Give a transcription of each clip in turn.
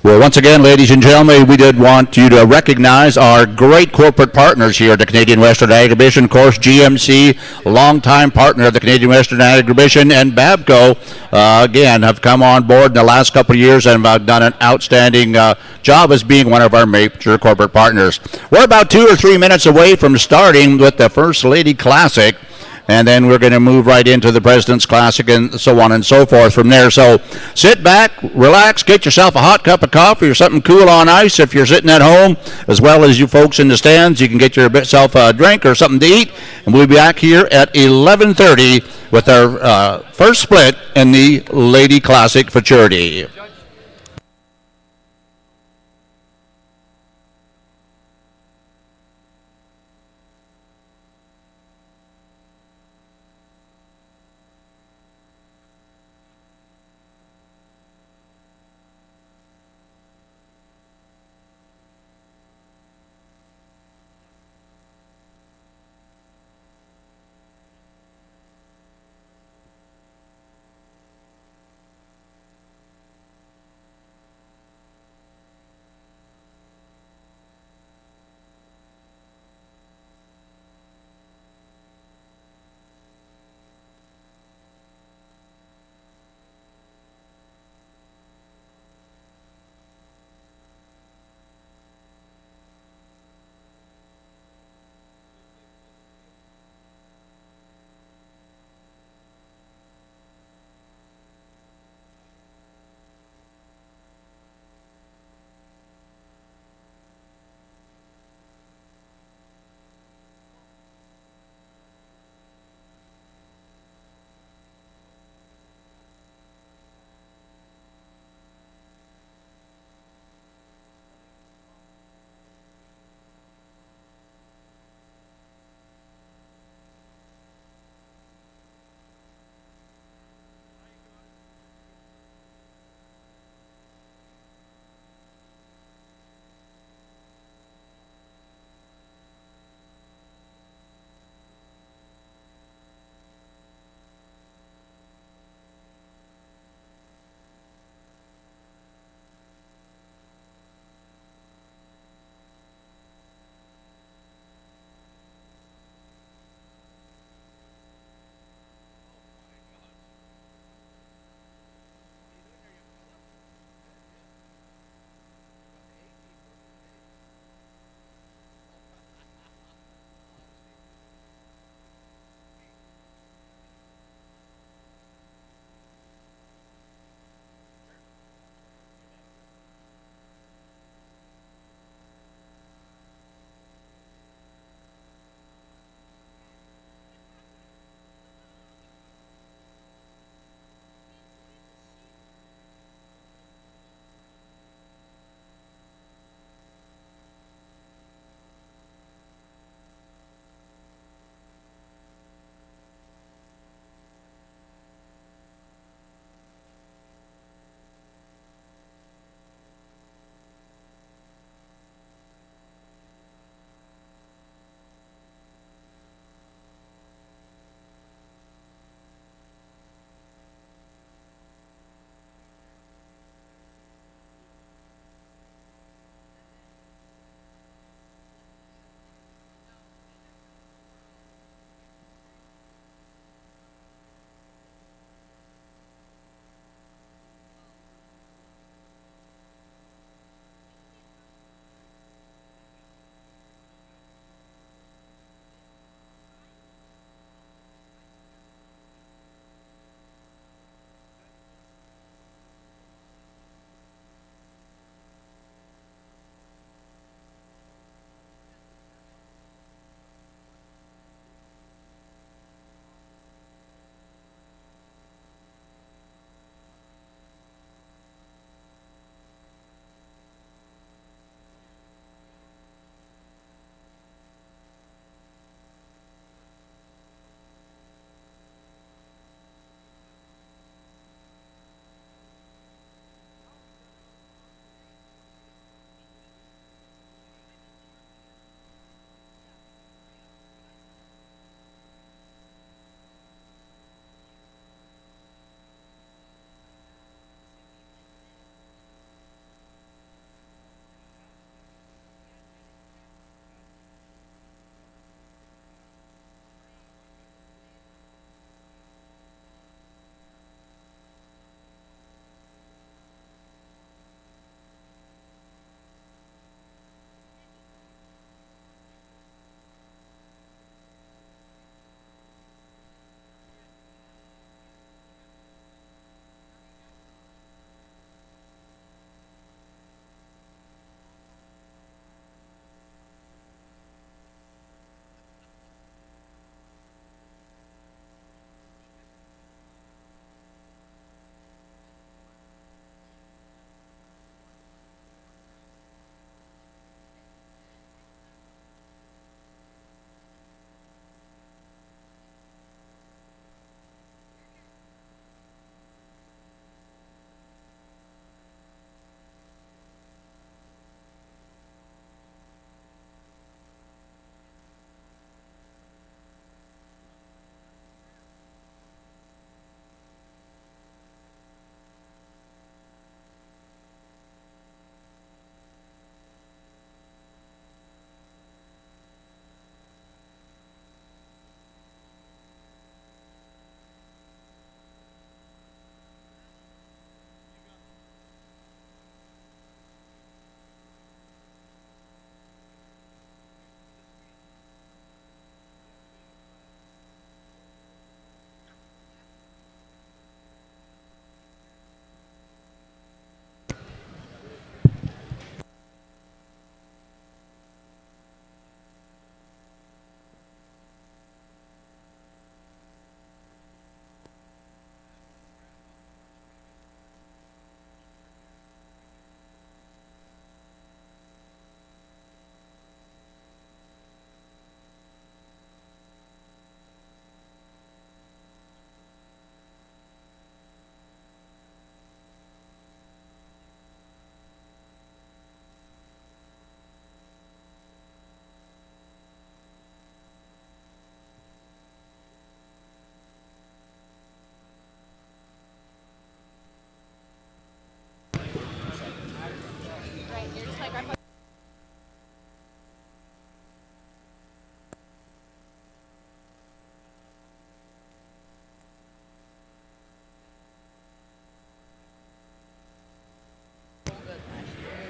Well, once again, ladies and gentlemen, we did want you to recognize our great corporate partners here at the Canadian Western Agribition. Of course, GMC, longtime partner of the Canadian Western Agribition, and Babco, again, have come on board in the last couple of years and have done an outstanding job as being one of our major corporate partners. We're about 2 or 3 minutes away from starting with the First Lady Classic. And then we're going to move right into the President's Classic and so on and so forth from there. So sit back, relax, get yourself a hot cup of coffee or something cool on ice if you're sitting at home, as well as you folks in the stands. You can get yourself a drink or something to eat. And we'll be back here at 11:30 with our first split in the Lady Classic Futurity.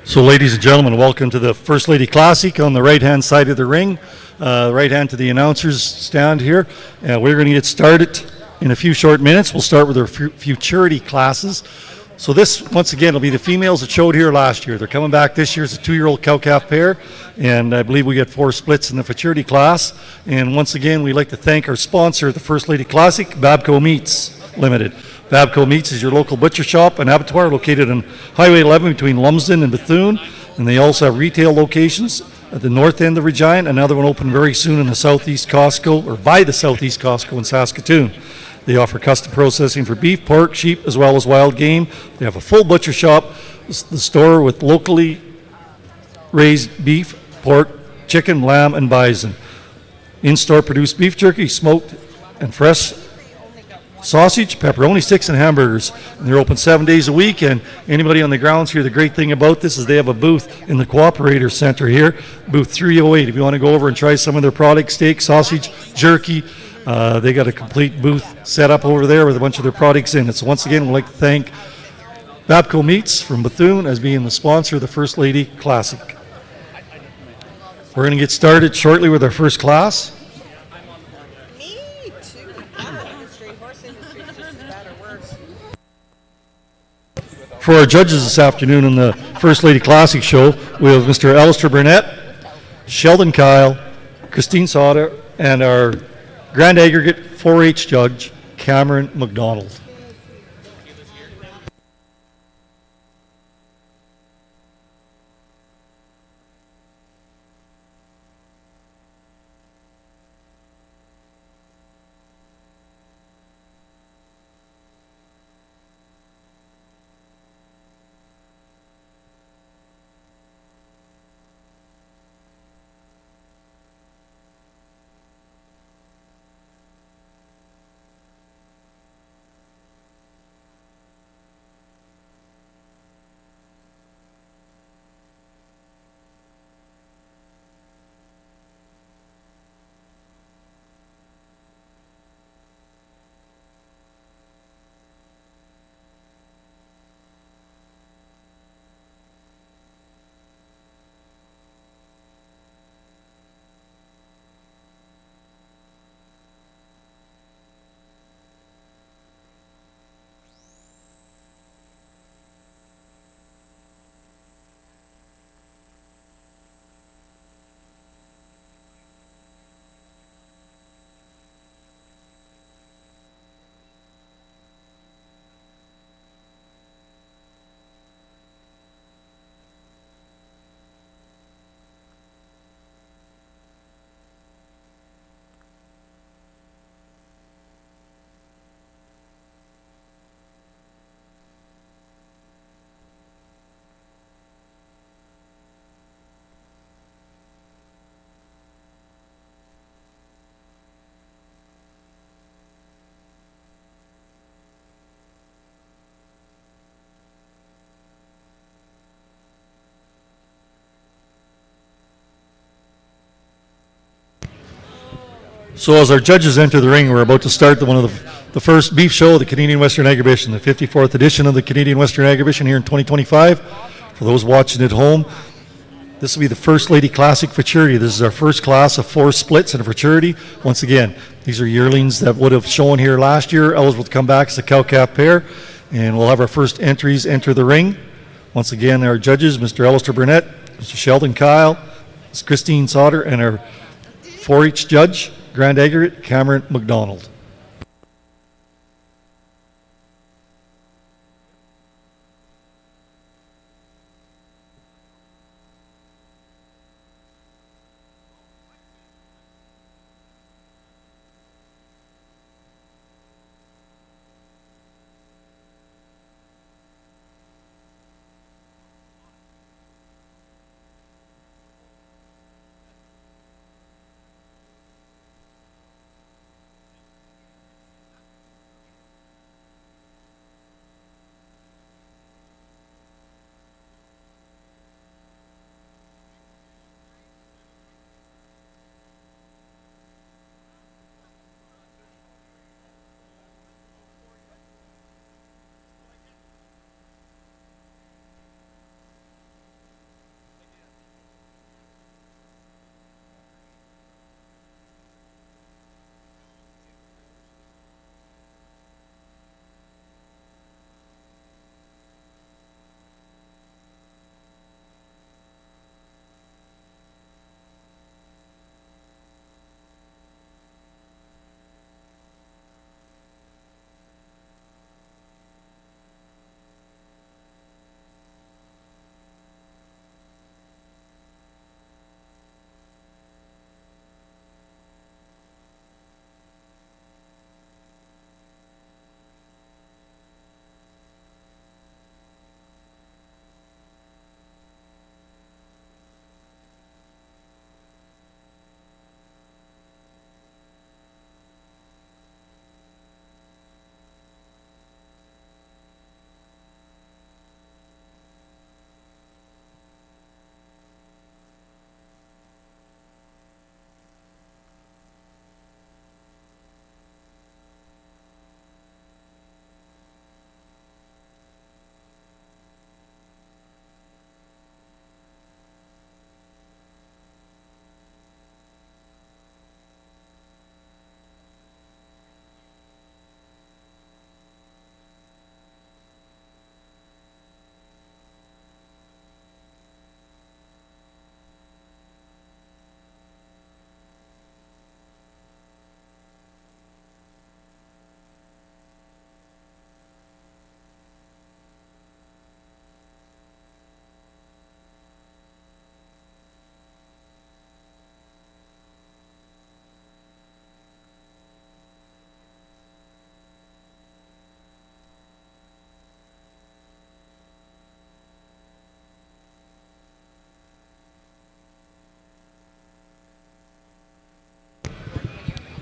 So, ladies and gentlemen, welcome to the First Lady Classic on the right-hand side of the ring. Right hand to the announcers stand here. We're going to get started in a few short minutes. We'll start with our Futurity classes. So this, once again, will be the females that showed here last year. They're coming back this year as a 2-year-old cow-calf pair, and I believe we get 4 splits in the Futurity class. And once again, we'd like to thank our sponsor, the First Lady Classic, Babco Meats Limited. Babco Meats is your local butcher shop and abattoir located on Highway 11 between Lumsden and Bethune, and they also have retail locations at the north end of Regina. Another one open very soon in the Southeast Costco, or by the Southeast Costco in Saskatoon. They offer custom processing for beef, pork, sheep, as well as wild game. They have a full butcher shop, the store with locally raised beef, pork, chicken, lamb, and bison. In-store produced beef jerky, smoked and fresh sausage, pepperoni sticks, and hamburgers. And they're open 7 days a week, and anybody on the grounds here, the great thing about this is they have a booth in the Cooperator Center here, booth 308. If you want to go over and try some of their products, steak, sausage, jerky, they got a complete booth set up over there with a bunch of their products in it. So once again, we'd like to thank Babco Meats from Bethune as being the sponsor of the First Lady Classic. We're going to get started shortly with our first class. For our judges this afternoon in the First Lady Classic show, we have Mr. Alistair Burnett, Sheldon Kyle, Christine Sauter, and our Grand Aggregate 4-H judge, Cameron McDonald. So as our judges enter the ring, we're about to start one of the first beef show of the Canadian Western Agribition, the 54th edition of the Canadian Western Agribition here in 2025. For those watching at home, this will be the First Lady Classic Futurity. This is our first class of 4 splits in a Futurity. Once again, these are yearlings that would have shown here last year, eligible to come back as a cow-calf pair. And we'll have our first entries enter the ring. Once again, our judges, Mr. Alistair Burnett, Mr. Sheldon Kyle, Ms. Christine Sauter, and our 4-H judge, Grand Aggregate, Cameron McDonald.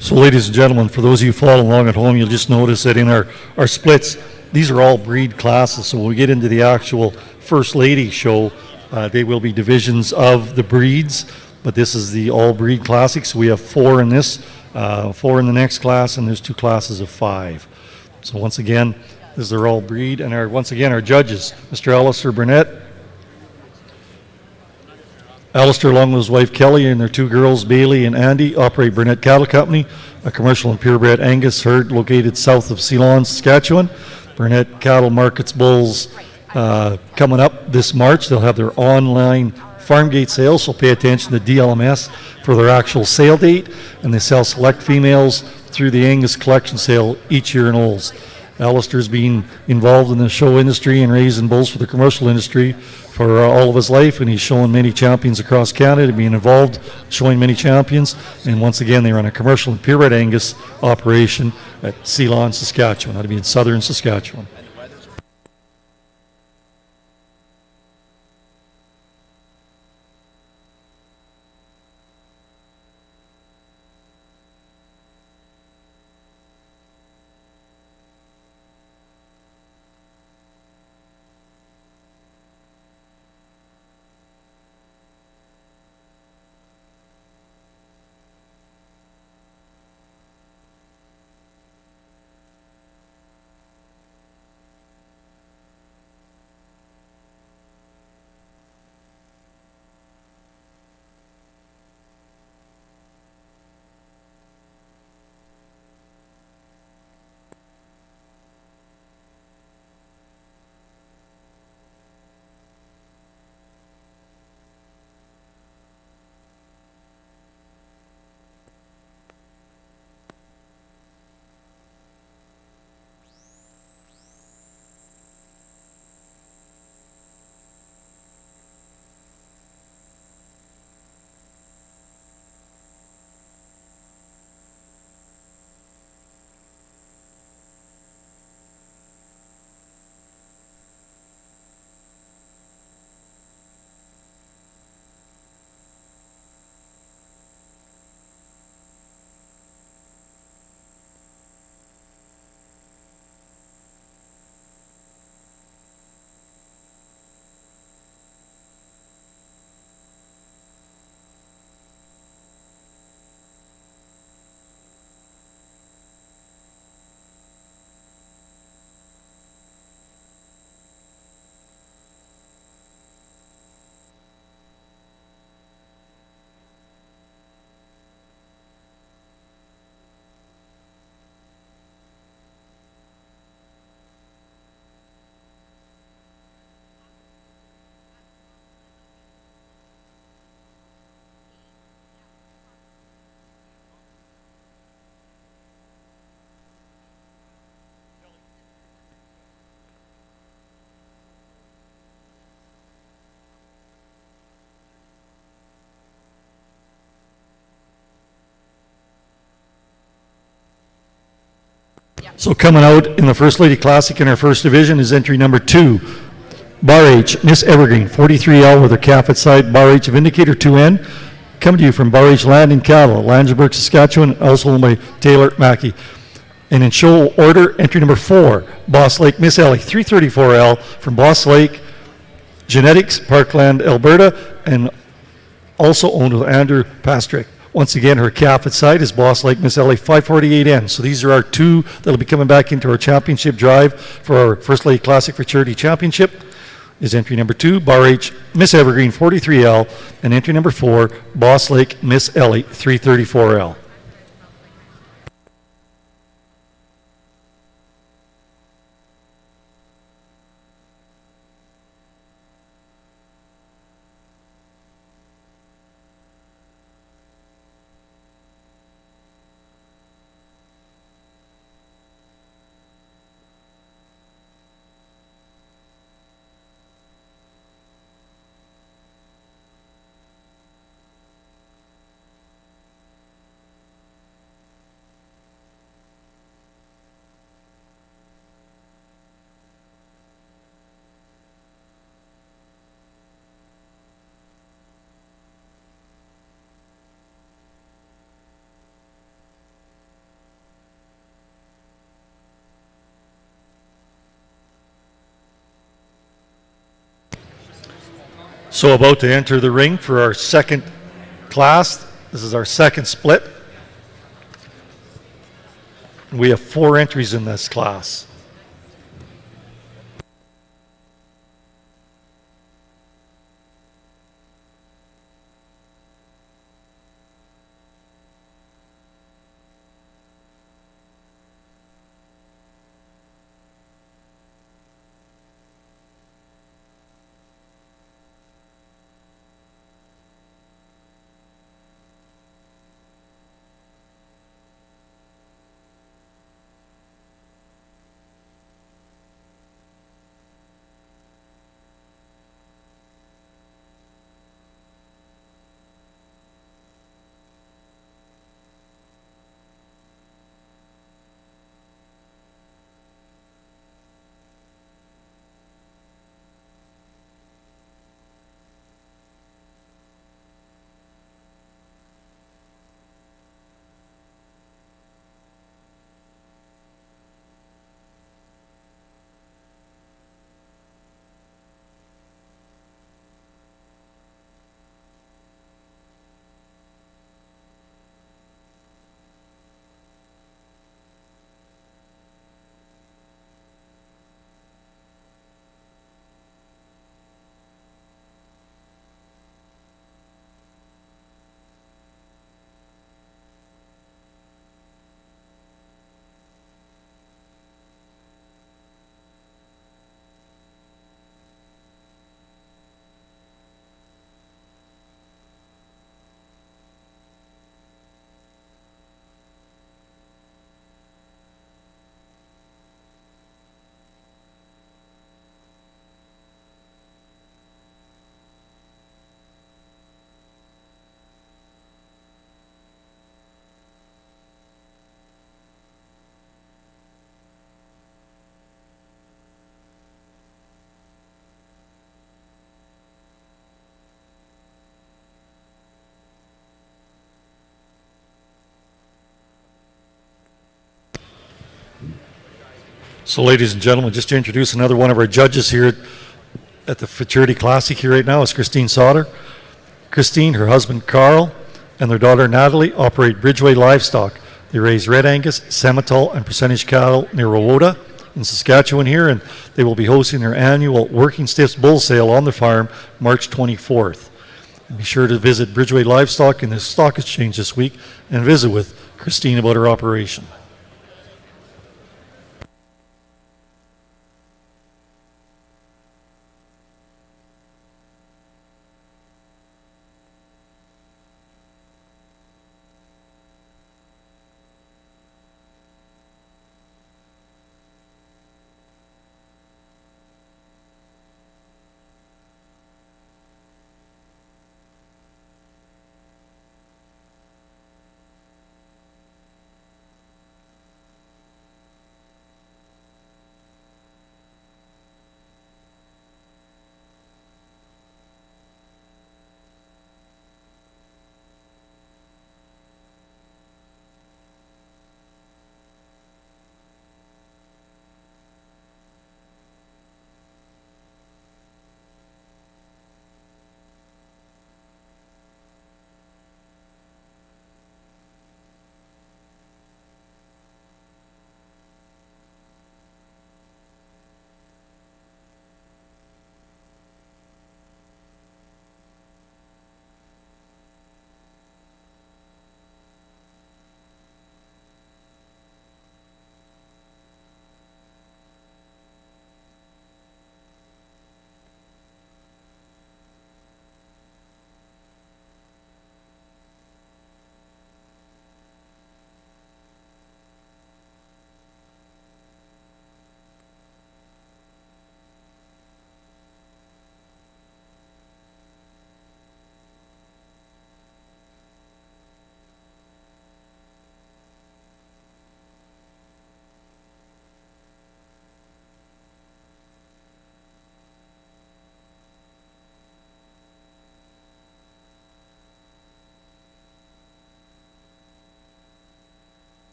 So, ladies and gentlemen, for those of you following along at home, you'll just notice that in our splits, these are all breed classes. So when we get into the actual First Lady show, they will be divisions of the breeds, but this is the all breed classic. So we have 4 in this, 4 in the next class, and there's 2 classes of 5. So once again, this is our all breed, and once again our judges, Mr. Alistair Burnett. Alistair, along with his wife Kelly and their 2 girls, Bailey and Andy, operate Burnett Cattle Company, a commercial and purebred Angus herd located south of Ceylon, Saskatchewan. Burnett Cattle markets bulls coming up this March. They'll have their online farm gate sales, so pay attention to DLMS for their actual sale date, and they sell select females through the Angus collection sale each year in Olds. Alistair's been involved in the show industry and raising bulls for the commercial industry for all of his life, and he's shown many champions across Canada, being involved, showing many champions, and once again they run a commercial and purebred Angus operation at Ceylon, Saskatchewan. That'll be in southern Saskatchewan. So coming out in the First Lady Classic in our first division is entry number 2, Bar H, Miss Evergreen, 43L with her calf at side, Bar H of Indicator 2N. Coming to you from Bar H Land and Cattle, Landsberg, Saskatchewan, also owned by Taylor Mackey. And in show order, entry number 4, Boss Lake, Miss Ellie, 334L from Boss Lake Genetics, Parkland, Alberta, and also owned with Andrew Pastrick. Once again, her calf at side is Boss Lake Miss Ellie 548N. So these are our 2 that'll be coming back into our championship drive for our First Lady Classic Futurity Championship. Is entry number 2, Bar H Miss Evergreen 43L, and entry number 4, Boss Lake Miss Ellie 334L. So about to enter the ring for our second class. This is our second split. We have 4 entries in this class. So ladies and gentlemen, just to introduce another one of our judges here at the Futurity Classic here right now is Christine Sauter. Christine, her husband Carl, and their daughter Natalie operate Bridgeway Livestock. They raise Red Angus, Simmental, and percentage cattle near Rowota in Saskatchewan here, and they will be hosting their annual Working Stiffs Bull Sale on the farm March 24th. And be sure to visit Bridgeway Livestock in the Stock Exchange this week and visit with Christine about her operation.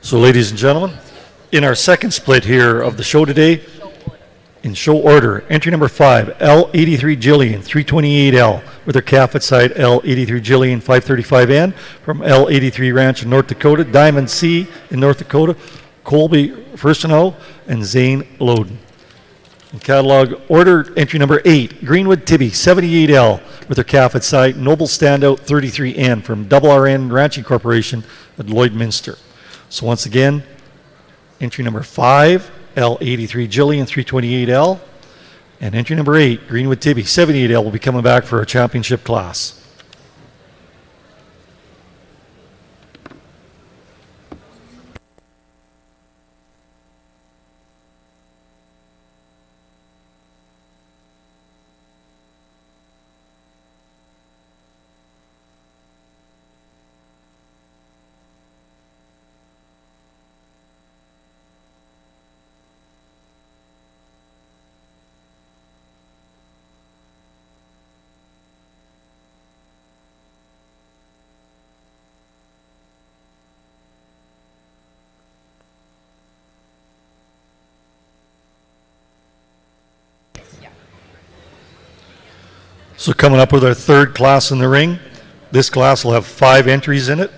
So, ladies and gentlemen, in our second split here of the show today, in show order, entry number 5, L83 Jillian, 328L, with her calf at side L83 Jillian, 535N, from L83 Ranch in North Dakota, Diamond C in North Dakota, Colby Firstenow, and Zane Loden. In catalog order, entry number 8, Greenwood Tibby, 78L, with her calf at side, Noble Standout, 33N, from RRN Ranching Corporation at Lloydminster. So once again, entry number 5, L83 Jillian, 328L, and entry number 8, Greenwood Tibby, 78L, will be coming back for a championship class. So coming up with our third class in the ring. This class will have 5 entries in it.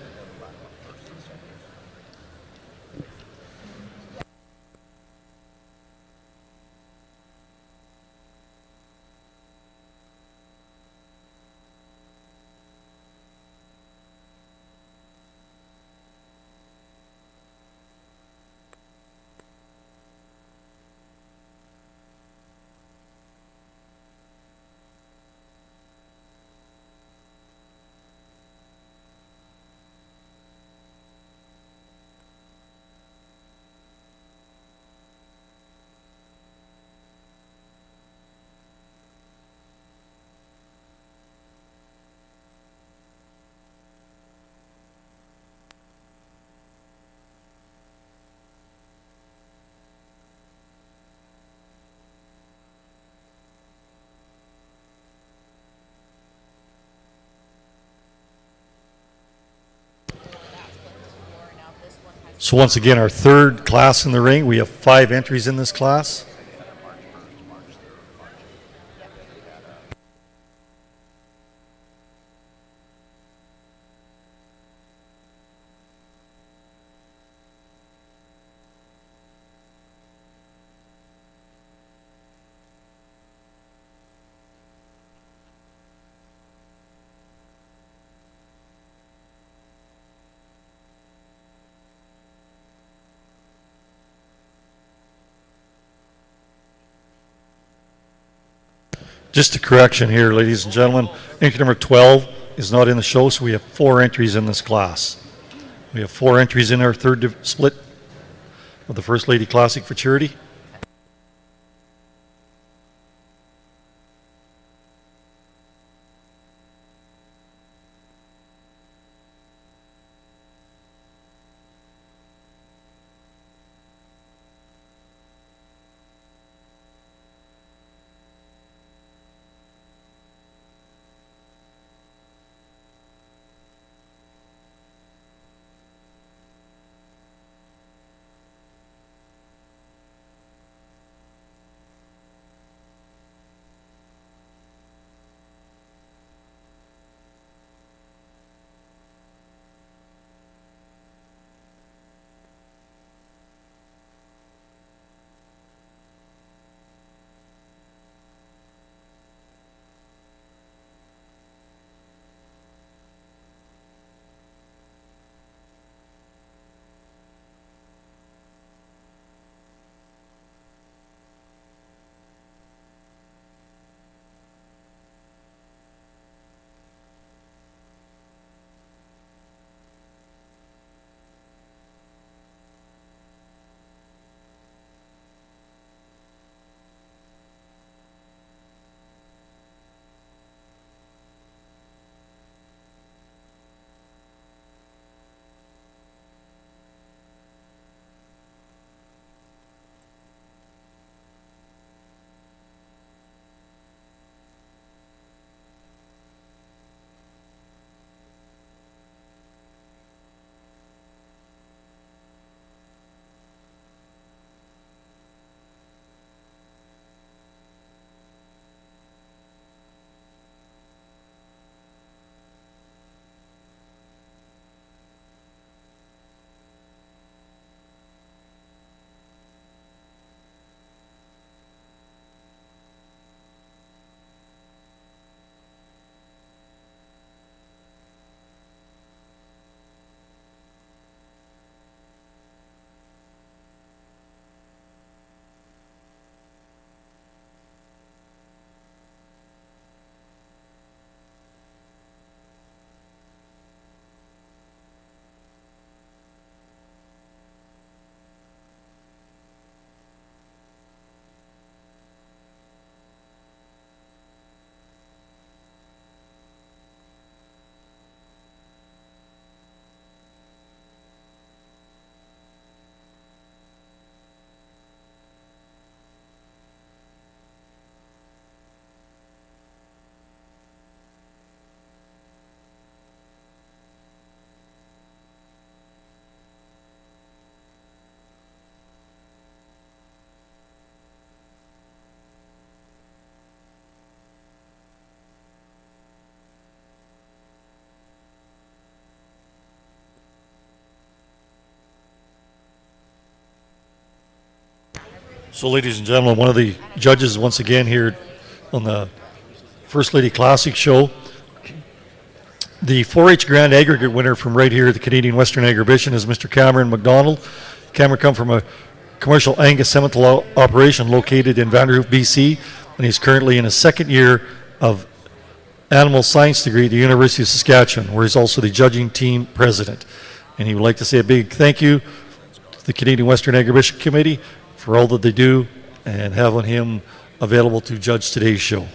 So once again, our third class in the ring. We have 5 entries in this class. Just a correction here, ladies and gentlemen. Entry number 12 is not in the show, so we have 4 entries in this class. We have 4 entries in our third split of the First Lady Classic Futurity. So, ladies and gentlemen, one of the judges once again here on the First Lady Classic show. The 4-H Grand Aggregate winner from right here at the Canadian Western Agribition is Mr. Cameron McDonald. Cameron come from a commercial Angus Semental operation located in Vanderhoof, BC, and he's currently in his second year of animal science degree at the University of Saskatchewan, where he's also the judging team president. And he would like to say a big thank you to the Canadian Western Agribition Committee for all that they do and having him available to judge today's show.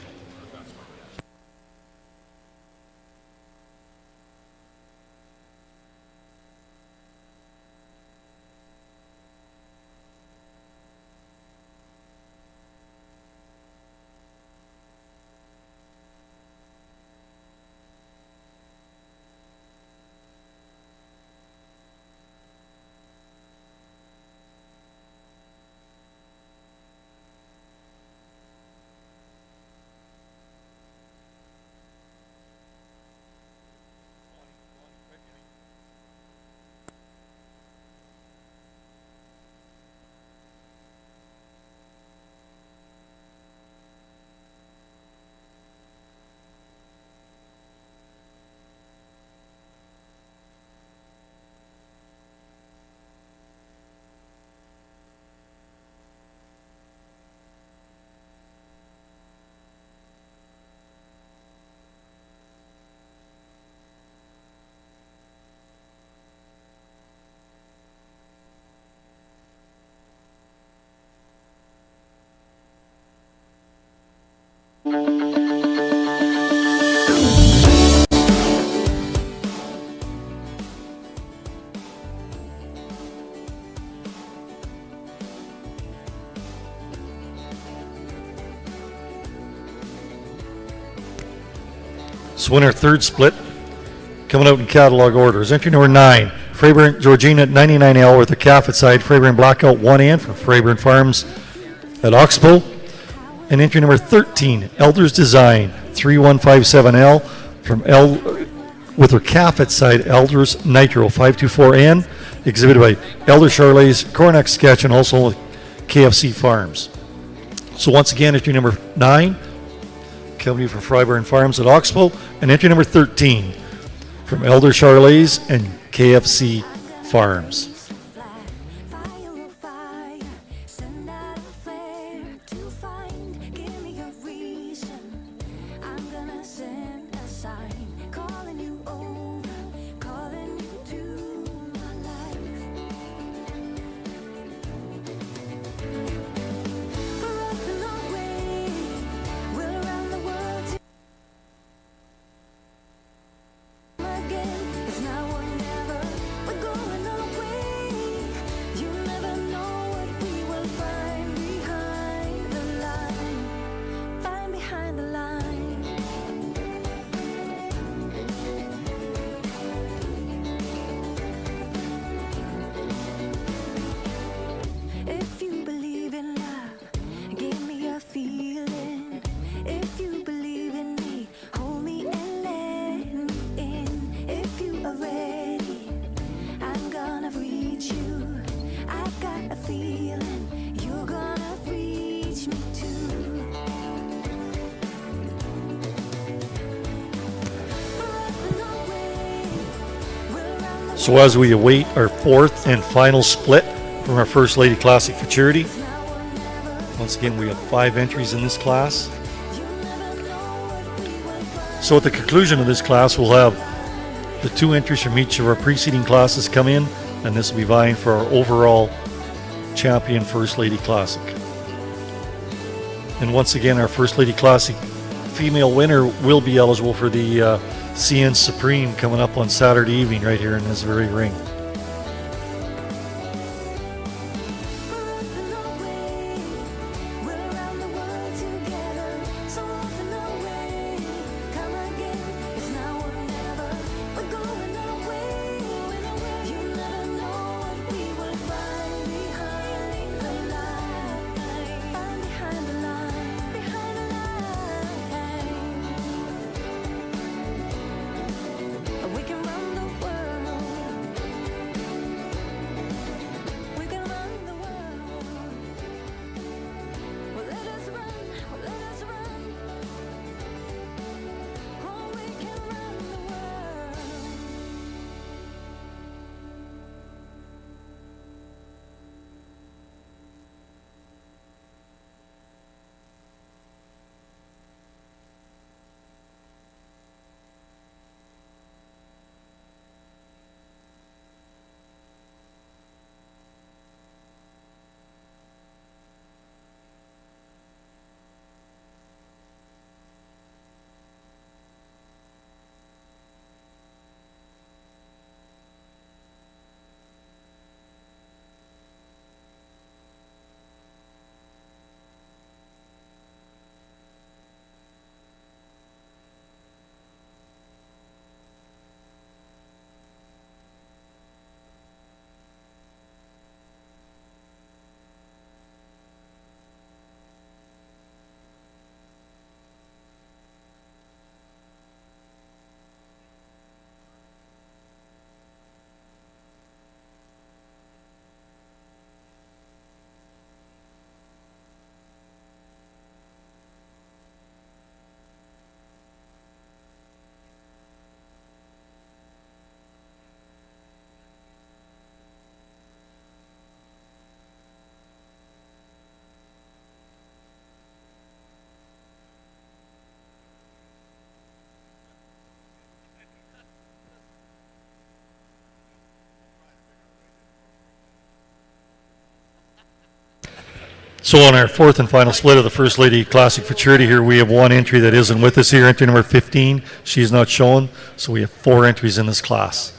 So in our third split, coming out in catalog orders. Entry number 9, Freyburn Georgina 99L with a calf at side, Freyburn Blackout 1N from Freyburn Farms at Oxbow. And entry number 13, Elders Design 3157L from with her calf at side, Elders Nitro 524N, exhibited by Elder Charlotte's, Coronach Sketch, and also KFC Farms. So once again, entry number 9, coming from Freyburn Farms at Oxbow, and entry number 13 from Elder Charlotte's and KFC Farms. So as we await our fourth and final split from our First Lady Classic Futurity, once again we have 5 entries in this class. So at the conclusion of this class, we'll have the 2 entries from each of our preceding classes come in, and this will be vying for our overall champion First Lady Classic. And once again, our First Lady Classic female winner will be eligible for the CN Supreme coming up on Saturday evening right here in this very ring. So on our fourth and final split of the First Lady Classic Futurity here, we have one entry that isn't with us here, entry number 15. She's not shown, so we have 4 entries in this class.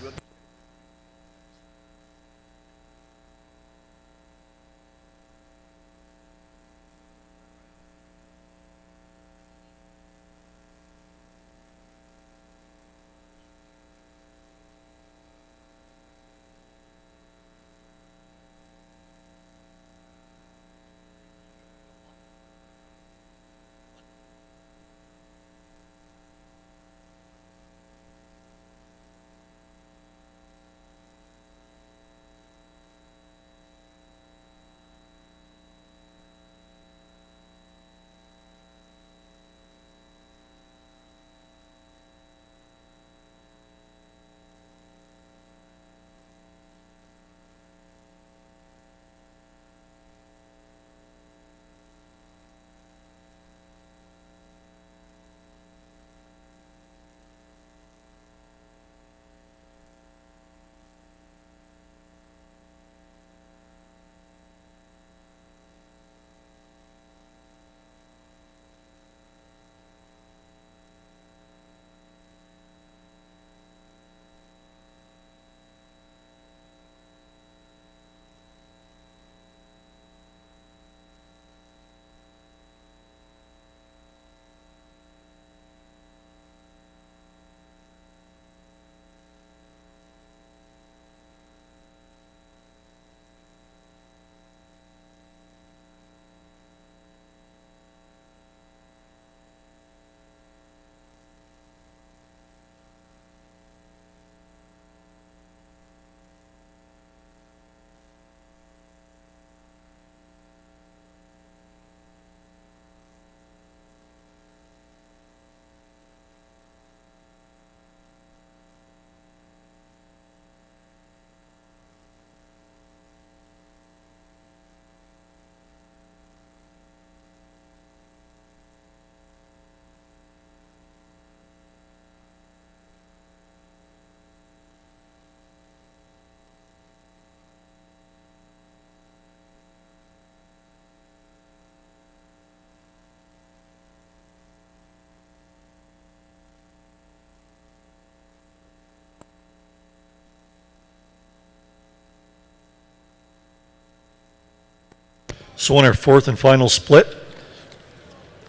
So in our fourth and final split,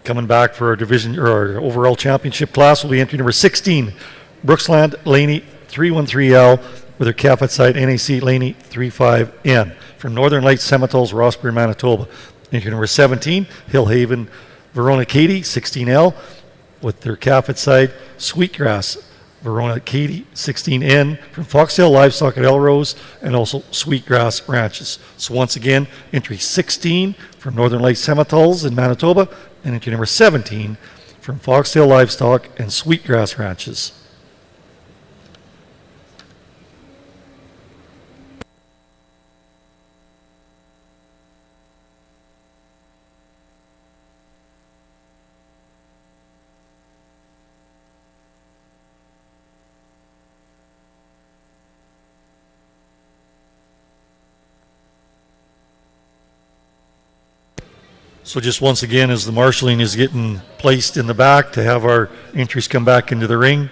coming back for our division or our overall championship class will be entry number 16, Brooksland Laney 313L with her calf at side NAC Laney 35N from Northern Lights Semitoles, Rossbury, Manitoba. Entry number 17, Hillhaven Verona Katie 16L with their calf at side Sweetgrass Verona Katie 16N from Foxtail Livestock at Elrose, and also Sweetgrass Ranches. So once again, entry 16 from Northern Lights Semitoles in Manitoba, and entry number 17 from Foxtail Livestock and Sweetgrass Ranches. So just once again, as the marshalling is getting placed in the back to have our entries come back into the ring,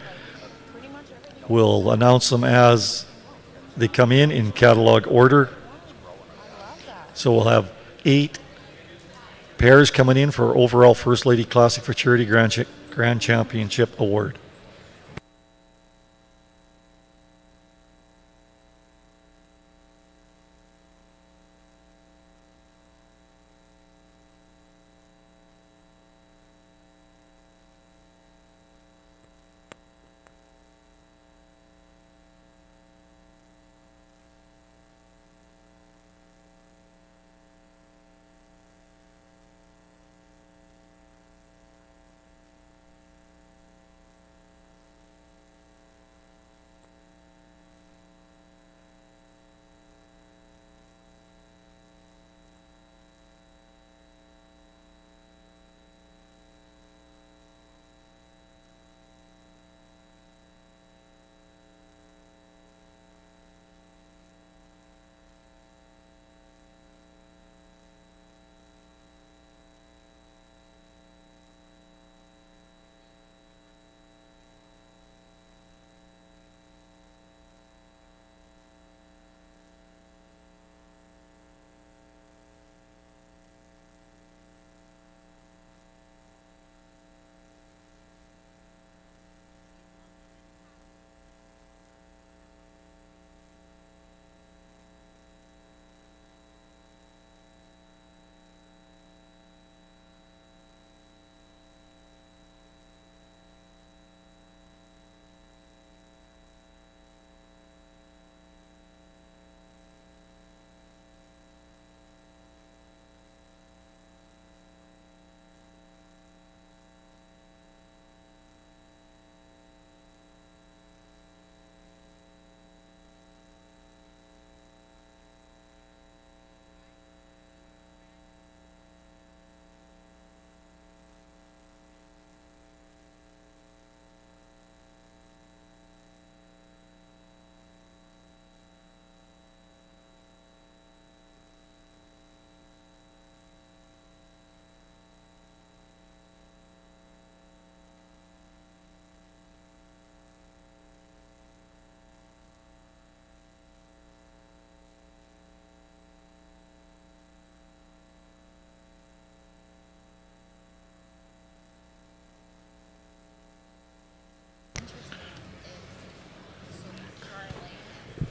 we'll announce them as they come in catalog order. So we'll have 8 pairs coming in for overall First Lady Classic Futurity Grand Championship Award.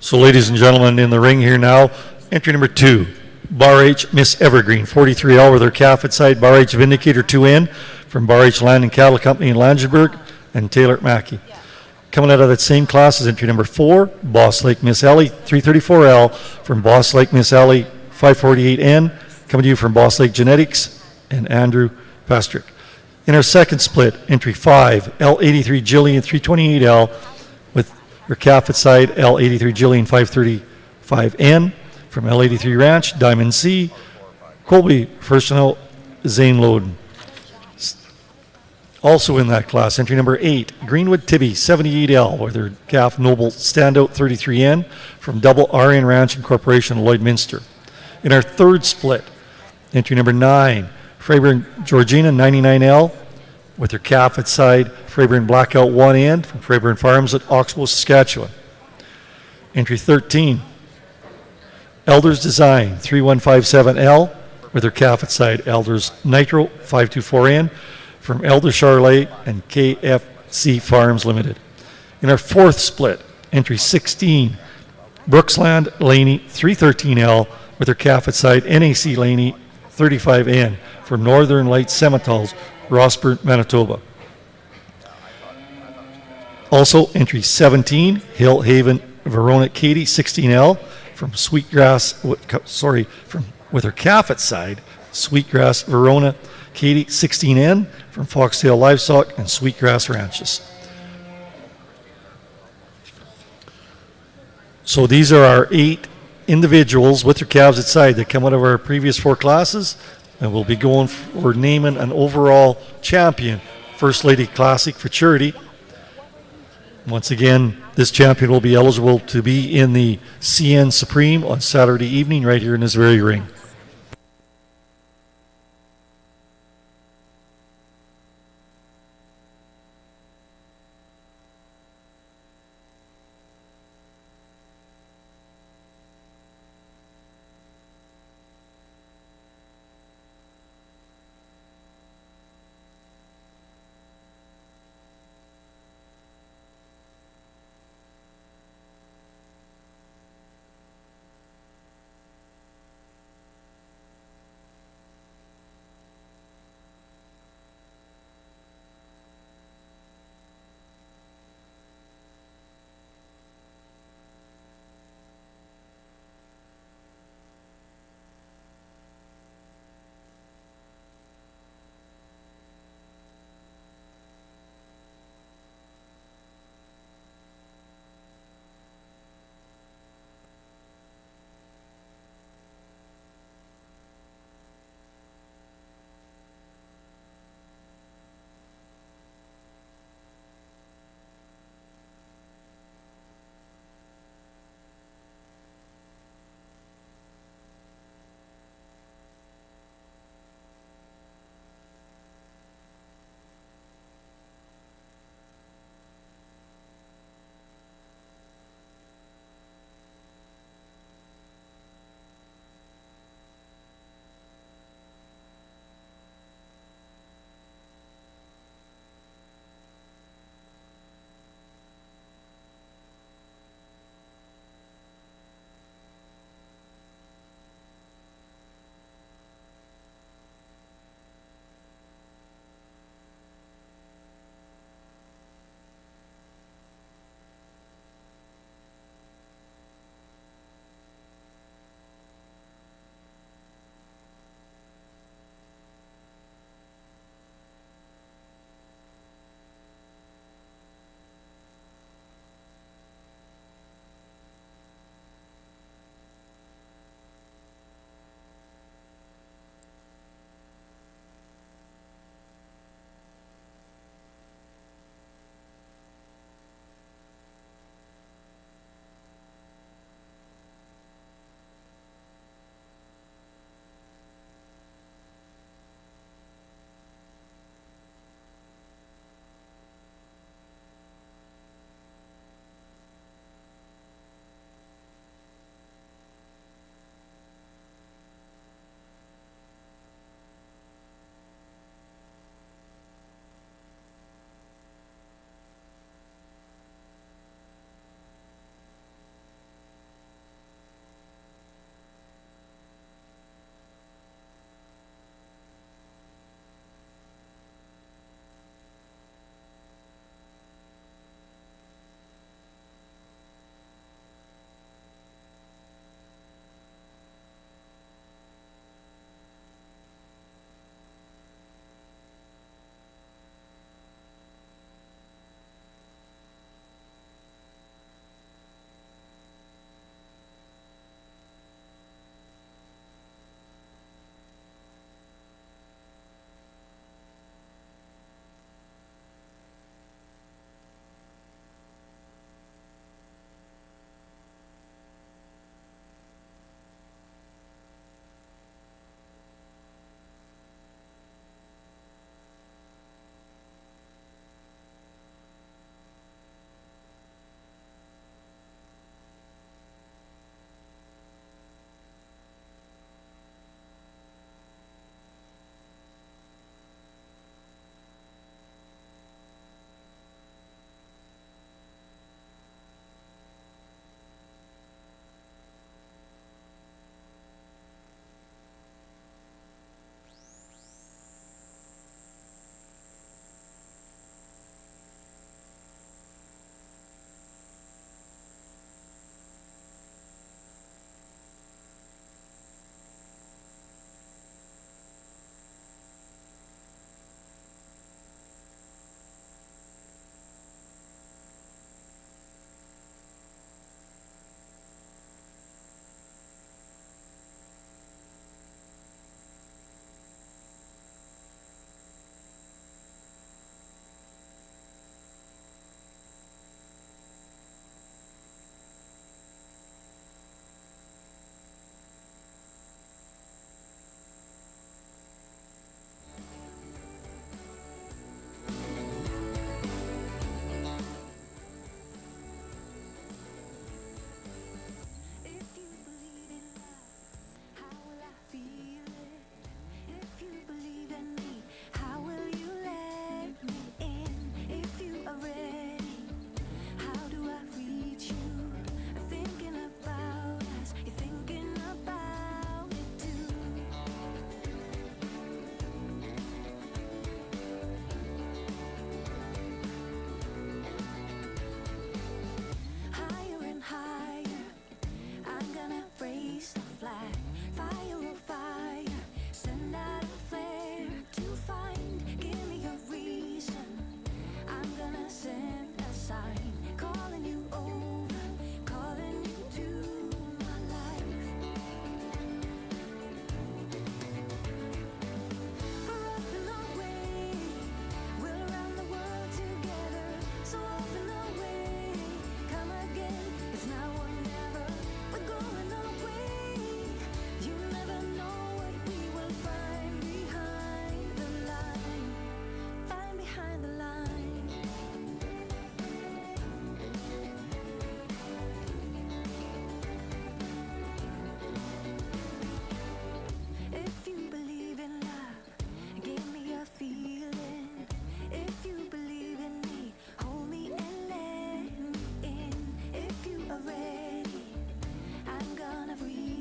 So, ladies and gentlemen, in the ring here now, entry number 2, Bar H, Miss Evergreen, 43L with her calf at side, Bar H Vindicator 2N from Bar H Land and Cattle Company in Langenburg, and Taylor Mackey. Coming out of that same class is entry number 4, Boss Lake Miss Ellie, 334L from Boss Lake Miss Ellie, 548N, coming to you from Boss Lake Genetics, and Andrew Pastrick. In our second split, entry 5, L83 Jillian, 328L with her calf at side, L83 Jillian, 535N from L83 Ranch, Diamond C, Colby Personal, Zane Loden. Also in that class, entry number 8, Greenwood Tibby, 78L, with her calf Noble Standout, 33N, from Double RN Ranch Incorporation, Lloydminster. In our third split, entry number 9, Freyburn Georgina, 99L, with her calf at side, Freyburn Blackout 1N, from Freyburn Farms at Oxbow, Saskatchewan. Entry 13, Elders Design, 3157L, with her calf at side, Elders Nitro, 524N, from Elder Charlet and KFC Farms Limited. In our fourth split, entry 16, Brooksland Laney, 313L, with her calf at side, NAC Laney, 35N, from Northern Lights Semitals, Rossburn, Manitoba. Also, entry 17, Hill Haven Verona Katie, 16L, from Sweetgrass, with her calf at side, Sweetgrass Verona Katie, 16N, from Foxtail Livestock and Sweetgrass Ranches. So these are our 8 individuals with their calves at side that come out of our previous 4 classes, and we'll be going for naming an overall champion, First Lady Classic Futurity. Once again, this champion will be eligible to be in the CN Supreme on Saturday evening right here in this very ring.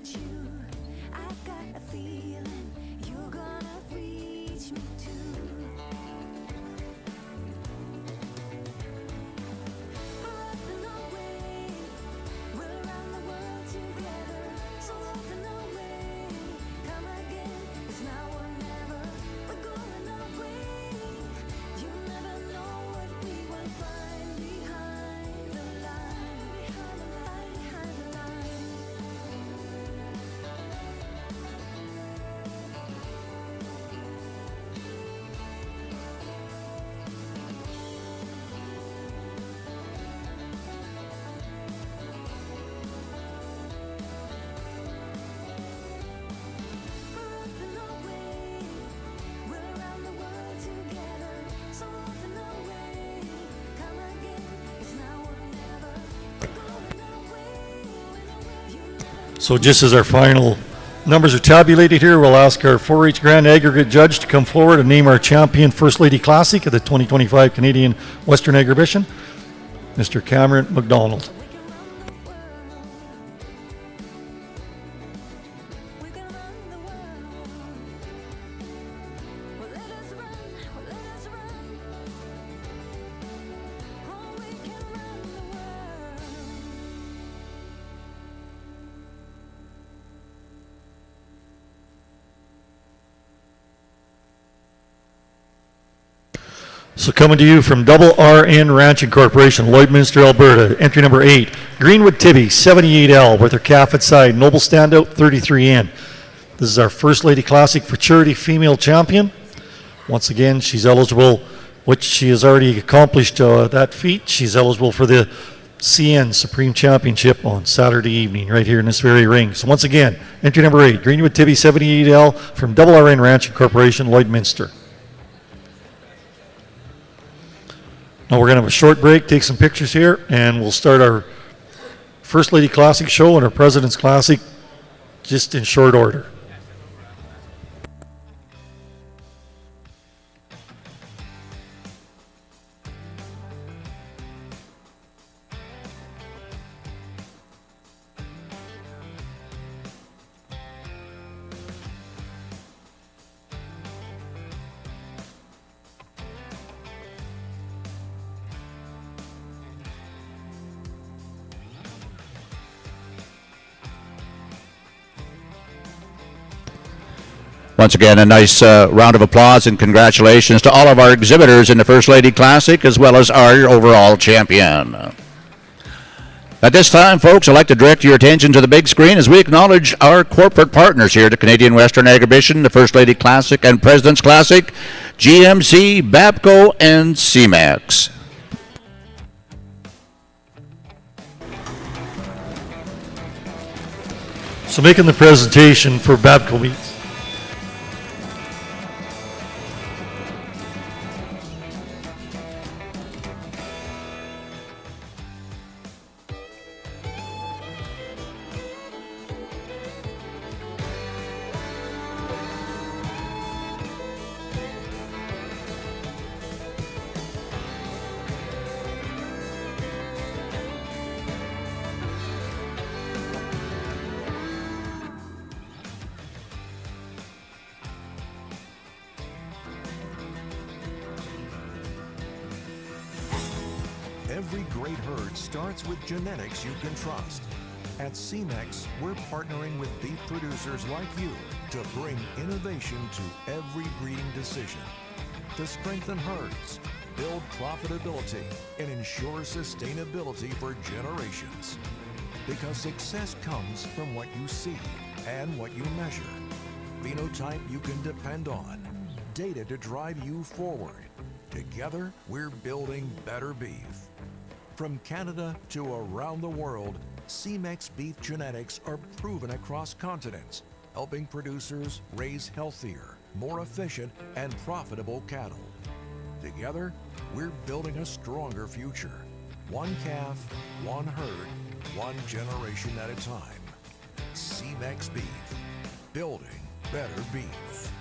meet you. I got a feeling you're gonna reach me too. We're off and away, we're around the world together. So off and away, come again, it's now or never. We're going away, you never know what we will find behind the line, behind the line. We're off and away, we're around the world together. So off and away, come again, it's now or never. We're going away, you never. So just as our final numbers are tabulated here, we'll ask our 4-H Grand Aggregate Judge to come forward and name our champion First Lady Classic of the 2025 Canadian Western Exhibition, Mr. Cameron McDonald. We can run the world. Well, let us run. Well, let us run. Oh, we can run the world. So coming to you from Double RN Ranching Corporation, Lloydminster, Alberta, entry number 8, Greenwood Tibby, 78L, with her calf at side, Noble Standout, 33N. This is our First Lady Classic Futurity female champion. Once again, she's eligible, which she has already accomplished that feat. She's eligible for the CN Supreme Championship on Saturday evening, right here in this very ring. So once again, entry number 8, Greenwood Tibby, 78L, from Double RN Ranching Corporation, Lloydminster. Now we're going to have a short break, take some pictures here, and we'll start our First Lady Classic show and our President's Classic just in short order. Once again, a nice round of applause and congratulations to all of our exhibitors in the First Lady Classic, as well as our overall champion. At this time, folks, I'd like to direct your attention to the big screen as we acknowledge our corporate partners here at the Canadian Western Exhibition, the First Lady Classic and President's Classic, GMC, Babco, and CMAX. So making the presentation for Babco Meets. Every great herd starts with genetics you can trust. At CMEX, we're partnering with beef producers like you to bring innovation to every breeding decision, to strengthen herds, build profitability, and ensure sustainability for generations. Because success comes from what you see and what you measure. Phenotype you can depend on. Data to drive you forward. Together, we're building better beef. From Canada to around the world, CMEX beef genetics are proven across continents, helping producers raise healthier, more efficient, and profitable cattle. Together, we're building a stronger future. One calf, one herd, one generation at a time. CMEX Beef, building better beef.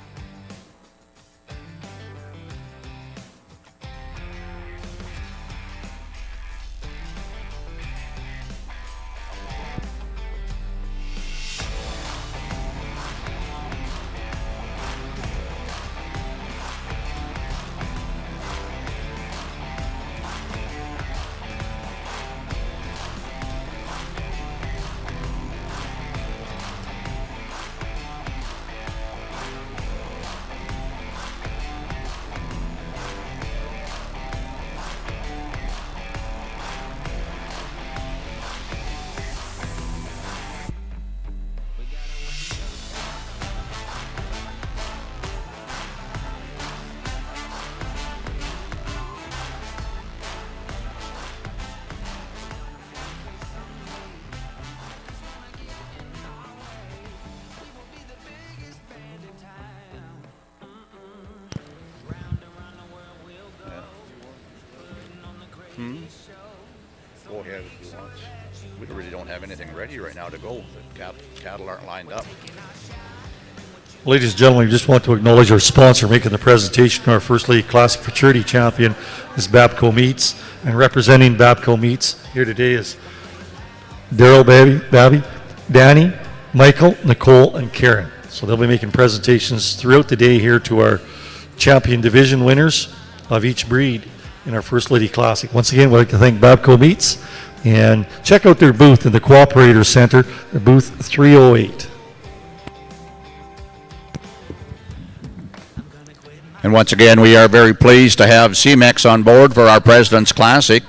Go ahead if you want. We really don't have anything ready right now to go. The cattle aren't lined up. Ladies and gentlemen, we just want to acknowledge our sponsor making the presentation to our First Lady Classic Futurity champion is Babco Meats. And representing Babco Meats here today is Daryl, Babby, Danny, Michael, Nicole, and Karen. So they'll be making presentations throughout the day here to our champion division winners of each breed in our First Lady Classic. Once again, we'd like to thank Babco Meats and check out their booth in the Cooperator Center, their booth 308. And once again, we are very pleased to have CMEX on board for our President's Classic.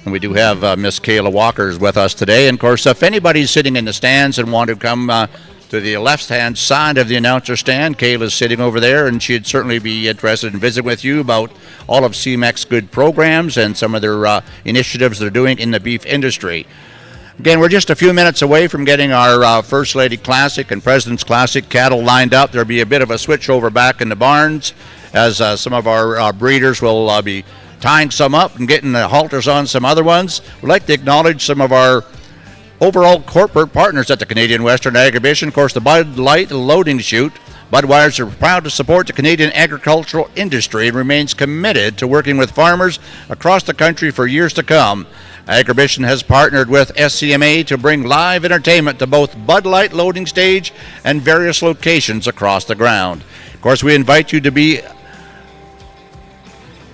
And we do have Miss Kayla Walker with us today. And of course, if anybody's sitting in the stands and want to come to the left-hand side of the announcer stand, Kayla's sitting over there, and she'd certainly be interested in visiting with you about all of CMEX's good programs and some of their initiatives they're doing in the beef industry. Again, we're just a few minutes away from getting our First Lady Classic and President's Classic cattle lined up. There'll be a bit of a switch over back in the barns as some of our breeders will be tying some up and getting the halters on some other ones. We'd like to acknowledge some of our overall corporate partners at the Canadian Western Agribition. Of course, the Bud Light Loading Chute. Budweiser is proud to support the Canadian agricultural industry and remains committed to working with farmers across the country for years to come. Agribition has partnered with SCMA to bring live entertainment to both Bud Light Loading Stage and various locations across the ground. Of course, we invite you to be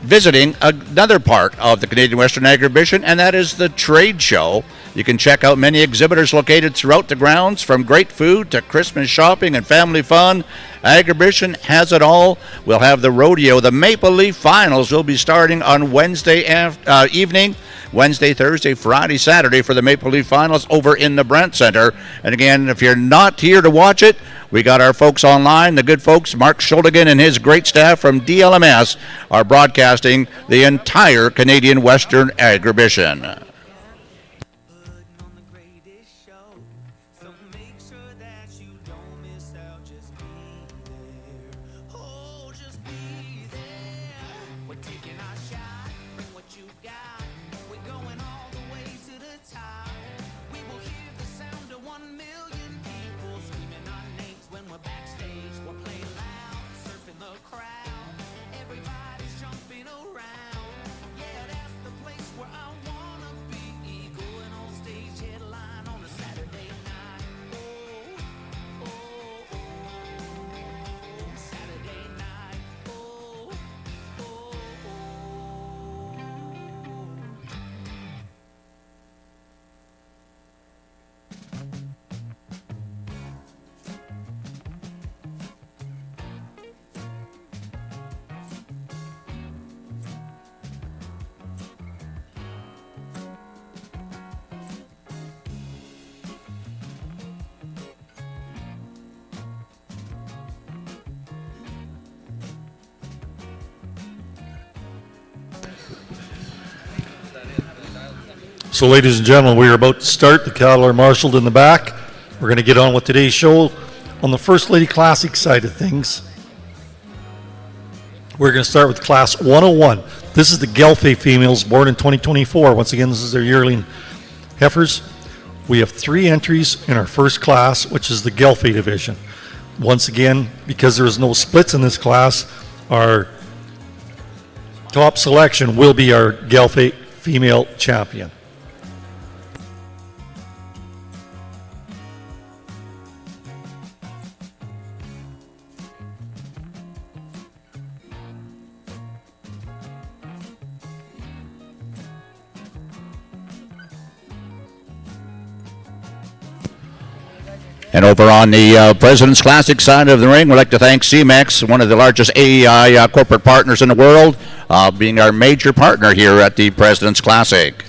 visiting another part of the Canadian Western Agribition, and that is the trade show. You can check out many exhibitors located throughout the grounds, from great food to Christmas shopping and family fun. Agribition has it all. We'll have the rodeo. The Maple Leaf Finals will be starting on Wednesday evening. Wednesday, Thursday, Friday, Saturday for the Maple Leaf Finals over in the Brent Center. And again, if you're not here to watch it, we got our folks online, the good folks, Mark Schuldigan and his great staff from DLMS are broadcasting the entire Canadian Western Agribition. So, ladies and gentlemen, we are about to start. The cattle are marshaled in the back. We're going to get on with today's show. On the First Lady Classic side of things, we're going to start with Class 101. This is the Gelfe females born in 2024. Once again, this is their yearling heifers. We have 3 entries in our first class, which is the Gelfe division. Once again, because there is no splits in this class, our top selection will be our Gelfe female champion. And over on the President's Classic side of the ring, we'd like to thank CMEX, one of the largest AEI corporate partners in the world, being our major partner here at the President's Classic.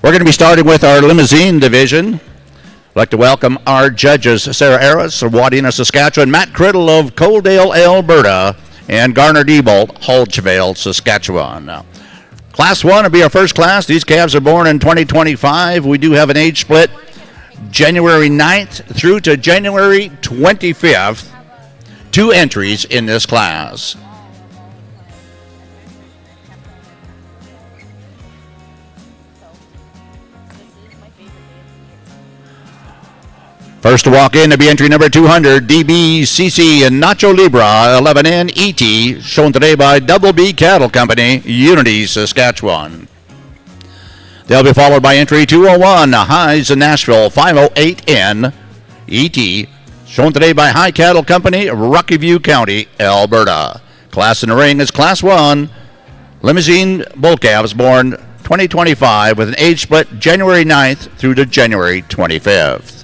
We're going to be starting with our limousine division. I'd like to welcome our judges, Sarah Aris of Wadena, Saskatchewan, Matt Criddle of Coaldale, Alberta, and Garner Diebold, Hulchvale, Saskatchewan. Now, Class 1 will be our first class. These calves are born in 2025. We do have an age split January 9th through to January 25th. 2 entries in this class. First to walk in to be entry number 200, DBCC and Nacho Libra, 11N ET, shown today by Double B Cattle Company, Unity, Saskatchewan. They'll be followed by entry 201, Highs in Nashville, 508N ET, shown today by High Cattle Company, Rocky View County, Alberta. Class in the ring is Class 1, Limousine Bull Calves, born 2025 with an age split January 9th through to January 25th.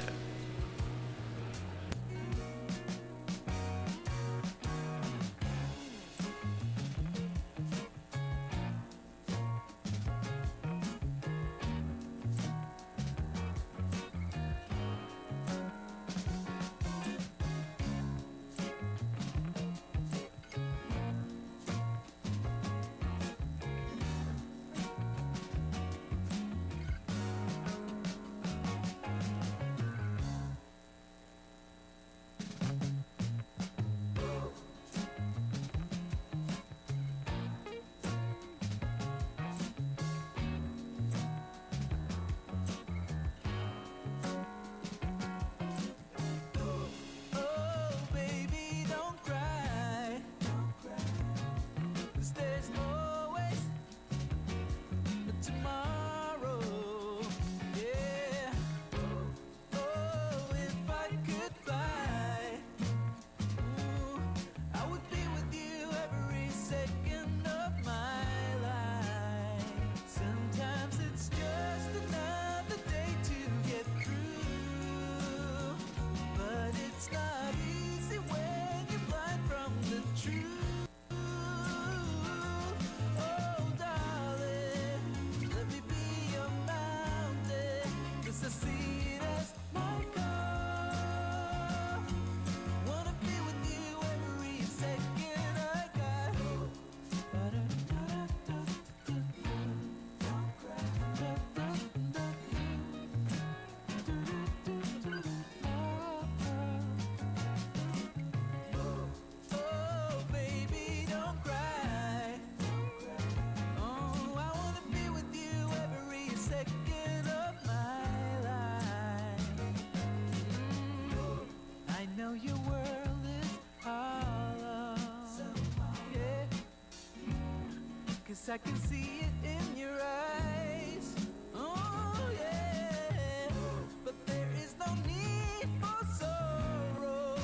I can see it in your eyes. Oh yeah, but there is no need for sorrow,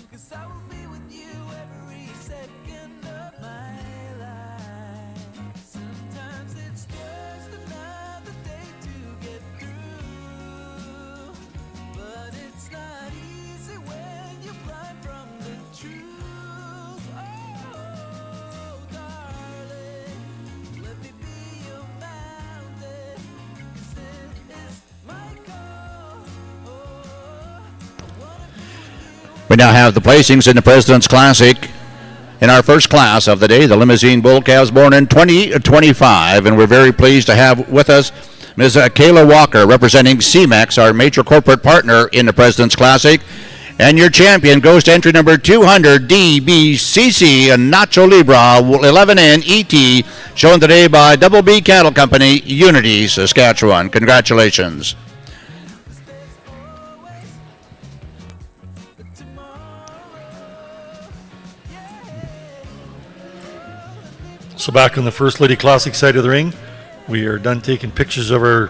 'cause I will be with you every second of my life. Sometimes it's just another day to get through, but it's not easy when you're blind from the truth. We now have the placings in the President's Classic. In our first class of the day, the Limousine Bull Calves, born in 2025, and we're very pleased to have with us Ms. Kayla Walker, representing CMEX, our major corporate partner in the President's Classic. And your champion goes to entry number 200, DBCC and Nacho Libra, 11N ET, shown today by Double B Cattle Company, Unity, Saskatchewan. Congratulations. So back on the First Lady Classic side of the ring, we are done taking pictures of our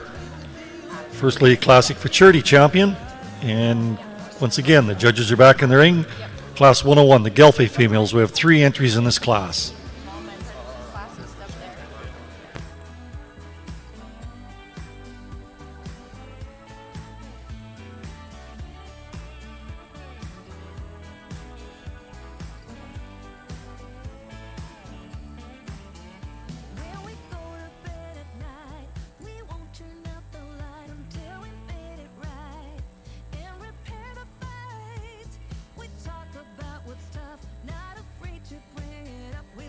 First Lady Classic Futurity champion. And once again, the judges are back in the ring. Class 101, the Gelfe females. We have 3 entries in this class. When we go to bed at night, we won't turn out the light until we made it right and repair the fight. We talk about what's tough, not afraid to bring it up. We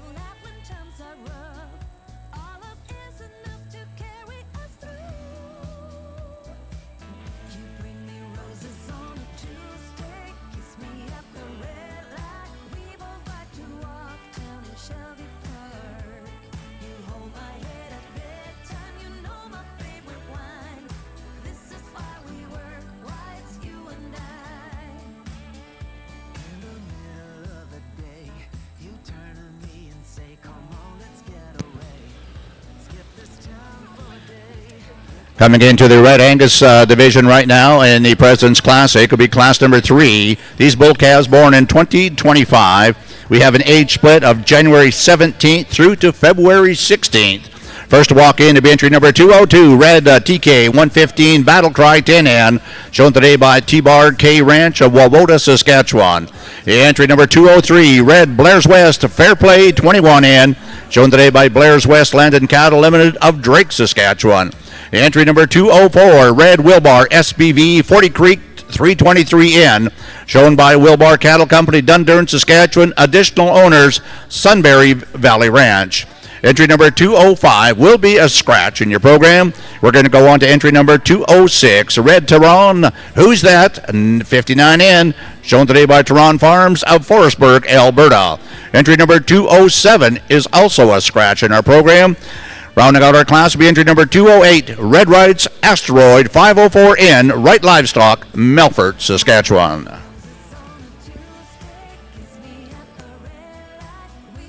Coming into the Red Angus division right now in the President's Classic will be class number 3. These bull calves born in 2025. We have an age split of January 17th through to February 16th. First to walk in to be entry number 202, Red TK 115 Battle Cry 10N, shown today by T-Bar K Ranch of Wawota, Saskatchewan. Entry number 203, Red Blair's West Fair Play 21N, shown today by Blair's West Land and Cattle Limited of Drake, Saskatchewan. Entry number 204, Red Wilbar SBV 40 Creek 323N, shown by Wilbar Cattle Company, Dundurn, Saskatchewan. Additional owners, Sunbury Valley Ranch. Entry number 205 will be a scratch in your program. We're going to go on to entry number 206, Red Tehran. Who's that? 59N, shown today by Tehran Farms of Forestburg, Alberta. Entry number 207 is also a scratch in our program. Rounding out our class will be entry number 208, Red Rights Asteroid 504N, Right Livestock, Melfort, Saskatchewan. We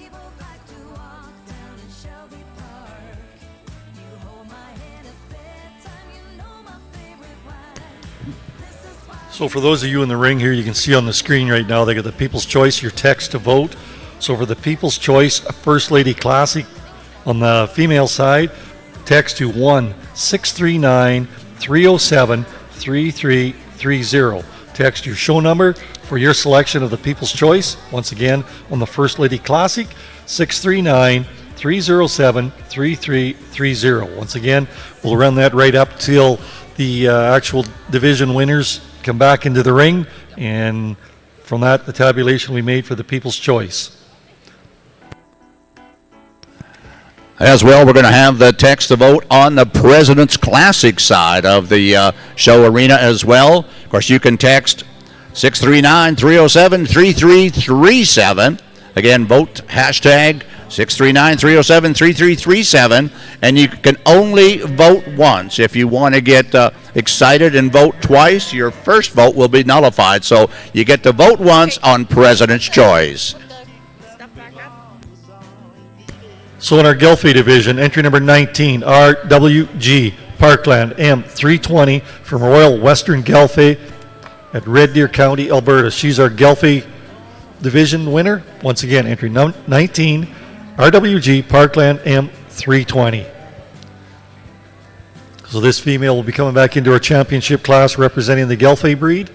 both like to walk down in Shelby Park. You hold my hand at bedtime, you know my favorite wine. This is why So for those of you in the ring here, you can see on the screen right now, they got the People's Choice, your text to vote. So for the People's Choice First Lady Classic on the female side, text to 1-639-307-3330. Text your show number for your selection of the People's Choice. Once again, on the First Lady Classic, 639-307-3330. Once again, we'll run that right up till the actual division winners come back into the ring, and from that, the tabulation we made for the People's Choice. As well, we're going to have the text to vote on the President's Classic side of the show arena as well. Of course, you can text 639-307-3337. Again, vote hashtag 639-307-3337. And you can only vote once. If you want to get excited and vote twice, your first vote will be nullified. So you get to vote once on President's Choice. So in our Gelfie division, entry number 19, RWG Parkland M320 from Royal Western Gelfie at Red Deer County, Alberta. She's our Gelfie division winner. Once again, entry 19, RWG Parkland M320. So this female will be coming back into our championship class representing the Gelfie breed.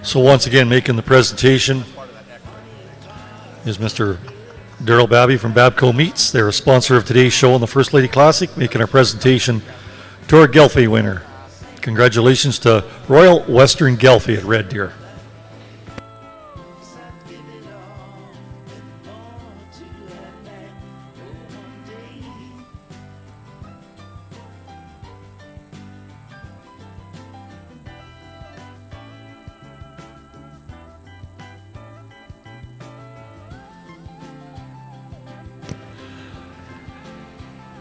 So once again, making the presentation is Mr. Daryl Babby from Babco Meats. They're a sponsor of today's show on the First Lady Classic, making our presentation to our Gelfie winner. Congratulations to Royal Western Gelfie at Red Deer.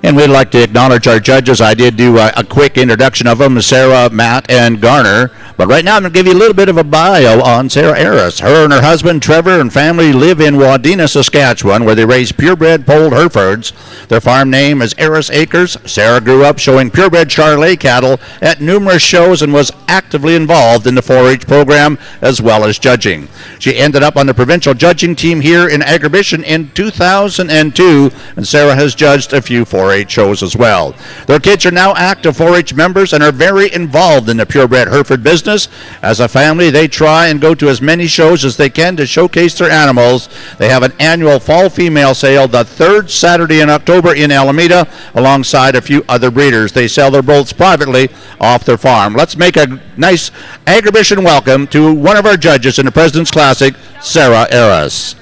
And we'd like to acknowledge our judges. I did do a quick introduction of them, Sarah, Matt, and Garner. But right now I'm going to give you a little bit of a bio on Sarah Aris. Her and her husband, Trevor, and family live in Wadena, Saskatchewan, where they raise purebred polled Herefords. Their farm name is Aris Acres. Sarah grew up showing purebred Charolais cattle at numerous shows and was actively involved in the 4-H program as well as judging. She ended up on the provincial judging team here in Agribition in 2002, and Sarah has judged a few 4-H shows as well. Their kids are now active 4-H members and are very involved in the purebred Hereford business. As a family, they try and go to as many shows as they can to showcase their animals. They have an annual fall female sale the third Saturday in October in Alameda, alongside a few other breeders. They sell their bulls privately off their farm. Let's make a nice Agribition welcome to one of our judges in the President's Classic, Sarah Aris.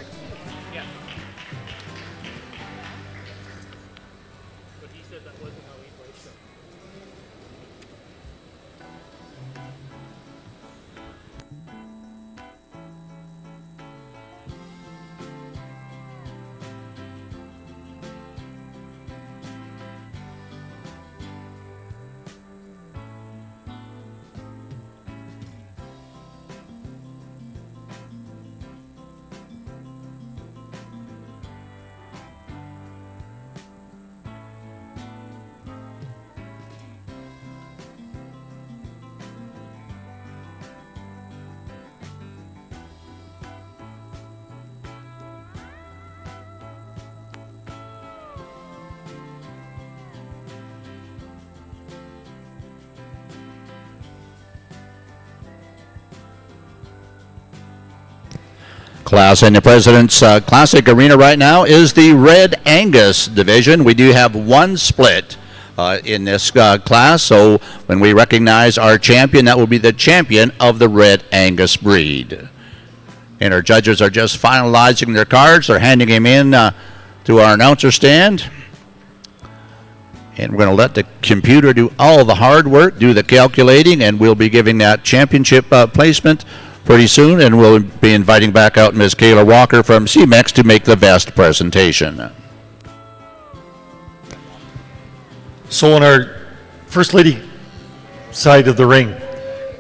Class in the President's Classic Arena right now is the Red Angus division. We do have one split in this class, so when we recognize our champion, that will be the champion of the Red Angus breed. And our judges are just finalizing their cards. They're handing them in to our announcer stand. And we're going to let the computer do all the hard work, do the calculating, and we'll be giving that championship placement pretty soon, and we'll be inviting back out Ms. Kayla Walker from CMEX to make the best presentation. So on our First Lady side of the ring,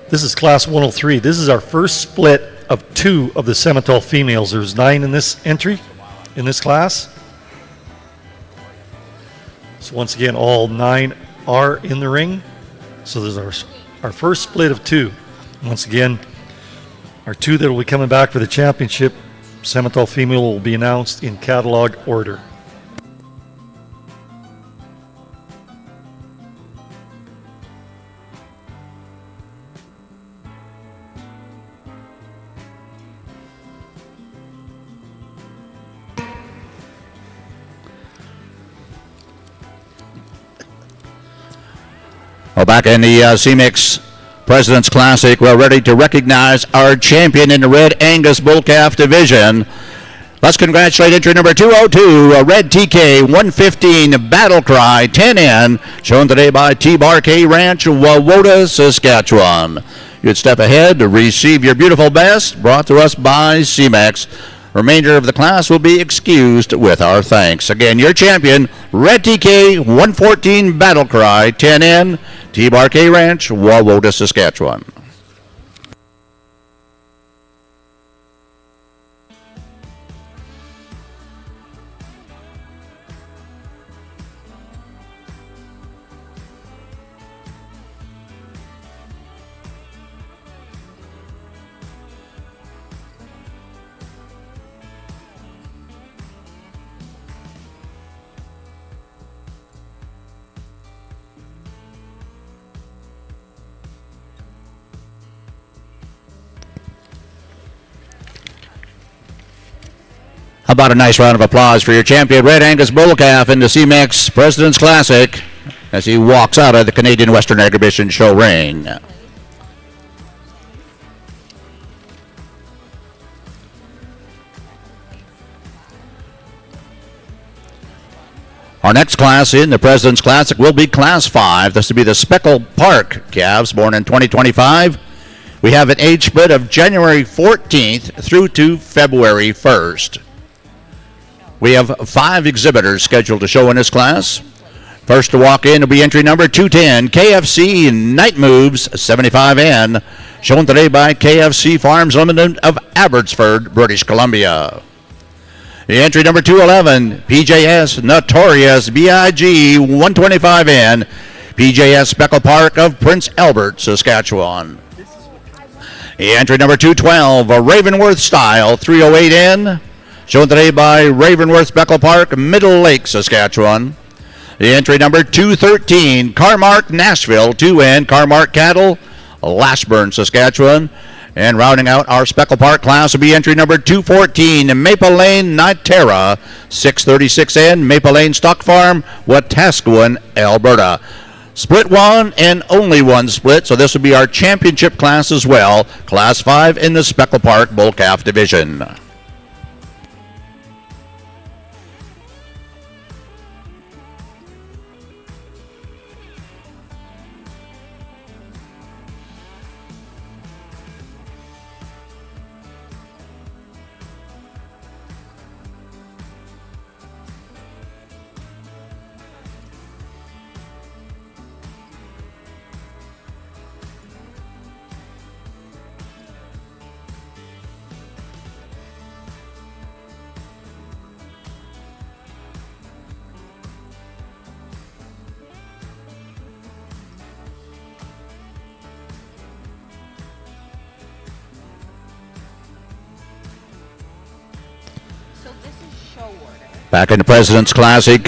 this is Class 103. This is our first split of 2 of the Simmental females. There's 9 in this entry, in this class. So once again, all 9 are in the ring. So there's our first split of 2. Once again, our 2 that will be coming back for the championship, Simmental female, will be announced in catalog order. Well, back in the CMEX President's Classic, we're ready to recognize our champion in the Red Angus Bull Calf division. Let's congratulate entry number 202, a Red TK 115 Battle Cry 10N, shown today by T-Bar K Ranch, Wawota, Saskatchewan. You'd step ahead to receive your beautiful best, brought to us by CMEX. Remainder of the class will be excused with our thanks. Again, your champion, Red TK 114 Battle Cry 10N, T-Bar K Ranch, Wawota, Saskatchewan. How about a nice round of applause for your champion, Red Angus Bull Calf, in the CMEX President's Classic as he walks out of the Canadian Western Exhibition show ring. Our next class in the President's Classic will be Class 5. This will be the Speckled Park calves born in 2025. We have an age split of January 14th through to February 1st. We have 5 exhibitors scheduled to show in this class. First to walk in will be entry number 210, KFC Night Moves 75N, shown today by KFC Farms Limited of Abbotsford, British Columbia. The entry number 211, PJS Notorious BIG 125N, PJS Speckled Park of Prince Albert, Saskatchewan. The entry number 212, a Ravenworth Style 308N, shown today by Ravenworth Speckled Park, Middle Lake, Saskatchewan. The entry number 213, Carmark Nashville 2N, Carmark Cattle, Lashburn, Saskatchewan. And rounding out our Speckled Park class will be entry number 214, Maple Lane Nitera 636N, Maple Lane Stock Farm, Wetaskiwin, Alberta. Split 1 and only 1 split, so this will be our championship class as well, Class 5 in the Speckled Park Bull Calf division. Back in the President's Classic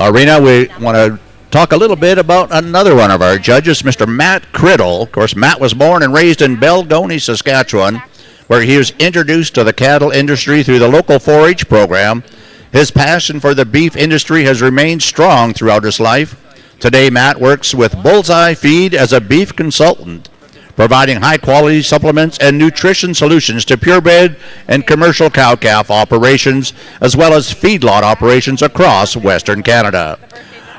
arena, we want to talk a little bit about another one of our judges, Mr. Matt Criddle. Of course, Matt was born and raised in Belgoni, Saskatchewan, where he was introduced to the cattle industry through the local 4-H program. His passion for the beef industry has remained strong throughout his life. Today, Matt works with Bullseye Feed as a beef consultant, providing high-quality supplements and nutrition solutions to purebred and commercial cow-calf operations, as well as feedlot operations across Western Canada.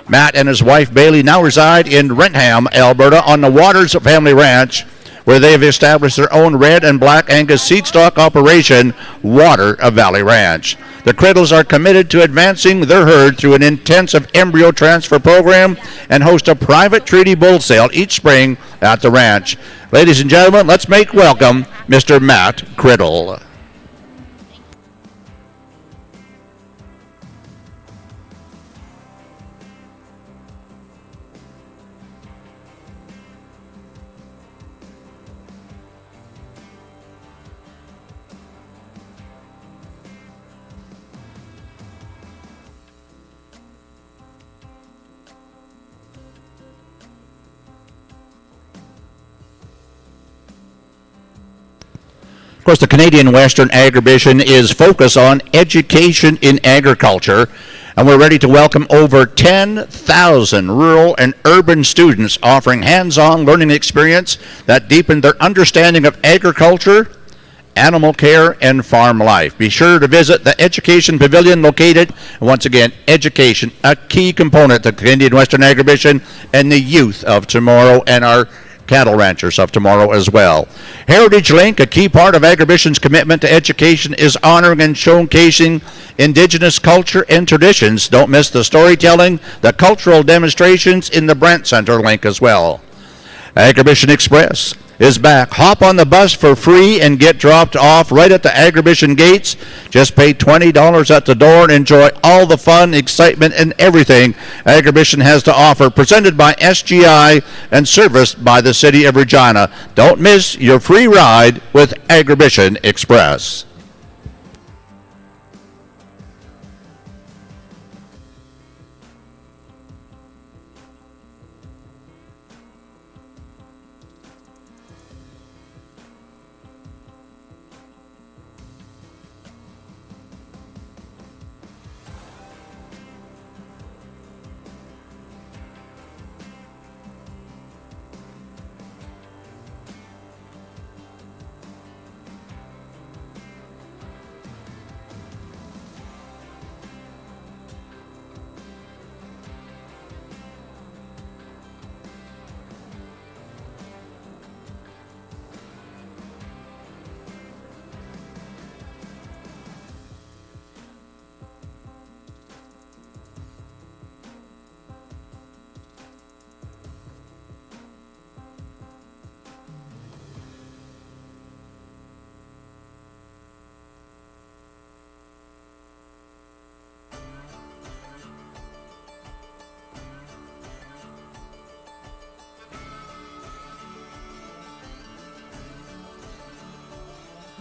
Matt and his wife Bailey now reside in Rentham, Alberta, on the Waters Family Ranch, where they have established their own red and black Angus seed stock operation, Water Valley Ranch. The Criddles are committed to advancing their herd through an intensive embryo transfer program and host a private treaty bull sale each spring at the ranch. Ladies and gentlemen, let's make welcome Mr. Matt Criddle. Of course, the Canadian Western Agribition is focused on education in agriculture, and we're ready to welcome over 10,000 rural and urban students offering hands-on learning experience that deepen their understanding of agriculture, animal care, and farm life. Be sure to visit the Education Pavilion located, once again, education, a key component of the Canadian Western Agribition and the youth of tomorrow and our cattle ranchers of tomorrow as well. Heritage Link, a key part of Agribition's commitment to education, is honoring and showcasing Indigenous culture and traditions. Don't miss the storytelling, the cultural demonstrations in the Brent Center Link as well. Agribition Express is back. Hop on the bus for free and get dropped off right at the Agribition gates. Just pay $20 at the door and enjoy all the fun, excitement, and everything Agribition has to offer. Presented by SGI and serviced by the City of Regina. Don't miss your free ride with Agribition Express.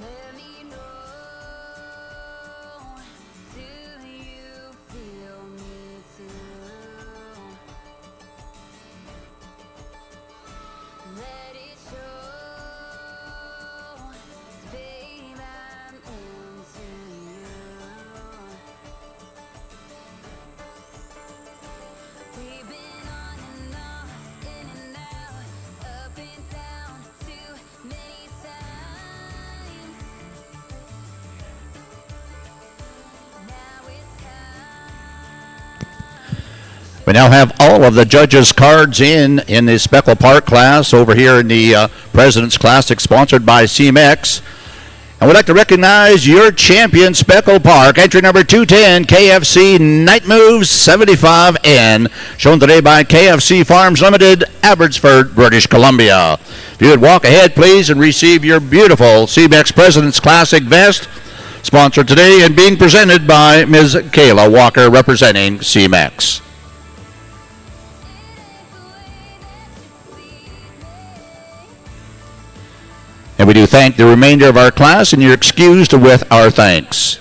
Let me know, do you feel me too? Let it show, 'cause babe, I'm into you. We've been on and off, in and out, up and down, too many times. Now it's time. We now have all of the judges' cards in the Speckle Park class over here in the President's Classic, sponsored by CMEX. And we'd like to recognize your champion, Speckle Park, entry number 210, KFC Night Moves 75N, shown today by KFC Farms Limited, Abbotsford, British Columbia. If you would walk ahead, please, and receive your beautiful CMEX President's Classic vest, sponsored today and being presented by Ms. Kayla Walker, representing CMEX. And we do thank the remainder of our class, and you're excused with our thanks.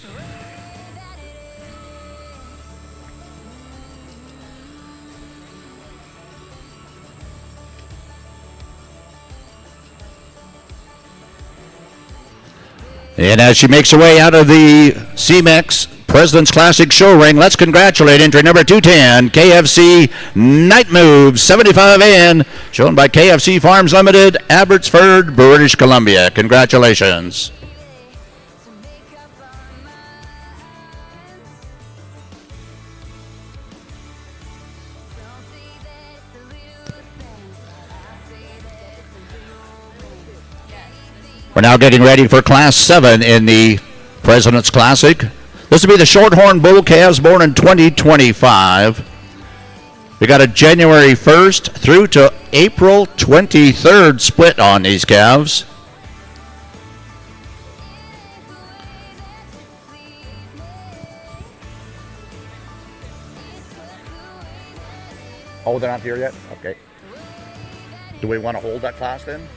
And as she makes her way out of the CMEX President's Classic show ring, let's congratulate entry number 210, KFC Night Moves 75N, shown by KFC Farms Limited, Abbotsford, British Columbia. Congratulations. To make up our minds. Some say that it's the little things, I say that it's the real thing. We're now getting ready for Class 7 in the President's Classic. This will be the Shorthorn Bull calves born in 2025. We got a January 1st through to April 23rd split on these calves. Oh, they're not here yet? Okay. Do we want to hold that class then?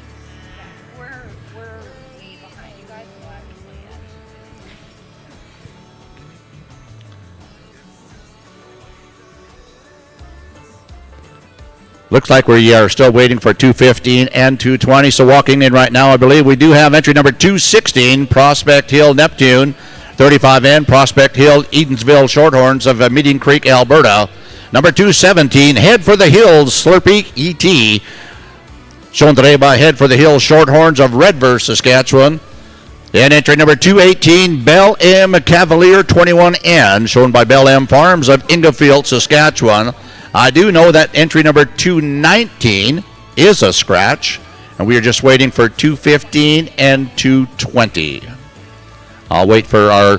We're way behind you guys, so obviously yet. Looks like we are still waiting for 215 and 220. So walking in right now, I believe we do have entry number 216, Prospect Hill Neptune, 35N, Prospect Hill Edensville Shorthorns of Meeting Creek, Alberta. Number 217, Head for the Hills Slurpee ET, shown today by Head for the Hills Shorthorns of Redverse, Saskatchewan. And entry number 218, Bell M Cavalier 21N, shown by Bell M Farms of Ingefield, Saskatchewan. I do know that entry number 219 is a scratch, and we are just waiting for 215 and 220. I'll wait for our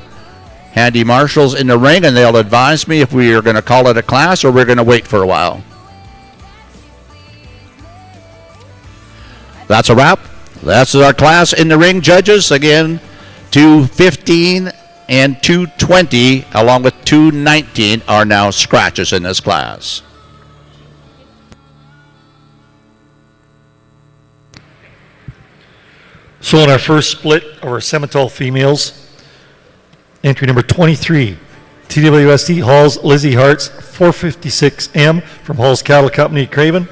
handy marshals in the ring, and they'll advise me if we are going to call it a class or we're going to wait for a while. That's a wrap. That's our class in the ring, judges. Again, 215 and 220, along with 219, are now scratches in this class. So in our first split of our Semitol females, entry number 23, TWST Halls Lizzie Hart's 456M from Halls Cattle Company, Craven.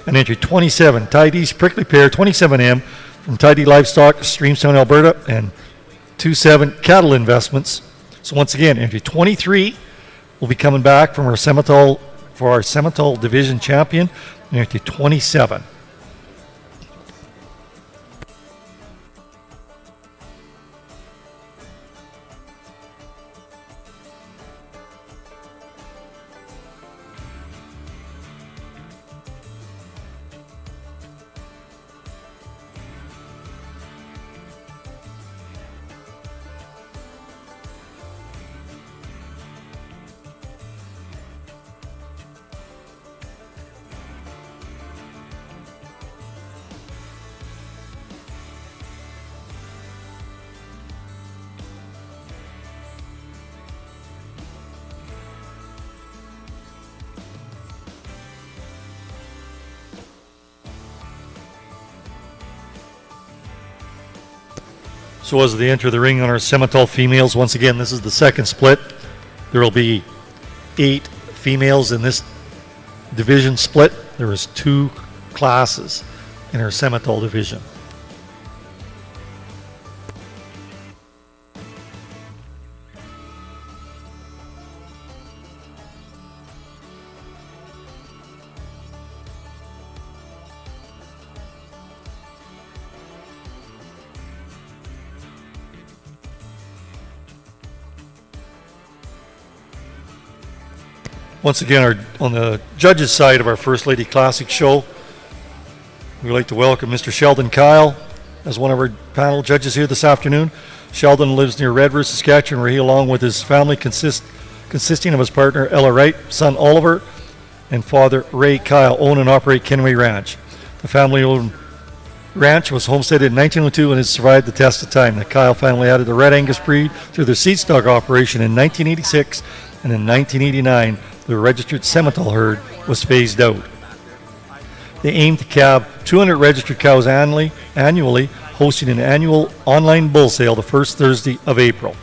And entry 27, Tidy's Prickly Pear 27M from Tidy Livestock, Streamstown, Alberta. And 27 Cattle Investments. So once again, entry 23 will be coming back from our Semitol for our Semitol Division Champion. And entry 27. So as they enter the ring on our Semitol females, once again, this is the second split. There will be 8 females in this division split. There is 2 classes in our Semitol division. Once again, on the judges' side of our First Lady Classic show, we'd like to welcome Mr. Sheldon Kyle as one of our panel judges here this afternoon. Sheldon lives near Redverse, Saskatchewan, where he, along with his family, consisting of his partner Ella Wright, son Oliver, and father Ray Kyle, own and operate Kenway Ranch. The family-owned ranch was homesteaded in 1902 and has survived the test of time. The Kyle family added the Red Angus breed to their seed stock operation in 1986, and in 1989, the registered Semitol herd was phased out. They aim to calve 200 registered cows annually, hosting an annual online bull sale the first Thursday of April.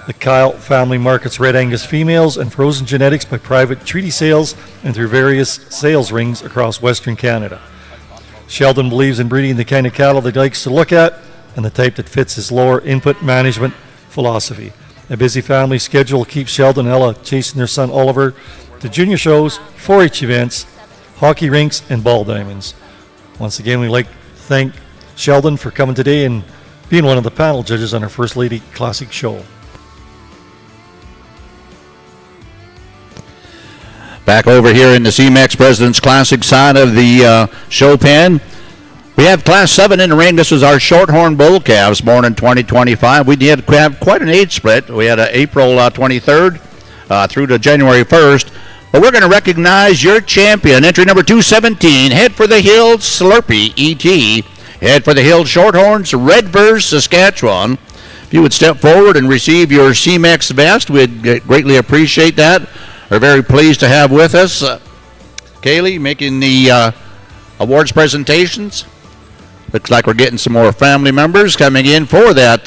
The Kyle family markets Red Angus females and frozen genetics by private treaty sales and through various sales rings across Western Canada. Sheldon believes in breeding the kind of cattle that he likes to look at, and the type that fits his lower input management philosophy. A busy family schedule keeps Sheldon and Ella chasing their son Oliver to junior shows, 4-H events, hockey rinks, and ball diamonds. Once again, we'd like to thank Sheldon for coming today and being one of the panel judges on our First Lady Classic show. Back over here in the CMEX President's Classic side of the show pen. We have Class 7 in the ring. This is our Shorthorn Bull Calves born in 2025. We did have quite an age split. We had April 23rd through to January 1st. But we're going to recognize your champion. Entry number 217, Head for the Hill, Slurpee, E.T. Head for the Hill, Shorthorns, Redverse, Saskatchewan. If you would step forward and receive your CMEX vest, we'd greatly appreciate that. We're very pleased to have with us Kaylee making the awards presentations. Looks like we're getting some more family members coming in for that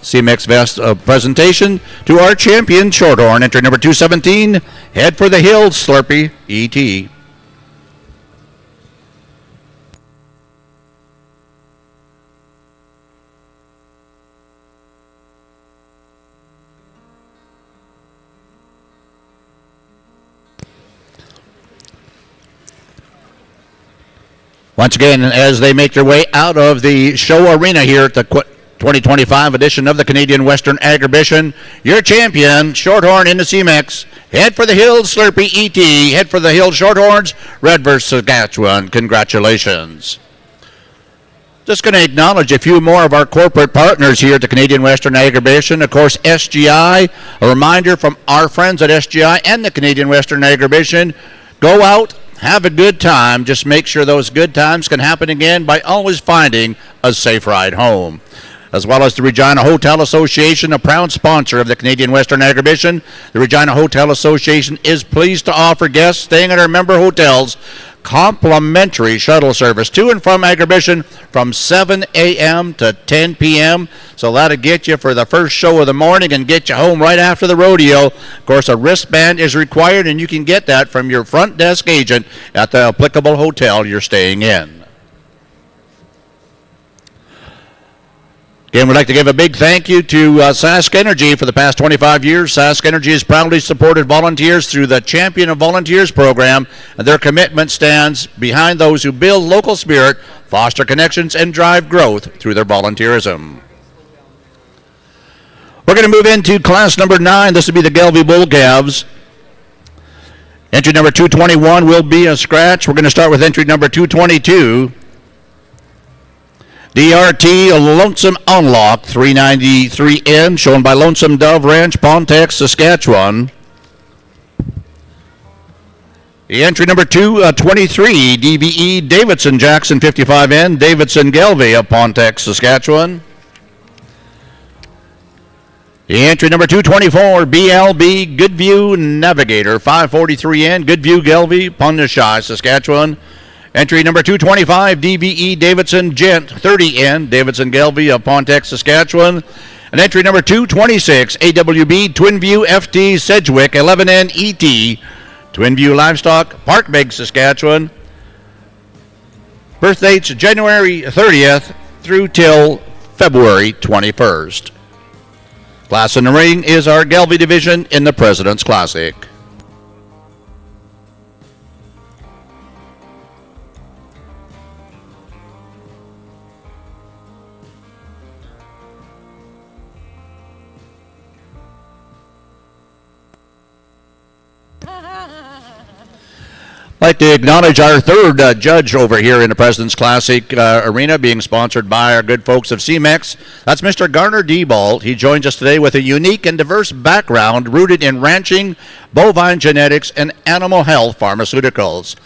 CMEX vest presentation to our champion Shorthorn. Entry number 217, Head for the Hill, Slurpee, E.T. Once again, as they make their way out of the show arena here at the 2025 edition of the Canadian Western Agribition, your champion, Shorthorn in the CMEX. Head for the Hill, Slurpee, E.T. Head for the Hill, Shorthorns, Redverse, Saskatchewan. Congratulations. Just going to acknowledge a few more of our corporate partners here at the Canadian Western Agribition. Of course, SGI. A reminder from our friends at SGI and the Canadian Western Agribition, go out, have a good time. Just make sure those good times can happen again by always finding a safe ride home. As well as the Regina Hotel Association, a proud sponsor of the Canadian Western Agribition. The Regina Hotel Association is pleased to offer guests staying at our member hotels complimentary shuttle service to and from Agribition from 7 a.m. to 10 p.m. So that'll get you for the first show of the morning and get you home right after the rodeo. Of course, a wristband is required, and you can get that from your front desk agent at the applicable hotel you're staying in. Again, we'd like to give a big thank you to Sask Energy. For the past 25 years, Sask Energy has proudly supported volunteers through the Champion of Volunteers program, and their commitment stands behind those who build local spirit, foster connections, and drive growth through their volunteerism. We're going to move into class number 9. This will be the Gelby Bull Calves. Entry number 221 will be a scratch. We're going to start with entry number 222. DRT Lonesome Unlock 393N, shown by Lonesome Dove Ranch, Pontiac, Saskatchewan. The entry number 223, DVE Davidson Jackson 55N, Davidson Gelby of Pontiac, Saskatchewan. The entry number 224, BLB Goodview Navigator 543N, Goodview Gelby, Pundashai, Saskatchewan. Entry number 225, DVE Davidson Gent 30N, Davidson Gelby of Pontiac, Saskatchewan. And entry number 226, AWB Twinview FT Sedgwick 11N ET, Twinview Livestock, Parkbeg, Saskatchewan. Birth dates January 30th through till February 21st. Class in the ring is our Gelby division in the President's Classic. I'd like to acknowledge our third judge over here in the President's Classic arena, being sponsored by our good folks of CMEX. That's Mr. Garner Diebold. He joins us today with a unique and diverse background rooted in ranching, bovine genetics, and animal health pharmaceuticals.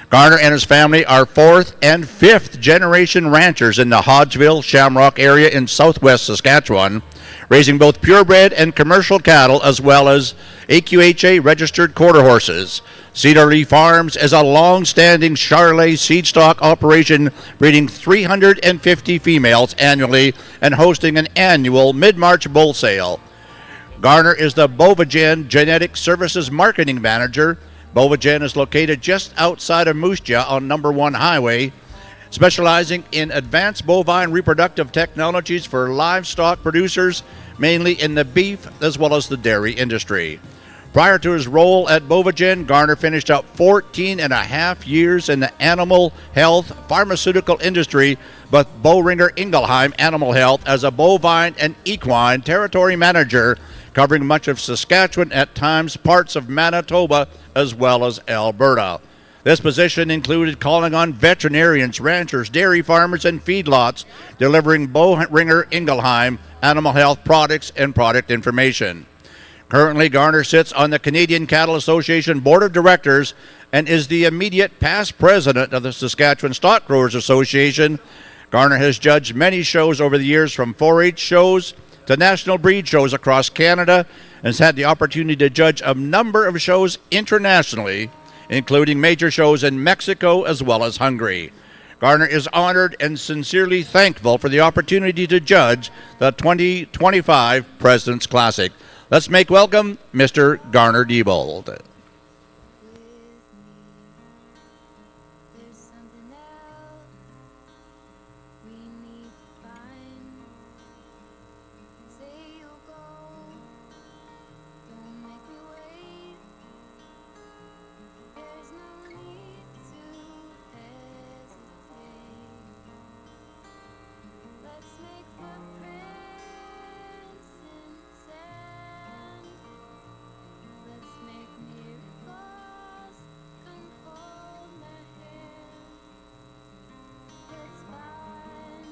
Garner and his family are 4th and 5th generation ranchers in the Hodgeville, Shamrock area in southwest Saskatchewan, raising both purebred and commercial cattle as well as AQHA registered quarter horses. Cedar Leaf Farms is a long-standing Charolais seed stock operation, breeding 350 females annually and hosting an annual mid-March bull sale. Garner is the Bovagen Genetic Services Marketing Manager. Bovagen is located just outside of Moose Jaw on number 1 highway. specializing in advanced bovine reproductive technologies for livestock producers, mainly in the beef as well as the dairy industry. Prior to his role at Bovagen, Garner finished up 14 and a half years in the animal health pharmaceutical industry with Boehringer Ingelheim Animal Health as a bovine and equine territory manager, covering much of Saskatchewan, at times parts of Manitoba, as well as Alberta. This position included calling on veterinarians, ranchers, dairy farmers, and feedlots, delivering Boehringer Ingelheim animal health products and product information. Currently, Garner sits on the Canadian Cattle Association Board of Directors and is the immediate past president of the Saskatchewan Stock Growers Association. Garner has judged many shows over the years, from 4-H shows to national breed shows across Canada, and has had the opportunity to judge a number of shows internationally, including major shows in Mexico as well as Hungary. Garner is honored and sincerely thankful for the opportunity to judge the 2025 President's Classic. Let's make welcome Mr. Garner Diebold. There's something else we need to find. Say you'll go, don't make me wait. There's no need to hesitate. Let's make footprints in sand. Let's make miracles. Come hold my hand. Let's find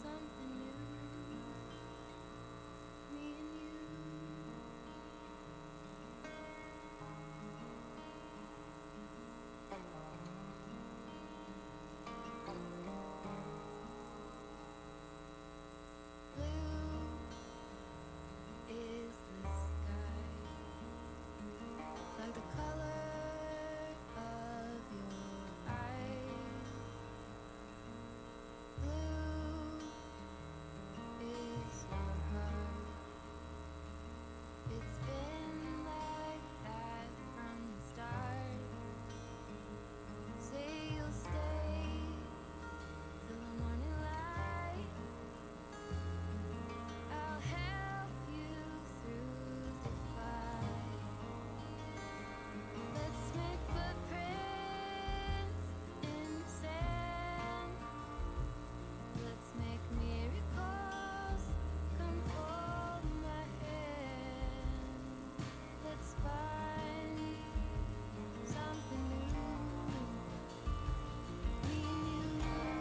something new. Me and you. Blue is the sky, like the color of your eyes. Blue is your heart. It's been like that from the start. Say you'll stay till the morning light. I'll help you through the fight. Let's make footprints in the sand. Let's make miracles. Come hold my hand. Let's find something new. Me and you.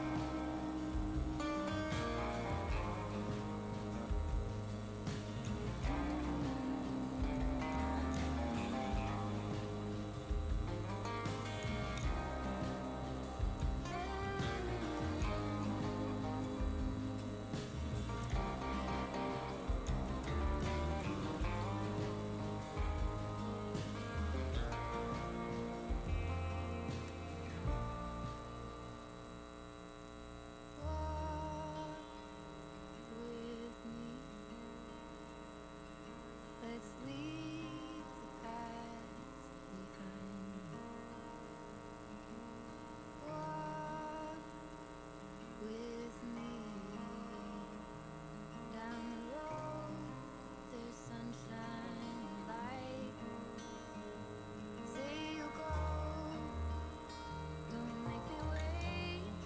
Walk with me. Let's leave the past behind. Walk with me. Down the road, there's sunshine and light. Say you'll go, don't make me wait.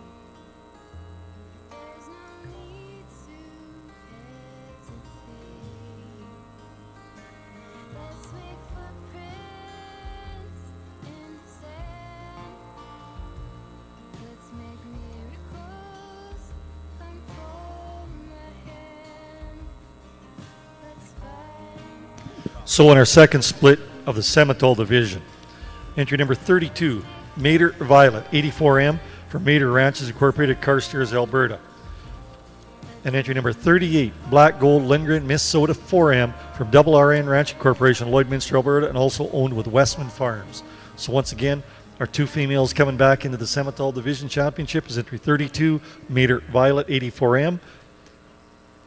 There's no need to hesitate. Let's make footprints in the sand. Let's make miracles. Come hold my hand. Let's find. So in our second split of the Semitole division, entry number 32, Mater Violet, 84M, from Mater Ranches Incorporated, Carstairs, Alberta. And entry number 38, Black Gold Lindgren, Minnesota, 4M, from RRN Ranch Corporation, Lloydminster, Alberta, and also owned with Westman Farms. So once again, our two females coming back into the Semitole Division Championship is entry 32, Mater Violet, 84M,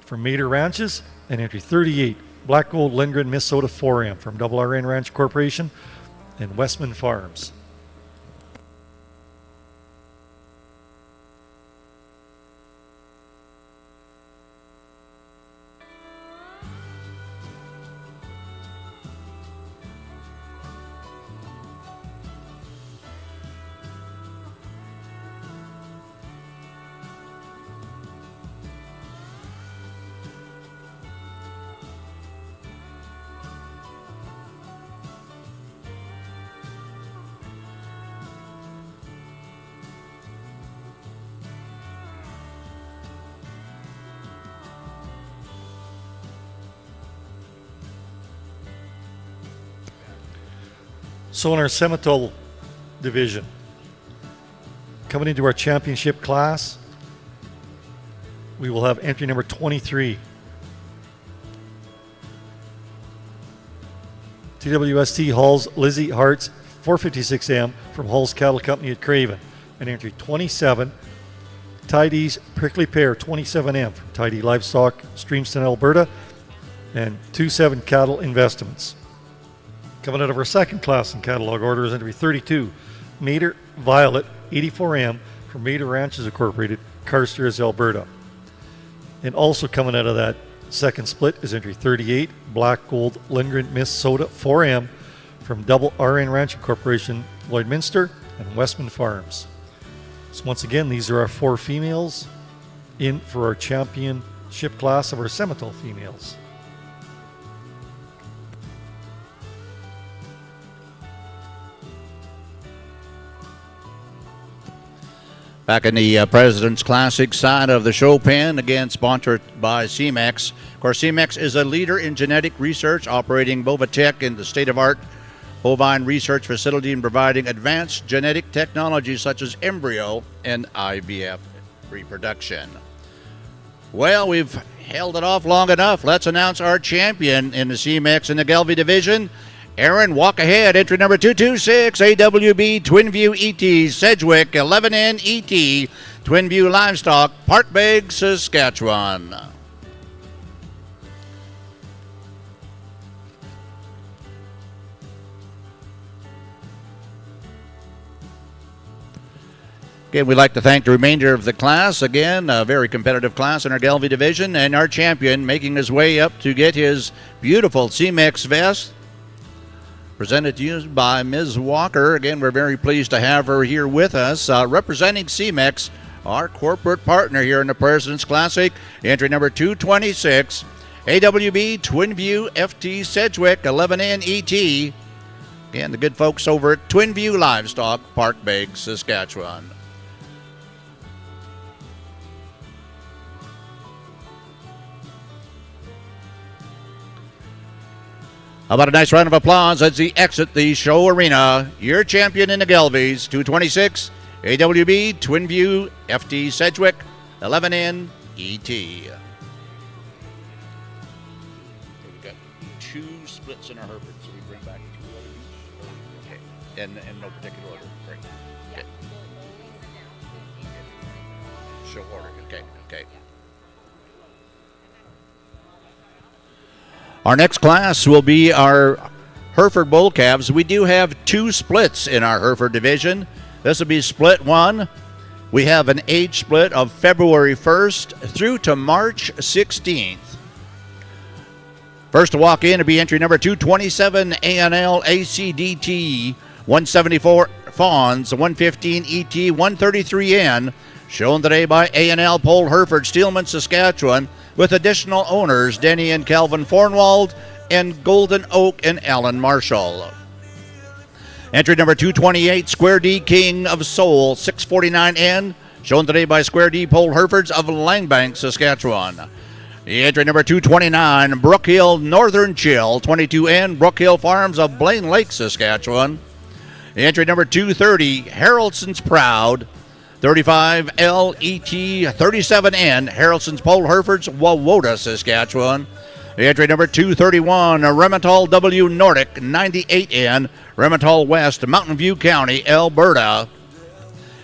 from Mater Ranches, and entry 38, Black Gold Lindgren, Minnesota, 4M, from RRN Ranch Corporation and Westman Farms. So in our Semitole division, coming into our championship class, we will have entry number 23. TWST hauls Lizzie Hart's 456M from Hull's Cattle Company at Craven. And entry 27, Tidy's Prickly Pear 27M from Tidy Livestock, Streamston, Alberta, and 27 Cattle Investments. Coming out of our second class in catalog order is entry 32, Mater Violet 84M from Mater Ranches Incorporated, Carstairs, Alberta. And also coming out of that second split is entry 38, Black Gold Lindgren Miss Soda 4M from Double RN Ranch Corporation, Lloydminster, and Westman Farms. So once again, these are our 4 females in for our championship class of our Semitole females. Back in the President's Classic side of the show pen, again sponsored by CMEX. Of course, CMEX is a leader in genetic research, operating Bovatech in the state-of-art bovine research facility and providing advanced genetic technologies such as embryo and IVF reproduction. Well, we've held it off long enough. Let's announce our champion in the CMEX and the Gelby division. Aaron, walk ahead. Entry number 226, AWB Twinview ET, Sedgwick 11N ET, Twinview Livestock, Parkbeg, Saskatchewan. Again, we'd like to thank the remainder of the class. Again, a very competitive class in our Gelby division, and our champion making his way up to get his beautiful CMEX vest. Presented to you by Ms. Walker. Again, we're very pleased to have her here with us, representing CMEX, our corporate partner here in the President's Classic. Entry number 226, AWB Twinview FT Sedgwick 11N ET. Again, the good folks over at Twinview Livestock, Parkbeg, Saskatchewan. How about a nice round of applause as he exit the show arena? Your champion in the Gelbys, 226, AWB Twinview FT Sedgwick, 11N ET. We've got 2 splits in our Hereford, so we bring back 2 of each. Okay, and no particular order. Great. Okay. Show order. Okay. Our next class will be our Hereford Bull Calves. We do have 2 splits in our Hereford division. This will be split 1. We have an age split of February 1st through to March 16th. First to walk in will be entry number 227, ANL ACDT, 174 Fawns, 115 ET, 133N, shown today by ANL Pole Hereford, Steelman, Saskatchewan, with additional owners Denny and Calvin Fornwald and Golden Oak and Alan Marshall. Entry number 228, Square D King of Soul, 649N, shown today by Square D Pole Herefords of Langbank, Saskatchewan. Entry number 229, Brookhill Northern Chill, 22N, Brookhill Farms of Blaine Lake, Saskatchewan. Entry number 230, Haraldson's Proud, 35 LET 37N, Haraldson's Pole Herefords, Wawota, Saskatchewan. Entry number 231, Remitol W Nordic 98N, Remitol West, Mountain View County, Alberta.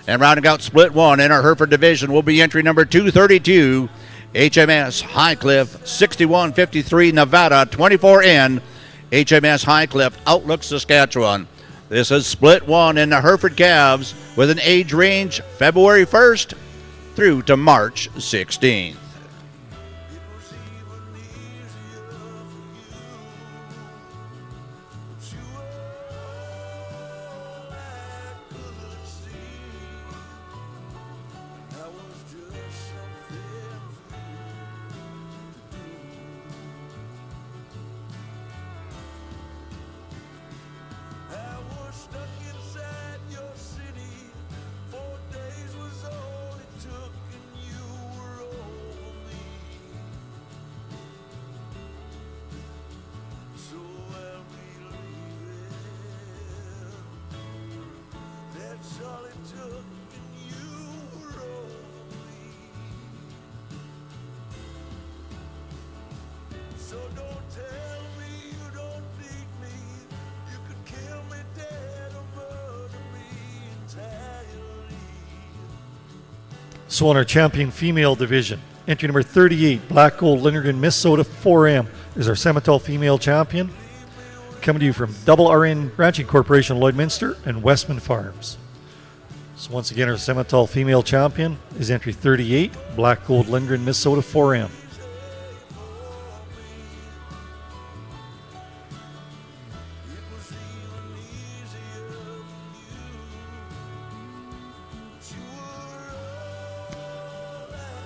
And rounding out split 1 in our Hereford division will be entry number 232, HMS Highcliff 6153 Nevada 24N, HMS Highcliff, Outlook, Saskatchewan. This is split 1 in the Hereford Calves with an age range February 1st through to March 16th. So on our champion female division, entry number 38, Black Gold Lindgren, Minnesota 4M, is our Simmental female champion. Coming to you from Double RN Ranching Corporation, Lloydminster, and Westman Farms. So once again, our Simmental female champion is entry 38, Black Gold Lindgren, Minnesota 4M.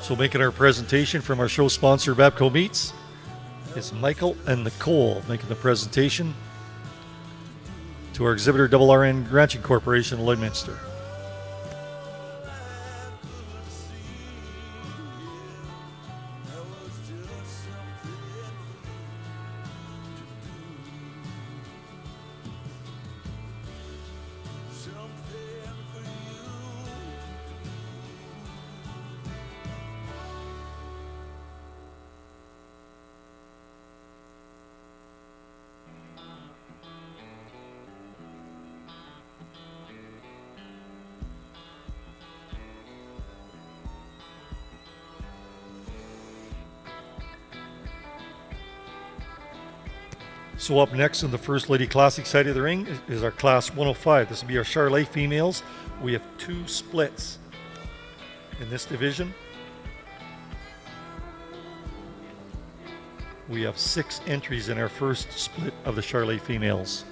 So making our presentation from our show sponsor, Babco Meats, is Michael and Nicole making the presentation to our exhibitor, Double RN Ranching Corporation, Lloydminster. So up next in the First Lady Classic side of the ring is our Class 105. This will be our Charolais females. We have 2 splits in this division. We have 6 entries in our first split of the Charolais females.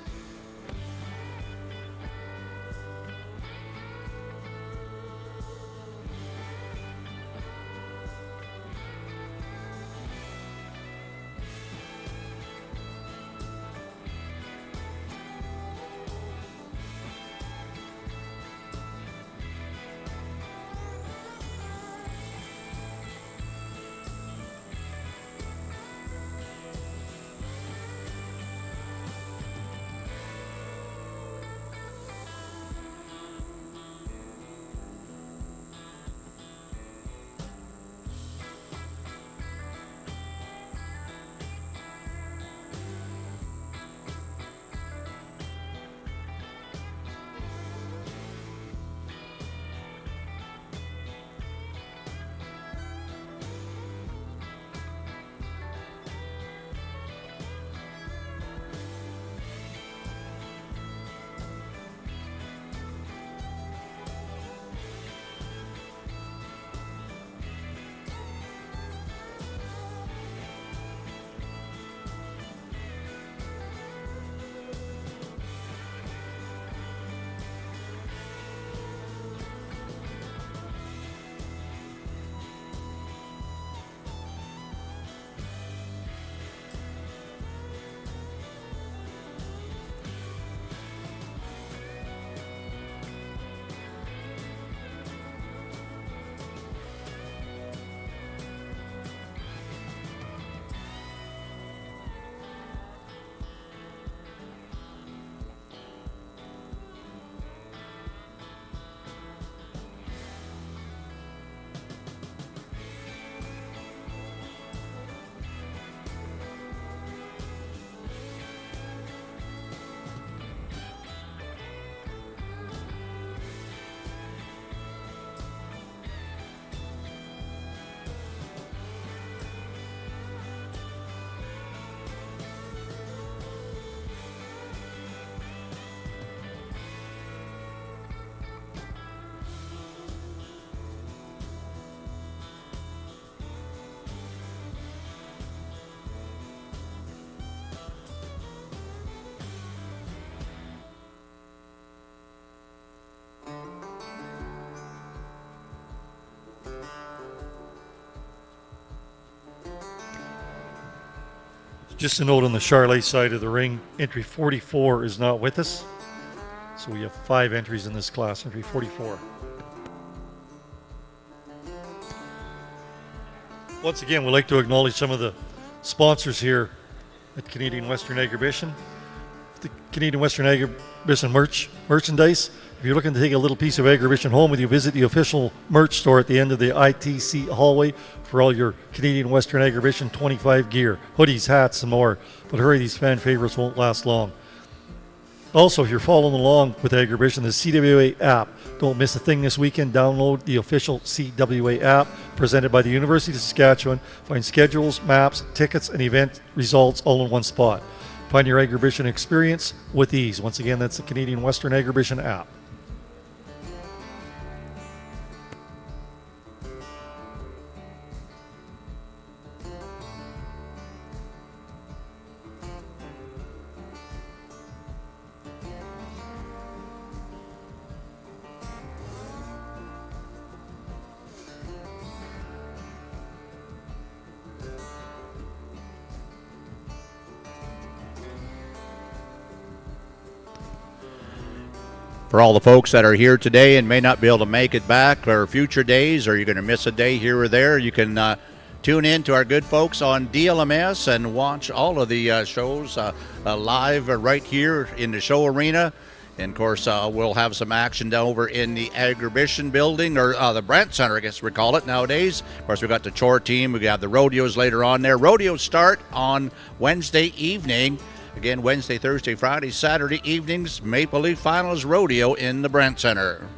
Just a note on the Charolais side of the ring, entry 44 is not with us. So we have 5 entries in this class, entry 44. Once again, we'd like to acknowledge some of the sponsors here at Canadian Western Agribition. The Canadian Western Agribition merchandise. If you're looking to take a little piece of Agribition home with you, visit the official merch store at the end of the ITC hallway for all your Canadian Western Agribition 25 gear, hoodies, hats, and more. But hurry, these fan favorites won't last long. Also, if you're following along with Agribition, the CWA app, Don't miss a thing this weekend. Download the official CWA app presented by the University of Saskatchewan. Find schedules, maps, tickets, and event results all in one spot. Find your agribition experience with ease. Once again, that's the Canadian Western Agribition app. For all the folks that are here today and may not be able to make it back or future days, or you're going to miss a day here or there, you can tune in to our good folks on DLMS and watch all of the shows live right here in the show arena. And, of course, we'll have some action over in the Agribition building, or the Brent Center, I guess we call it nowadays. Of course, we've got the chore team. We've got the rodeos later on there. Rodeos start on Wednesday evening. Again, Wednesday, Thursday, Friday, Saturday evenings, Maple Leaf Finals Rodeo in the Brent Center.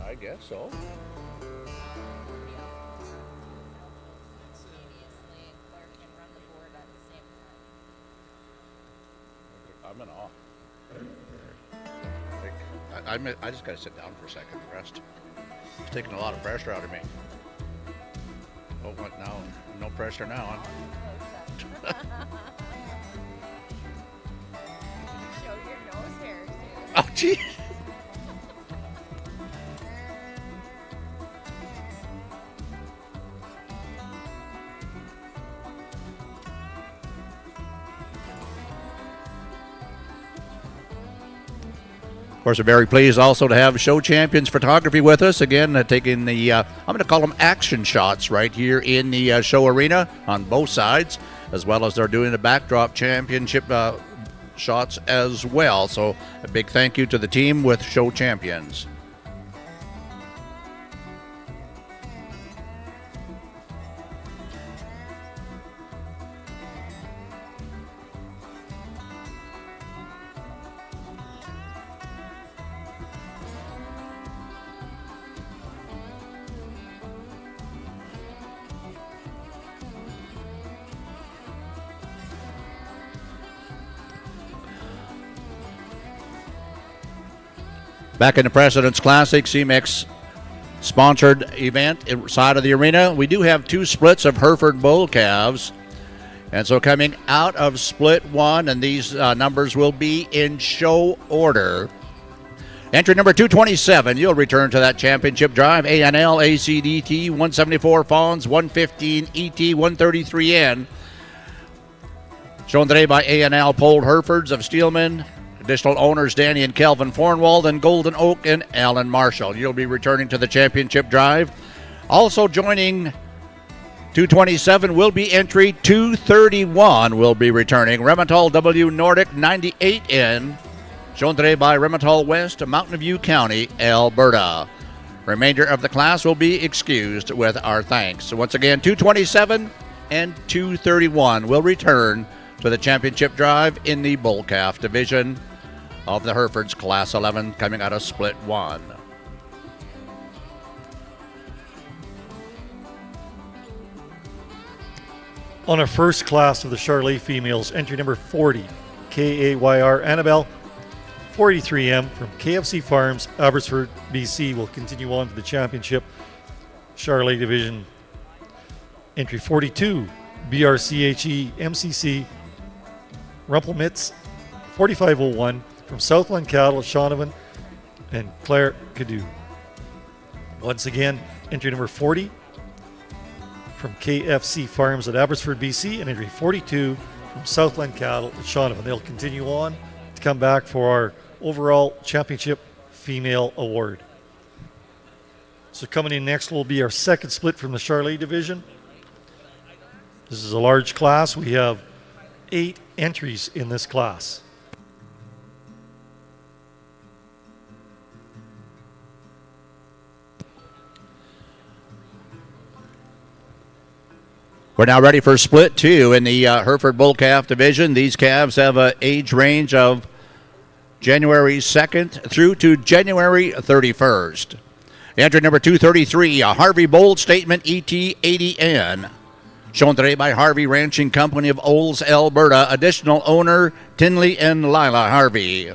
I guess so. I'm in awe. I just got to sit down for a second and rest. It's taking a lot of pressure out of me. Oh, what now? No pressure now. Huh? Show your nose hairs, dude. Oh, gee. Of course, we're very pleased also to have Show Champions Photography with us. Again, taking the, I'm going to call them action shots right here in the show arena on both sides, as well as they're doing the backdrop championship shots as well. So a big thank you to the team with Show Champions. Back in the President's Classic, CMEX sponsored event inside of the arena. We do have two splits of Hereford bull calves. And so coming out of split one, and these numbers will be in show order. Entry number 227, you'll return to that championship drive. ANL, ACDT, 174 Fawns, 115 ET, 133N. Shown today by ANL Polled Herefords of Steelman. Additional owners, Danny and Kelvin Fornwald, and Golden Oak and Alan Marshall. You'll be returning to the championship drive. Also joining 227 will be entry 231 will be returning. Rematol W Nordic 98N. Shown today by Rematol West, Mountain View County, Alberta. Remainder of the class will be excused with our thanks. So once again, 227 and 231 will return to the championship drive in the bull calf division of the Herefords Class 11 coming out of Split 1. On our first class of the Charolais females, entry number 40, KAYR Annabelle, 43M from KFC Farms, Abbotsford, BC, will continue on to the championship Charolais division. Entry 42, BRCHE MCC, Rumpelmitz, 4501 from Southland Cattle, Shaunavon, and Claire Cadu. Once again, entry number 40 from KFC Farms at Abbotsford, BC, and entry 42 from Southland Cattle at Shaunavon. They'll continue on to come back for our overall championship female award. So coming in next will be our second split from the Charolais division. This is a large class. We have 8 entries in this class. We're now ready for split 2 in the Hereford Bull Calf division. These calves have an age range of January 2nd through to January 31st. Entry number 233, a Harvey Bold Statement ET80N. Shown today by Harvey Ranching Company of Olds, Alberta. Additional owner, Tinley and Lila Harvey.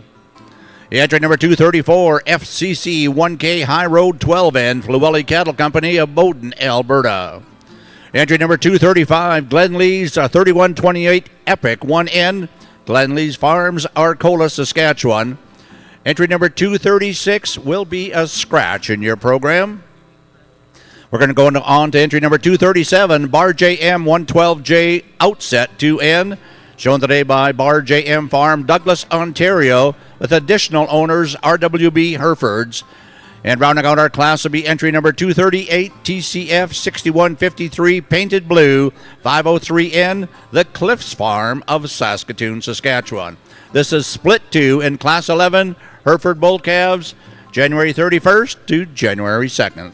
Entry number 234, FCC 1K High Road 12N, Fluelli Cattle Company of Bowden, Alberta. Entry number 235, Glenlee's 3128 Epic 1N, Glenlee's Farms, Arcola, Saskatchewan. Entry number 236 will be a scratch in your program. We're going to go on to entry number 237, Bar JM 112J Outset 2N, shown today by Bar JM Farm, Douglas, Ontario, with additional owners, RWB Herefords. And rounding out our class will be entry number 238, TCF 6153, Painted Blue, 503N, The Cliffs Farm of Saskatoon, Saskatchewan. This is split 2 in Class 11, Hereford Bull Calves, January 31st to January 2nd.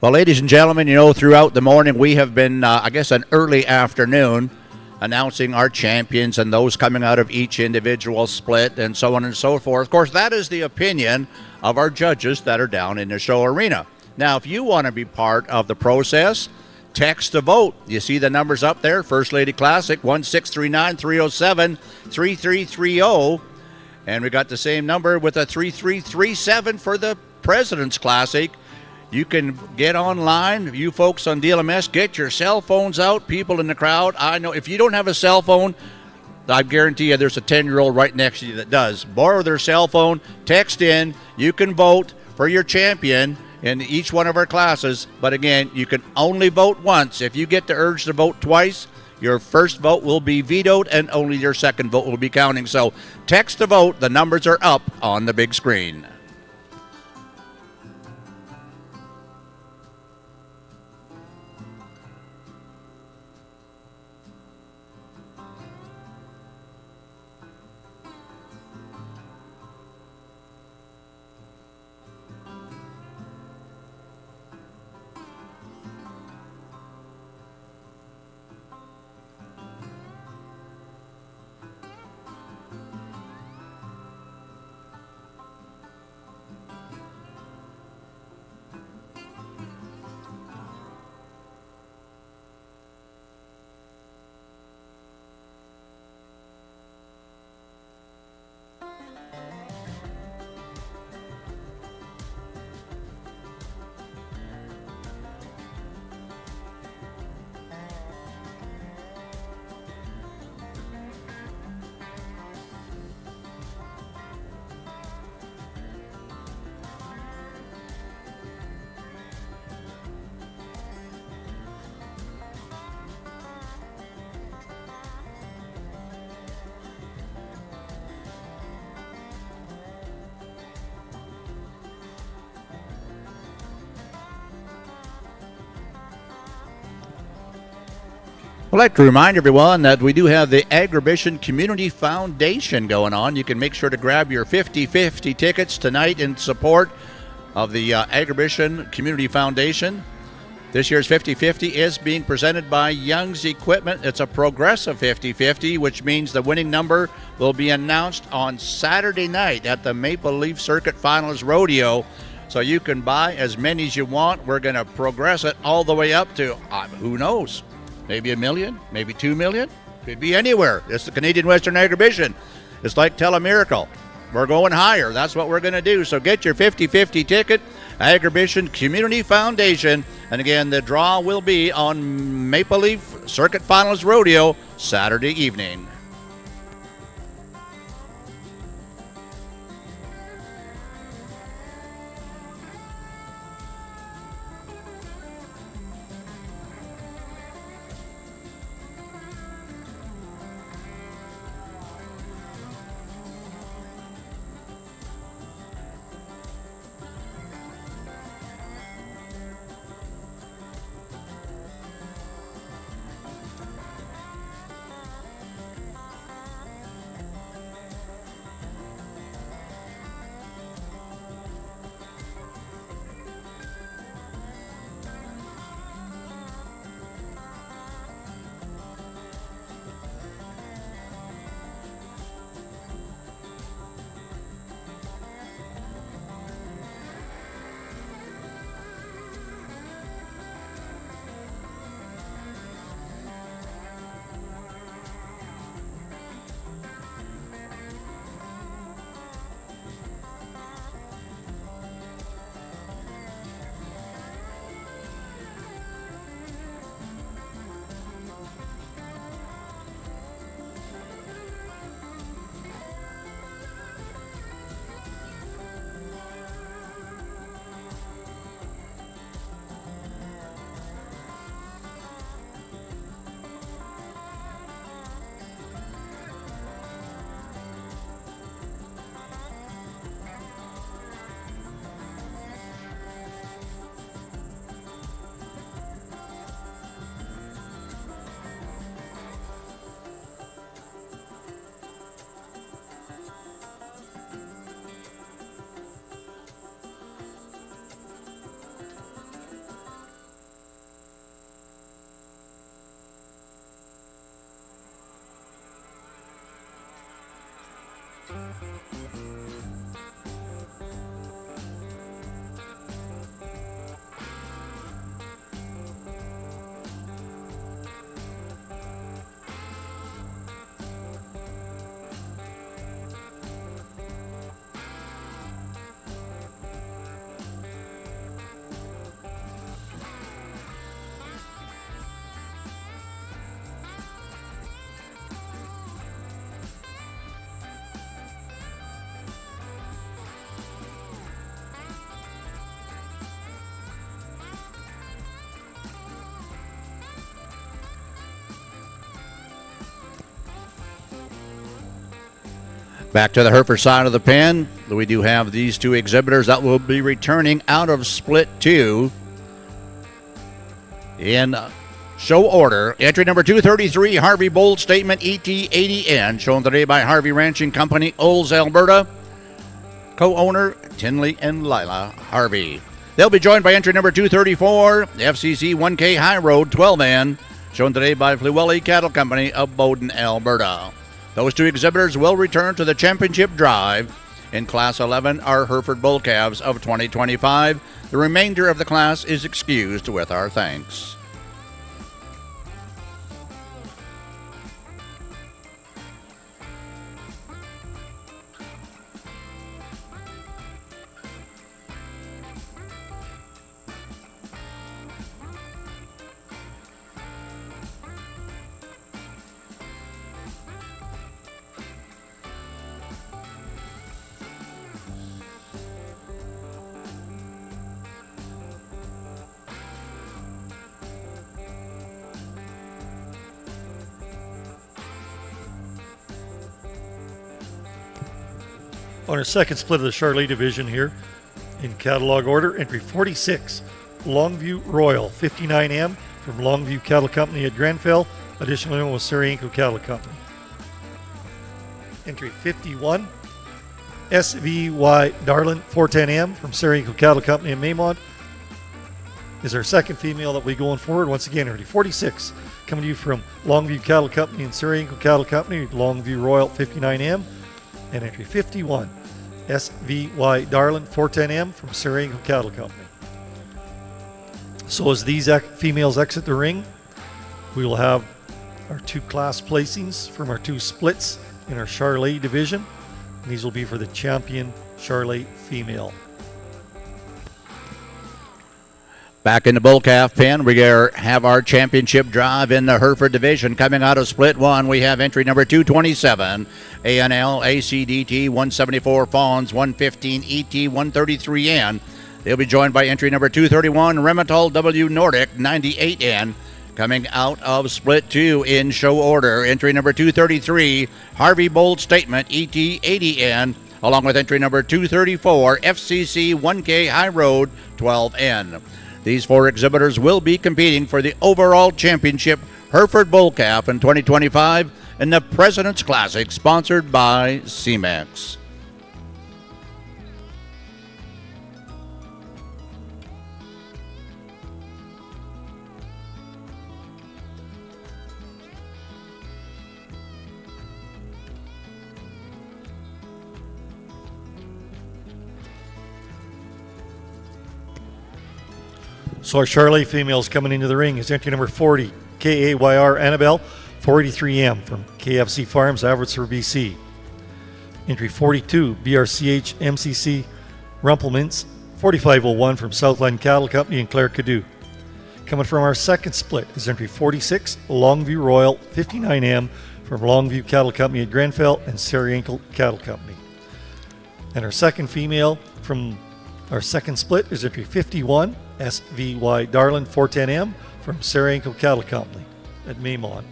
Well, ladies and gentlemen, throughout the morning we have been, an early afternoon announcing our champions and those coming out of each individual split and so on and so forth. Of course, that is the opinion of our judges that are down in the show arena. Now, if you want to be part of the process, text to vote. You see the numbers up there. First Lady Classic, 1-639-307-3330. And we got the same number with a 3337 for the President's Classic. You can get online. You folks on DLMS, get your cell phones out. People in the crowd, I know if you don't have a cell phone, I guarantee you there's a 10-year-old right next to you that does. Borrow their cell phone, text in. You can vote for your champion in each one of our classes. But again, you can only vote once. If you get the urge to vote twice, your first vote will be vetoed and only your second vote will be counting. So text to vote. The numbers are up on the big screen. I'd like to remind everyone that we do have the Agribition Community Foundation going on. You can make sure to grab your 50-50 tickets tonight in support of the Agribition Community Foundation. This year's 50-50 is being presented by Young's Equipment. It's a progressive 50-50, which means the winning number will be announced on Saturday night at the Maple Leaf Circuit Finals Rodeo. So you can buy as many as you want. We're going to progress it all the way up to, who knows, maybe $1 million, maybe $2 million. Could be anywhere. It's the Canadian Western Agribition. It's like Telemiracle. We're going higher. That's what we're going to do. So get your 50-50 ticket, Agribition Community Foundation. And again, the draw will be on Maple Leaf Circuit Finals Rodeo Saturday evening. Back to the Hereford side of the pen, we do have these two exhibitors that will be returning out of Split 2 in show order. Entry number 233, Harvey Bold Statement ET80N, shown today by Harvey Ranching Company, Olds, Alberta. Co-owner, Tinley and Lila Harvey. They'll be joined by entry number 234, FCC 1K High Road 12N, shown today by Fluelli Cattle Company of Bowden, Alberta. Those two exhibitors will return to the championship drive. In Class 11 are Hereford Bull Calves of 2025. The remainder of the class is excused with our thanks. On our second split of the Charlet division here, in catalog order, entry 46, Longview Royal, 59M from Longview Cattle Company at Grenfell, Additional owner was Sarienko Cattle Company. Entry 51, SVY Darlin 410M from Sarienko Cattle Company in Maymont is our second female that we going forward. Once again, entry 46, coming to you from Longview Cattle Company and Sarienko Cattle Company, Longview Royal 59M, and entry 51, SVY Darlin 410M from Sarienko Cattle Company. So as these females exit the ring, we will have our two class placings from our two splits in our Charolais division. And these will be for the champion Charolais female. Back in the bull calf pen, we have our championship drive in the Hereford division. Coming out of split one, we have entry number 227, ANL ACDT 174 Fawns 115 ET 133N. They'll be joined by entry number 231, Remitol W Nordic 98N. Coming out of split two in show order, entry number 233, Harvey Bold Statement ET 80N, along with entry number 234, FCC 1K High Road 12N. These four exhibitors will be competing for the overall championship Hereford Bull Calf in 2025 in the President's Classic, sponsored by CMAX. So our Charolais females coming into the ring is entry number 40, KAYR Annabelle 483M from KFC Farms, Abbotsford, BC. Entry 42, BRCH MCC Rumpelmans 4501 from Southland Cattle Company in Clare Cadou. Coming from our second split is entry 46, Longview Royal 59M from Longview Cattle Company at Grenfell and Sarienko Cattle Company. And our second female from our second split is entry 51, SVY Darlin 410M from Sarienko Cattle Company at Maymont.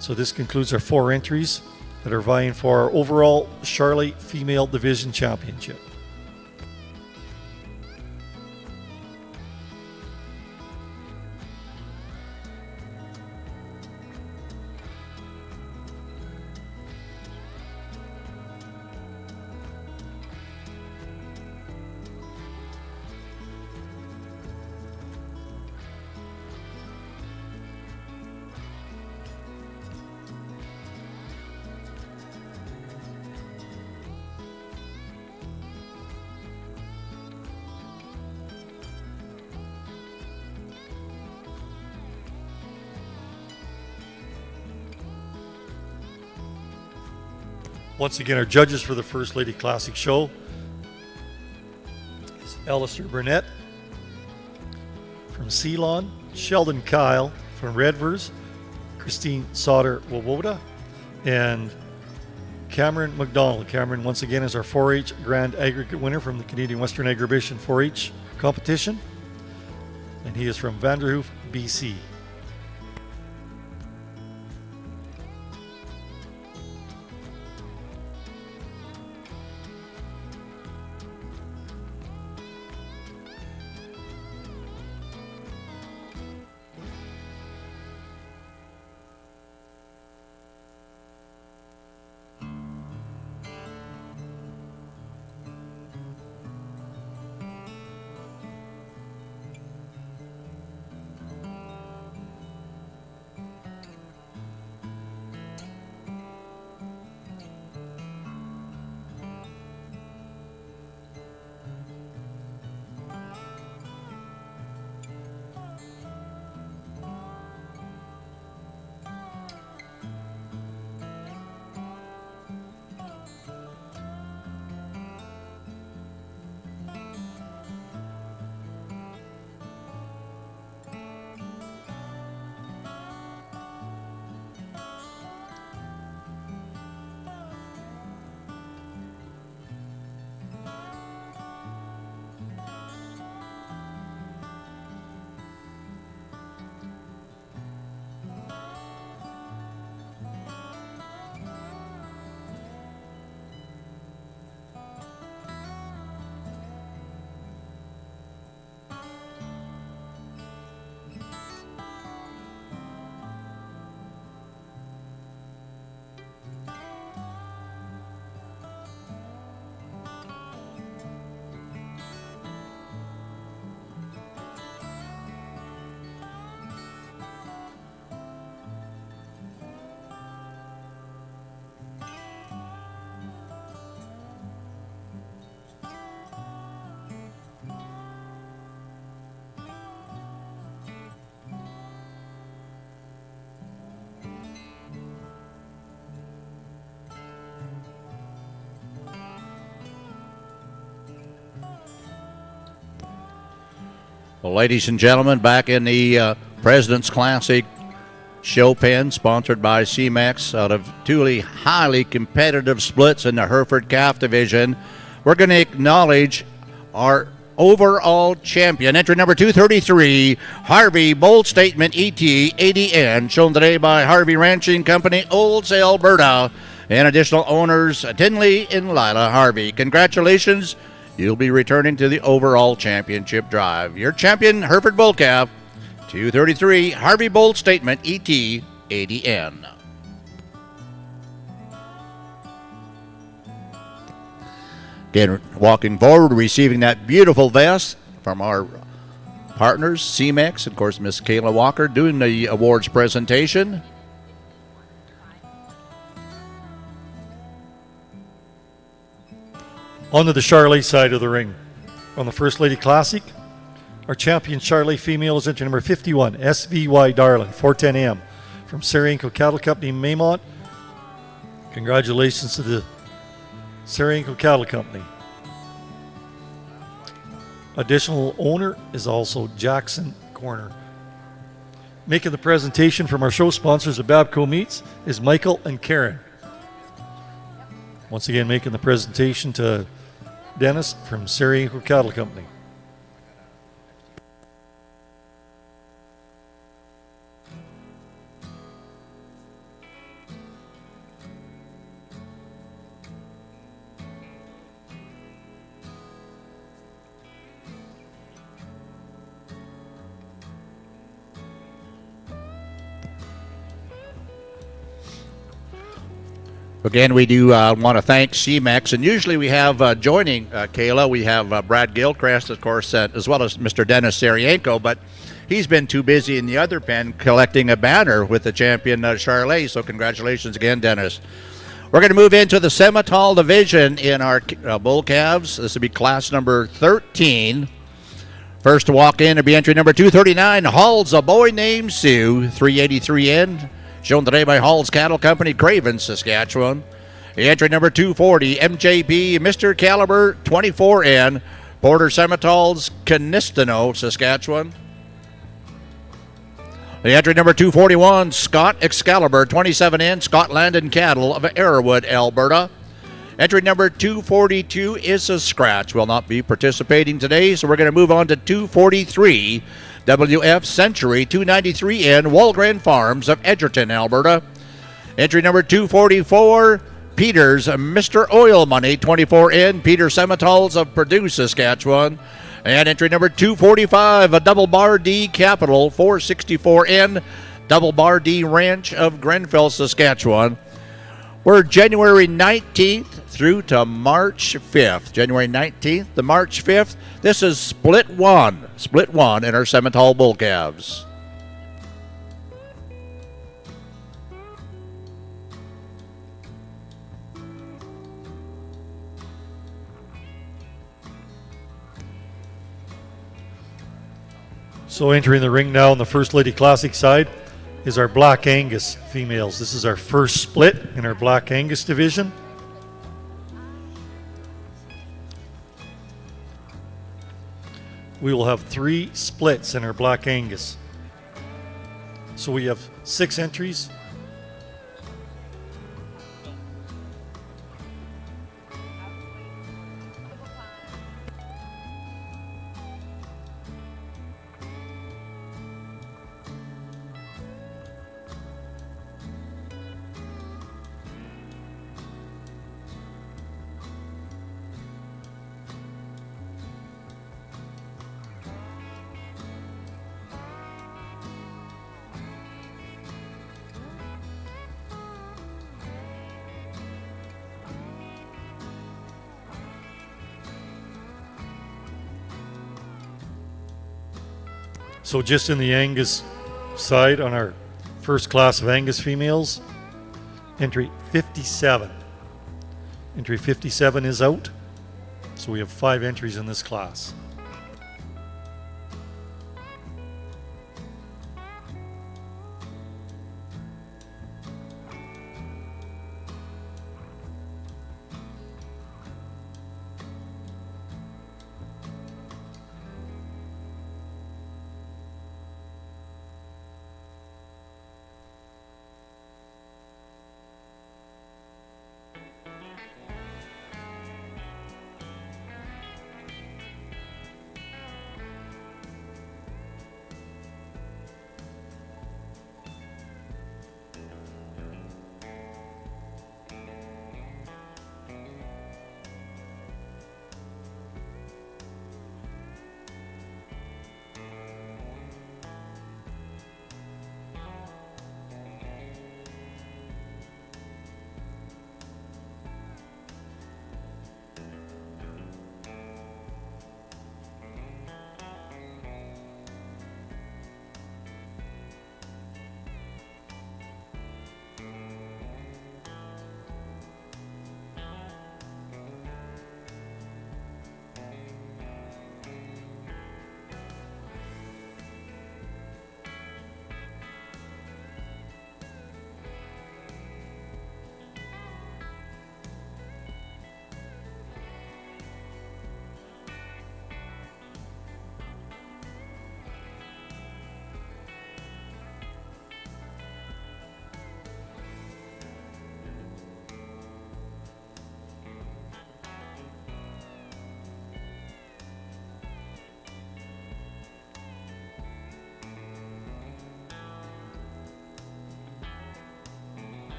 So this concludes our four entries that are vying for our overall Charolais Female Division Championship. Once again, our judges for the First Lady Classic Show is Alistair Burnett from Ceylon, Sheldon Kyle from Redvers, Christine Sauter Woboda, and Cameron McDonald. Cameron, once again, is our 4-H Grand Aggregate winner from the Canadian Western Exhibition 4-H competition, and he is from Vanderhoof, BC. Well, ladies and gentlemen, back in the President's Classic show pen, sponsored by CMEX, out of two highly competitive splits in the Hereford Calf Division, we're going to acknowledge our overall champion, entry number 233, Harvey Bold Statement ET ADN, shown today by Harvey Ranching Company, Olds, Alberta, and additional owners, Tinley and Lila Harvey. Congratulations. You'll be returning to the overall championship drive. Your champion, Hereford Bull Calf, 233, Harvey Bold Statement ET ADN. Again, walking forward, receiving that beautiful vest from our partners, CMEX, of course, Miss Kayla Walker doing the awards presentation. On to the Charlet side of the ring. On the First Lady Classic, our champion Charlet female is entry number 51, SVY Darlin, 410M, from Sarienko Cattle Company, Maymont. Congratulations to the Sarienko Cattle Company. Additional owner is also Jackson Corner. Making the presentation from our show sponsors of Babco Meats is Michael and Karen. Once again, making the presentation to Dennis from Sarienko Cattle Company. Again, we do want to thank CMEX, and usually we have joining Kayla, we have Brad Gilchrist, of course, as well as Mr. Dennis Sarienko, but he's been too busy in the other pen collecting a banner with the champion Charlet, so congratulations again, Dennis. We're going to move into the Semitol division in our bull calves. This will be class number 13. First to walk in will be entry number 239, Hall's A Boy Named Sue, 383N. Shown today by Hall's Cattle Company, Craven, Saskatchewan. Entry number 240, MJB, Mr. Caliber, 24N, Porter Semitols, Canistano, Saskatchewan. The entry number 241, Scott Excalibur, 27N, Scotland and Cattle of Arrowwood, Alberta. Entry number 242 is a scratch. Will not be participating today, so we're going to move on to 243. WF Century 293N, Walgren Farms of Edgerton, Alberta. Entry number 244, Peters Mr. Oil Money 24N, Peter Semitols of Purdue, Saskatchewan. And entry number 245, a Double Bar D Capital 464N, Double Bar D Ranch of Grenfell, Saskatchewan. We're January 19th through to March 5th. January 19th to March 5th. This is Split 1 in our Semitol bull calves. So entering the ring now on the First Lady Classic side is our Black Angus females. This is our first split in our Black Angus division. We will have 3 splits in our Black Angus. So we have 6 entries. So just in the Angus side on our first class of Angus females, entry 57. Entry 57 is out. So we have 5 entries in this class.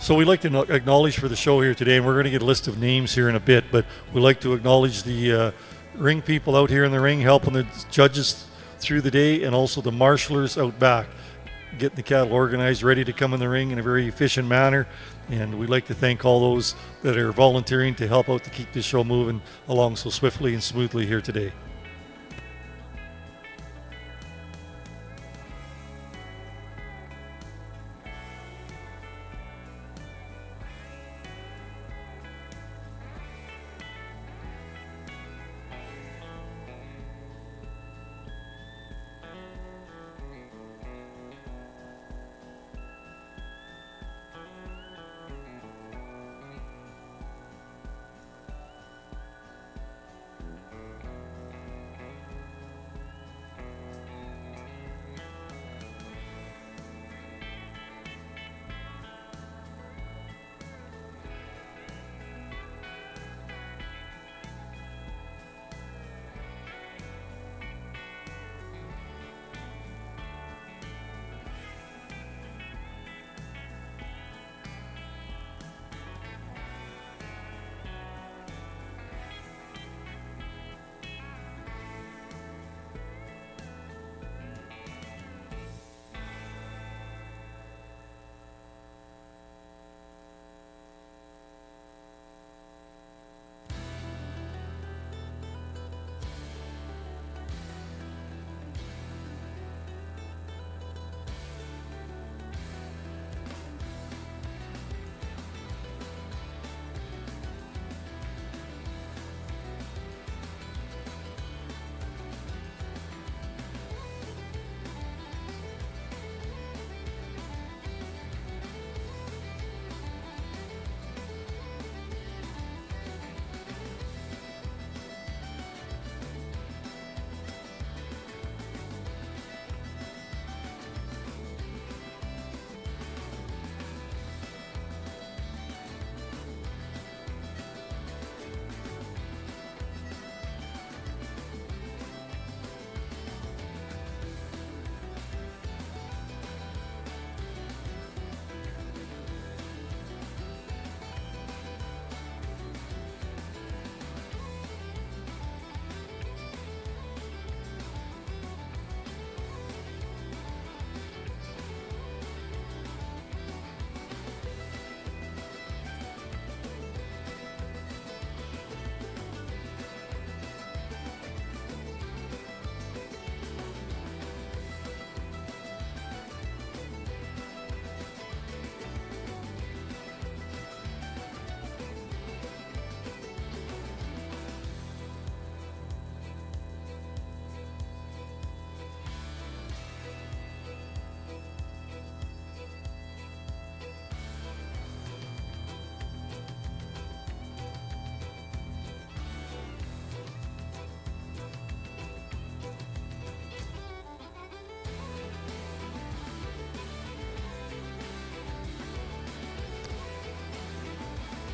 So we'd like to acknowledge for the show here today, and we're going to get a list of names here in a bit, but we'd like to acknowledge the ring people out here in the ring helping the judges through the day, and also the marshalers out back getting the cattle organized, ready to come in the ring in a very efficient manner. And we'd like to thank all those that are volunteering to help out to keep this show moving along so swiftly and smoothly here today.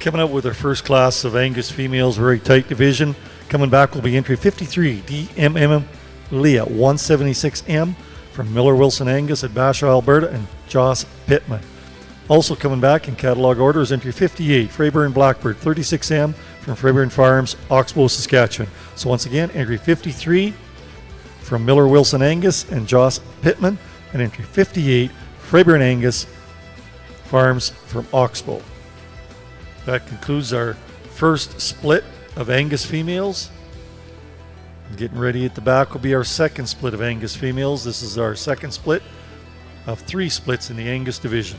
Coming up with our first class of Angus females, very tight division. Coming back will be entry 53, DMM Leah 176M from Miller Wilson Angus at Bashaw, Alberta, and Joss Pittman. Also coming back in catalog order is entry 58, Freyburn Blackbird 36M from Freyburn Farms, Oxbow, Saskatchewan. So once again, entry 53 from Miller Wilson Angus and Joss Pittman, and entry 58, Freyburn Angus Farms from Oxbow. That concludes our first split of Angus females. Getting ready at the back will be our second split of Angus females. This is our second split of 3 splits in the Angus division.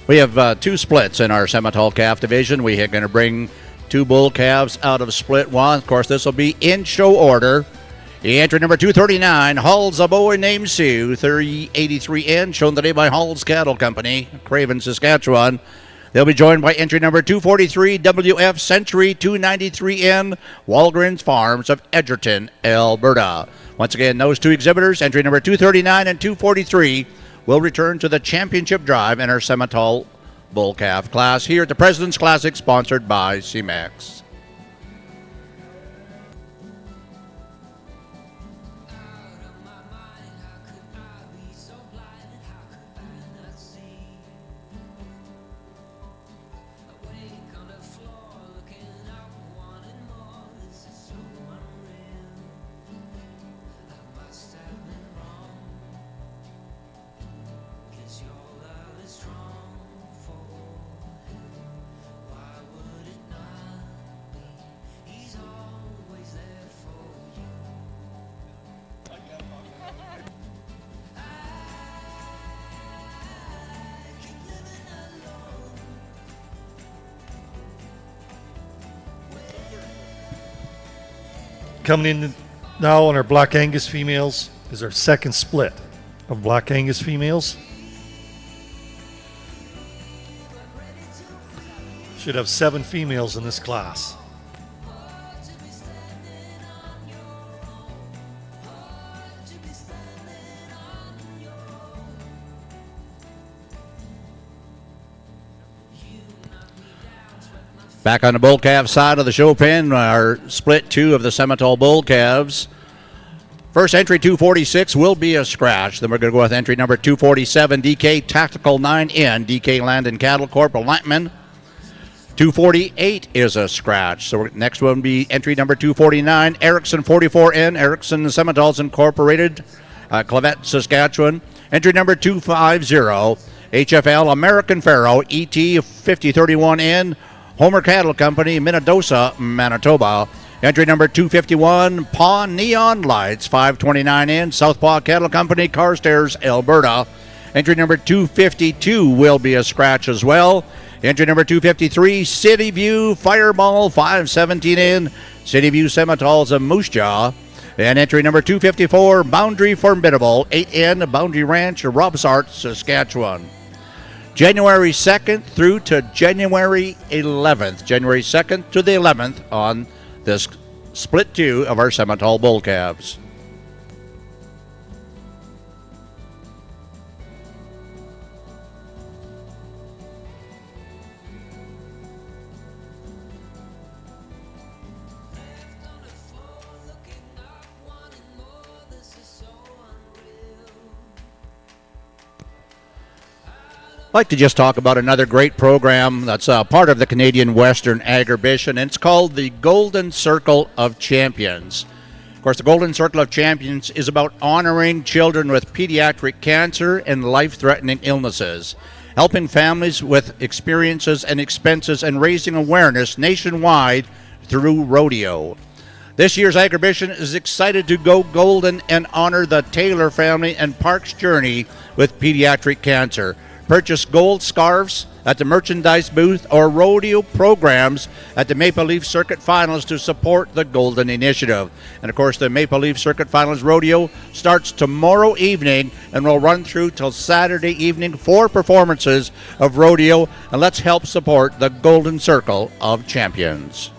We have 2 splits in our Semitol calf division. We are going to bring 2 bull calves out of split 1. Of course, this will be in show order. Entry number 239, Hall's a boy named Sue, 383N, shown today by Hall's Cattle Company, Craven, Saskatchewan. They'll be joined by entry number 243, WF Century 293N, Walgreens Farms of Edgerton, Alberta. Once again, those 2 exhibitors, entry number 239 and 243, will return to the championship drive in our Semitol bull calf class here at the President's Classic, sponsored by CMAX. Coming in now on our Black Angus females is our second split of Black Angus females. Should have 7 females in this class. Back on the bull calf side of the show pen, our split 2 of the Semitole bull calves. First entry 246 will be a scratch. Then we're going to go with entry number 247, DK Tactical 9N, DK Land and Cattle Corp, Lightman. 248 is a scratch. So next one will be entry number 249, Erickson 44N, Erickson Semitoles Incorporated, Clavette, Saskatchewan. Entry number 250, HFL American Pharaoh, ET 5031N, Homer Cattle Company, Minnedosa, Manitoba. Entry number 251, Paw Neon Lights, 529N, Southpaw Cattle Company, Carstairs, Alberta. Entry number 252 will be a scratch as well. Entry number 253, City View Fireball, 517N, City View Semitoles of Moose Jaw. And entry number 254, Boundary Formidable, 8N, Boundary Ranch, Robsart, Saskatchewan. January 2nd through to January 11th. January 2nd to the 11th on this split 2 of our Semitole bull calves. I'd like to just talk about another great program that's part of the Canadian Western Agribition, and it's called the Golden Circle of Champions. Of course, the Golden Circle of Champions is about honoring children with pediatric cancer and life-threatening illnesses, helping families with experiences and expenses, and raising awareness nationwide through rodeo. This year's Agribition is excited to go golden and honor the Taylor family and Park's journey with pediatric cancer. Purchase gold scarves at the merchandise booth or rodeo programs at the Maple Leaf Circuit Finals to support the Golden Initiative. And of course, the Maple Leaf Circuit Finals Rodeo starts tomorrow evening and will run through till Saturday evening. 4 performances of rodeo, and let's help support the Golden Circle of Champions.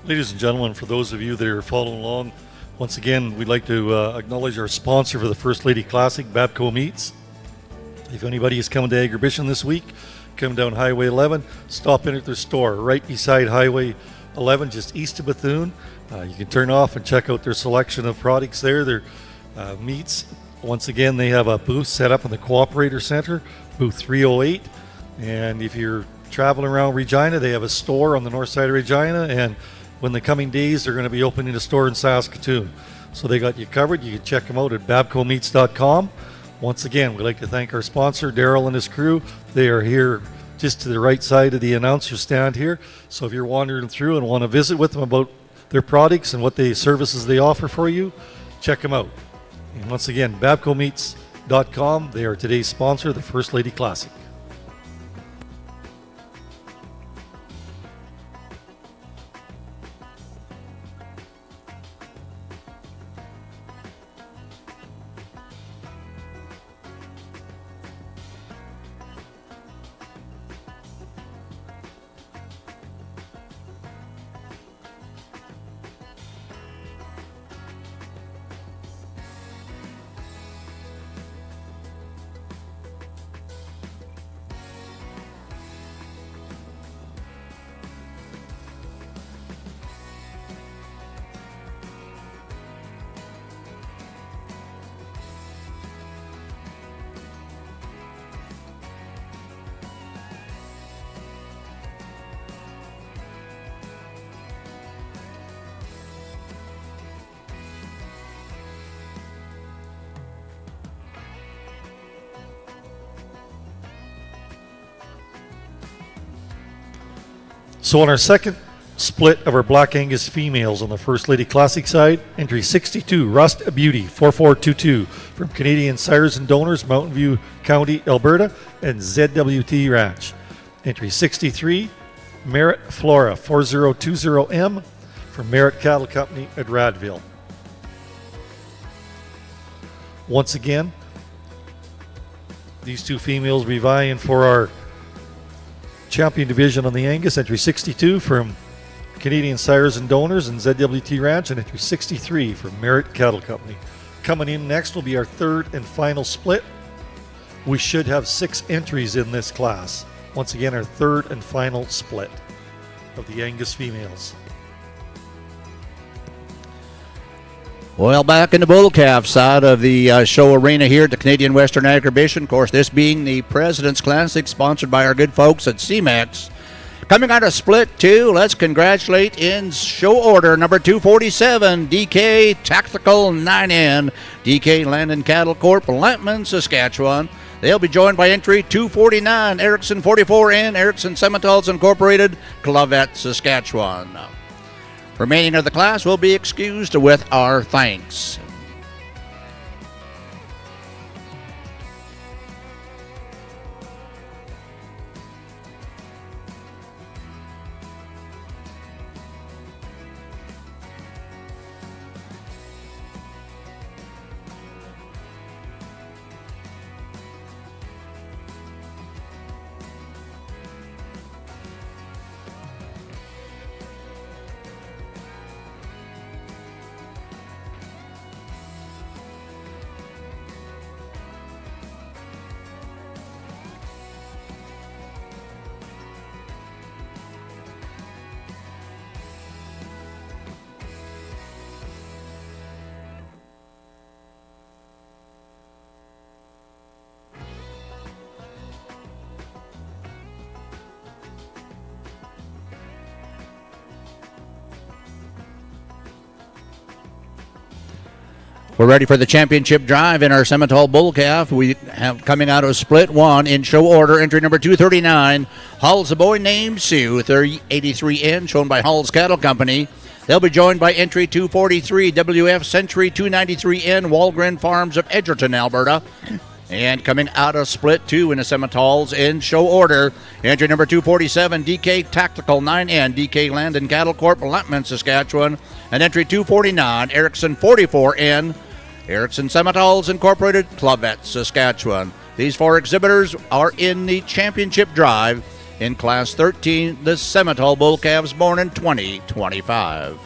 Ladies and gentlemen, for those of you that are following along, once again, we'd like to acknowledge our sponsor for the First Lady Classic, Babco Meats. If anybody is coming to Agribition this week, come down Highway 11, stop in at their store right beside Highway 11, just east of Bethune. You can turn off and check out their selection of products there, their meats. Once again, they have a booth set up in the Cooperator Center, booth 308. And if you're traveling around Regina, they have a store on the north side of Regina. And when the coming days, they're going to be opening a store in Saskatoon. So they got you covered. You can check them out at babcomeats.com. Once again, we'd like to thank our sponsor, Daryl and his crew. They are here just to the right side of the announcer stand here. So if you're wandering through and want to visit with them about their products and what the services they offer for you, check them out. And once again, babcomeats.com. They are today's sponsor, the First Lady Classic. So on our second split of our Black Angus females on the First Lady Classic side, entry 62, Rust Beauty 4422 from Canadian Sires and Donors, Mountain View County, Alberta, and ZWT Ranch. Entry 63, Merritt Flora 4020M from Merritt Cattle Company at Radville. Once again, these two females will be vying for our champion division on the Angus. Entry 62 from Canadian Sires and Donors and ZWT Ranch, and entry 63 from Merritt Cattle Company. Coming in next will be our third and final split. We should have 6 entries in this class. Once again, our third and final split of the Angus females. Well, back in the bull calf side of the show arena here at the Canadian Western Agribition. Of course, this being the President's Classic, sponsored by our good folks at CMEX. Coming out of split 2, let's congratulate in show order number 247, DK Tactical 9N, DK Land and Cattle Corp, Lampman, Saskatchewan. They'll be joined by entry 249, Erickson 44N, Erickson Sementals Incorporated, Clavette, Saskatchewan. Remaining of the class will be excused with our thanks. We're ready for the championship drive in our Simmental Bull Calf. We have coming out of split 1 in show order, entry number 239, Hull's a boy named Sue, 83N, shown by Hull's Cattle Company. They'll be joined by entry 243, WF Century 293N, Walgren Farms of Edgerton, Alberta. And coming out of split 2 in the Simmentals in show order, entry number 247, DK Tactical 9N, DK Land and Cattle Corp, Lampman, Saskatchewan. And entry 249, Erickson 44N, Erickson Sementals Incorporated, Clavette, Saskatchewan. These 4 exhibitors are in the championship drive In Class 13, the Semitole Bull Calves born in 2025.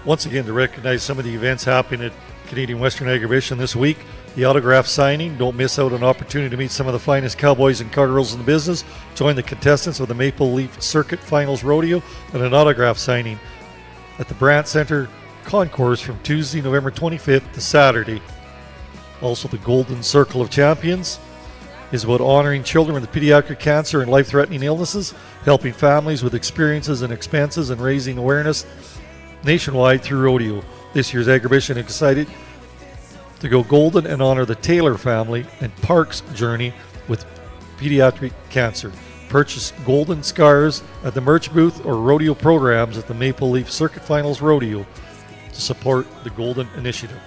Once again, to recognize some of the events happening at Canadian Western Agribition this week, the autograph signing. Don't miss out on an opportunity to meet some of the finest cowboys and cowgirls in the business. Join the contestants of the Maple Leaf Circuit Finals Rodeo and an autograph signing at the Brandt Center Concourse from Tuesday, November 25th to Saturday. Also, the Golden Circle of Champions is about honoring children with pediatric cancer and life-threatening illnesses, helping families with experiences and expenses, and raising awareness nationwide through rodeo. This year's Agribition is excited to go golden and honor the Taylor family and Park's journey with pediatric cancer. Purchase golden scars at the merch booth or rodeo programs at the Maple Leaf Circuit Finals Rodeo to support the Golden Initiative.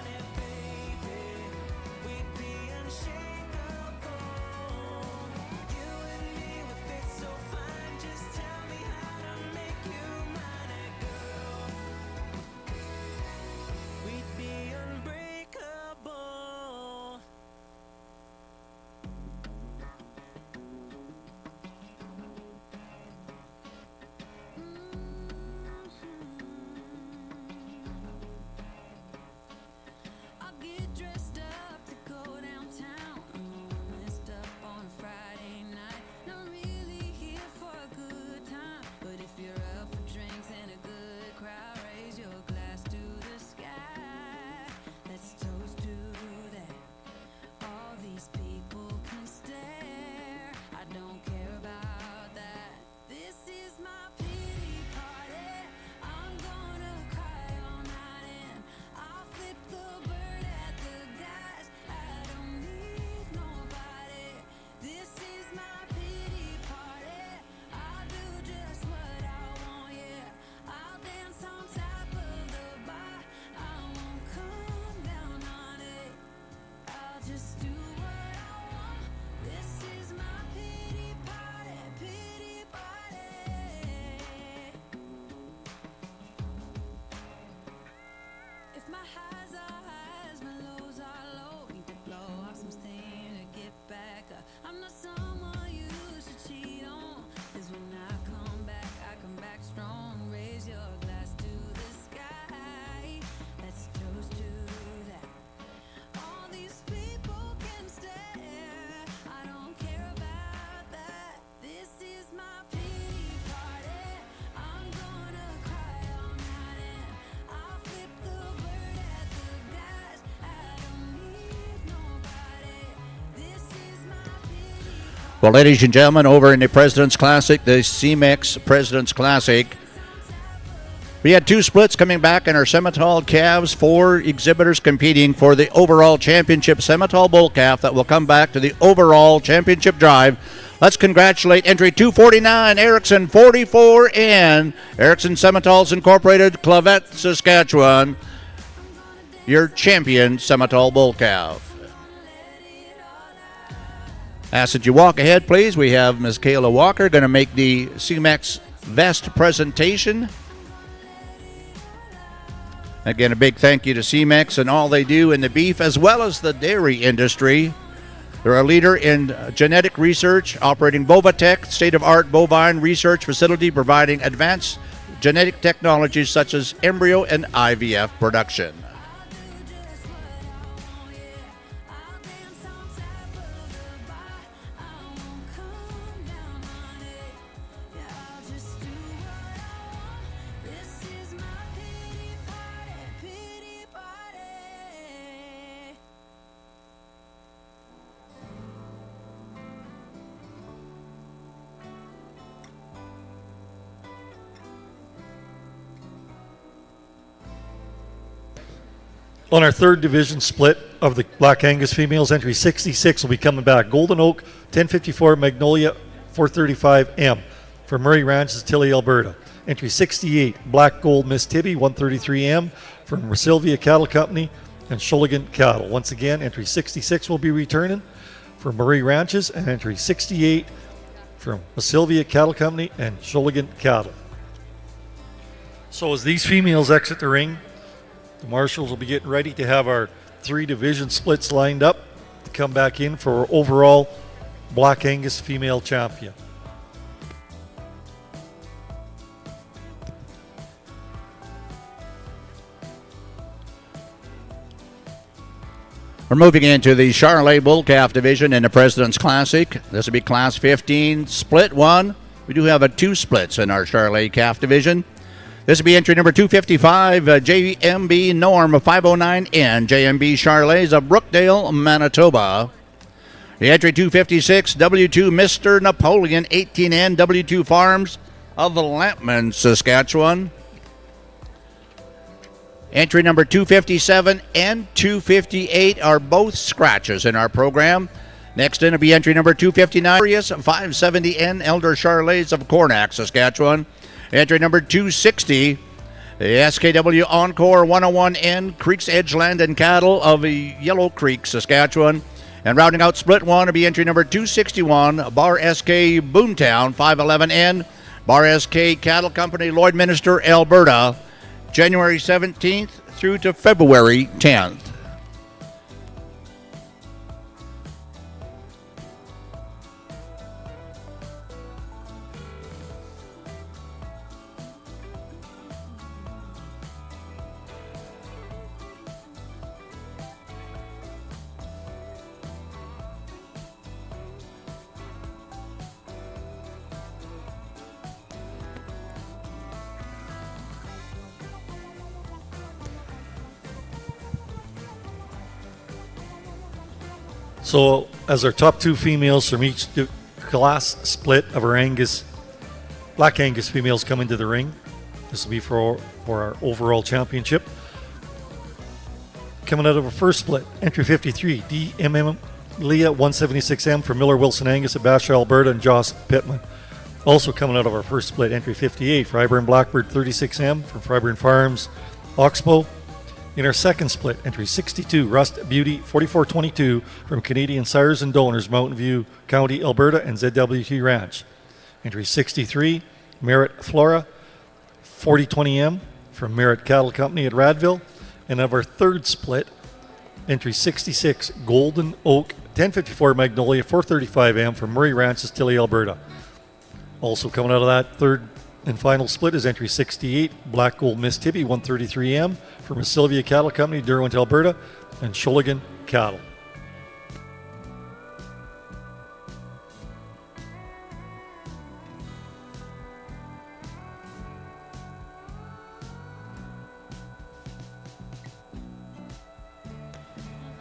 I get dressed up to go downtown. I'm all messed up on a Friday night. Not really here for a good time, but if you're up for drinks and a good crowd, raise your glass to the sky. Let's toast to that. All these people can stare. I don't care about that. This is my pity party. I'm gonna cry all night and I'll flip the bird at the guys. I don't need nobody. This is my pity party. I'll do just what I want, yeah. I'll dance on top of the bar. I won't come down on it. I'll just do what I want. This is my pity party, pity party. If my highs are highs, my lows are low. Need to blow off some steam to get back up. I'm not someone you should cheat on. 'Cause when I come back strong. Raise your glass to the sky. Let's toast to that. All these people can stare. I don't care about that. This is my pity party. I'm gonna cry all night and I'll flip the bird at the guys. I don't need nobody. This is my pity party. Well, ladies and gentlemen, over in the President's Classic, the CMEX President's Classic, we had two splits coming back in our Semitole calves, 4 exhibitors competing for the overall championship Semitole Bull Calf that will come back to the overall championship drive. Let's congratulate entry 249, Erickson 44N, Erickson Semitoles Incorporated, Clavette, Saskatchewan, your champion Semitole Bull Calf. Ask that you walk ahead, please. We have Ms. Kayla Walker going to make the CMEX vest presentation. Again, a big thank you to CMEX and all they do in the beef as well as the dairy industry. They're a leader in genetic research, operating Bovatech, state-of-art bovine research facility, providing advanced genetic technologies such as embryo and IVF production. On our third division split of the Black Angus females, entry 66 will be coming back. Golden Oak, 1054 Magnolia, 435M from Murray Ranches, Tilly, Alberta. Entry 68, Black Gold Miss Tibby, 133M from Sylvia Cattle Company and Shulligan Cattle. Once again, entry 66 will be returning from Murray Ranches, and entry 68 from Sylvia Cattle Company and Shulligan Cattle. So as these females exit the ring, the marshals will be getting ready to have our three division splits lined up to come back in for our overall Black Angus female champion. We're moving into the Charolais Bull Calf division in the President's Classic. This will be Class 15, Split 1. We do have 2 splits in our Charolais Calf division. This will be entry number 255, JMB Norm 509N, JMB Charolais of Brookdale, Manitoba. The entry 256, W2 Mr. Napoleon 18N, W2 Farms of Lampman, Saskatchewan. Entry number 257 and 258 are both scratches in our program. Next in will be entry number 259, 570N, Elder Charolais of Cornac, Saskatchewan. Entry number 260, the SKW Encore 101N, Creek's Edgeland and Cattle of Yellow Creek, Saskatchewan. And rounding out split 1 will be entry number 261, Bar SK Boomtown 511N, Bar SK Cattle Company, Lloydminster, Alberta, January 17th through to February 10th. So as our top 2 females from each class split of our Angus, Black Angus females come into the ring. This will be for our overall championship. Coming out of our first split, entry 53, DMM Leah 176M from Miller Wilson Angus of Basha, Alberta, and Joss Pittman. Also coming out of our first split, entry 58, Fryburn Blackbird 36M from Fryburn Farms, Oxbow. In our second split, entry 62, Rust Beauty 4422 from Canadian Sires and Donors, Mountain View County, Alberta, and ZWT Ranch. Entry 63, Merritt Flora 4020M from Merritt Cattle Company at Radville. And of our third split, entry 66, Golden Oak 1054 Magnolia 435M from Murray Ranches, Tilly, Alberta. Also coming out of that third and final split is entry 68, Black Gold Miss Tibby 133M from Sylvia Cattle Company, Derwent, Alberta, and Shulligan Cattle.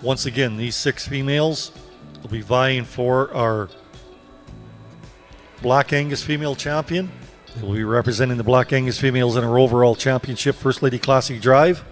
Once again, these 6 females will be vying for our Black Angus female champion. They will be representing the Black Angus females in our overall championship First Lady Classic Drive.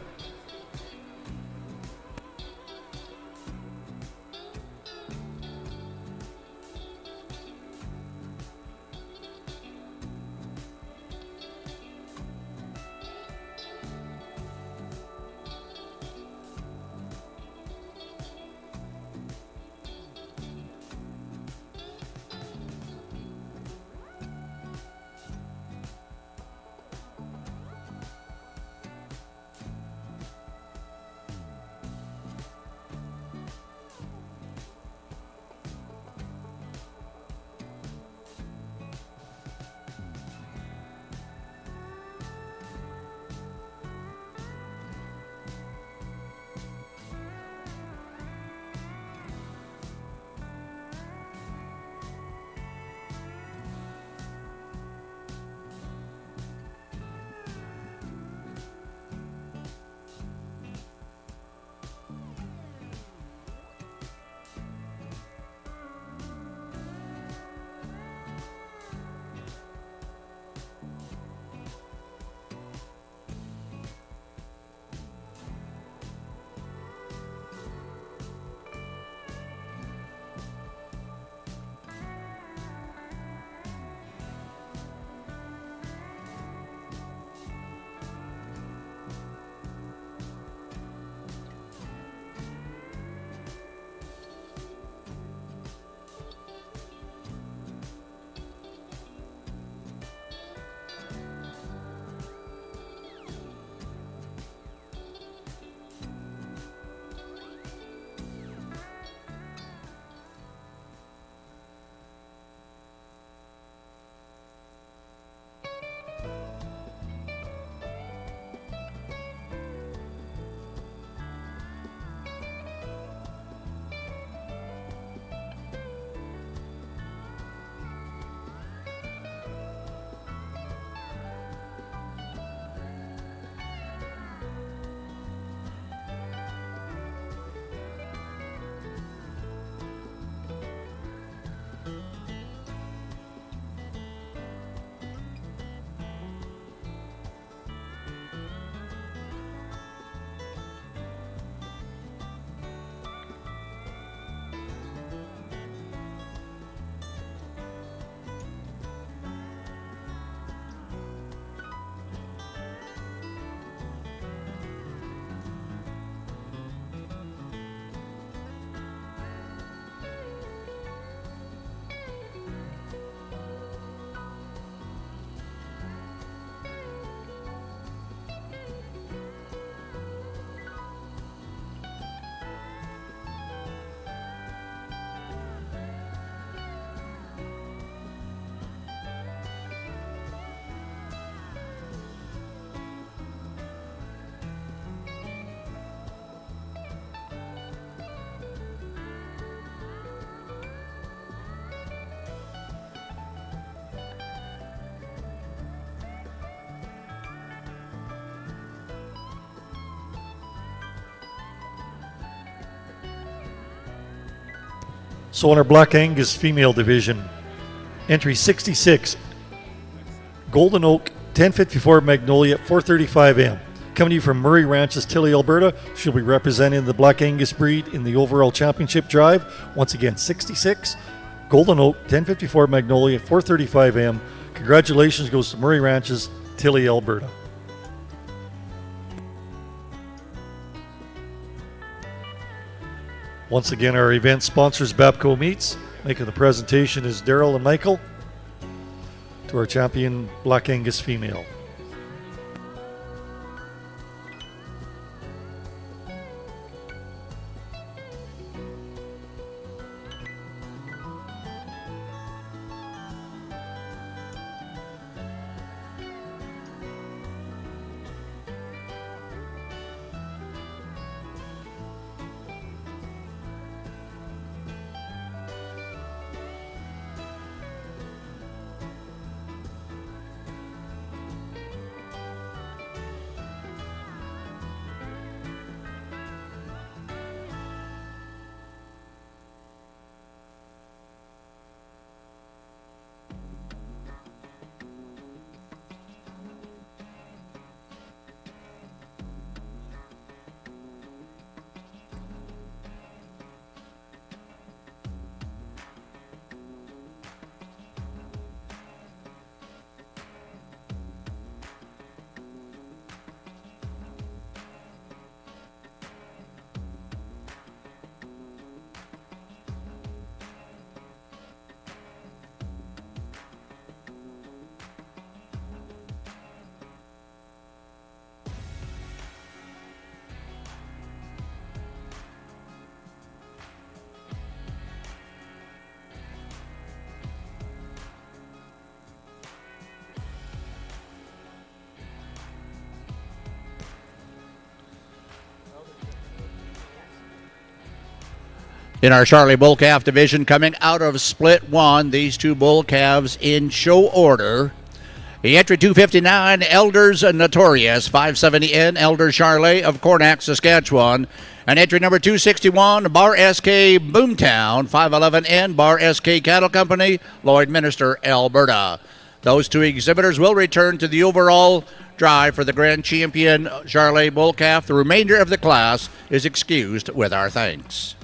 So in our Black Angus female division, entry 66, Golden Oak 1054 Magnolia 435M. Coming to you from Murray Ranches, Tilly, Alberta. She'll be representing the Black Angus breed in the overall championship drive. Once again, 66, Golden Oak 1054 Magnolia 435M. Congratulations goes to Murray Ranches, Tilly, Alberta. Once again, our event sponsors, Babco Meats. Making the presentation is Daryl and Michael to our champion Black Angus female. In our Charlie Bull Calf division, coming out of Split 1, these two bull calves in show order. The entry 259, Elders Notorious, 570N, Elder Charlet of Cornac, Saskatchewan. And entry number 261, Bar SK Boomtown, 511N, Bar SK Cattle Company, Lloydminster, Alberta. Those two exhibitors will return to the overall drive for the Grand Champion Charlet Bull Calf. The remainder of the class is excused with our thanks.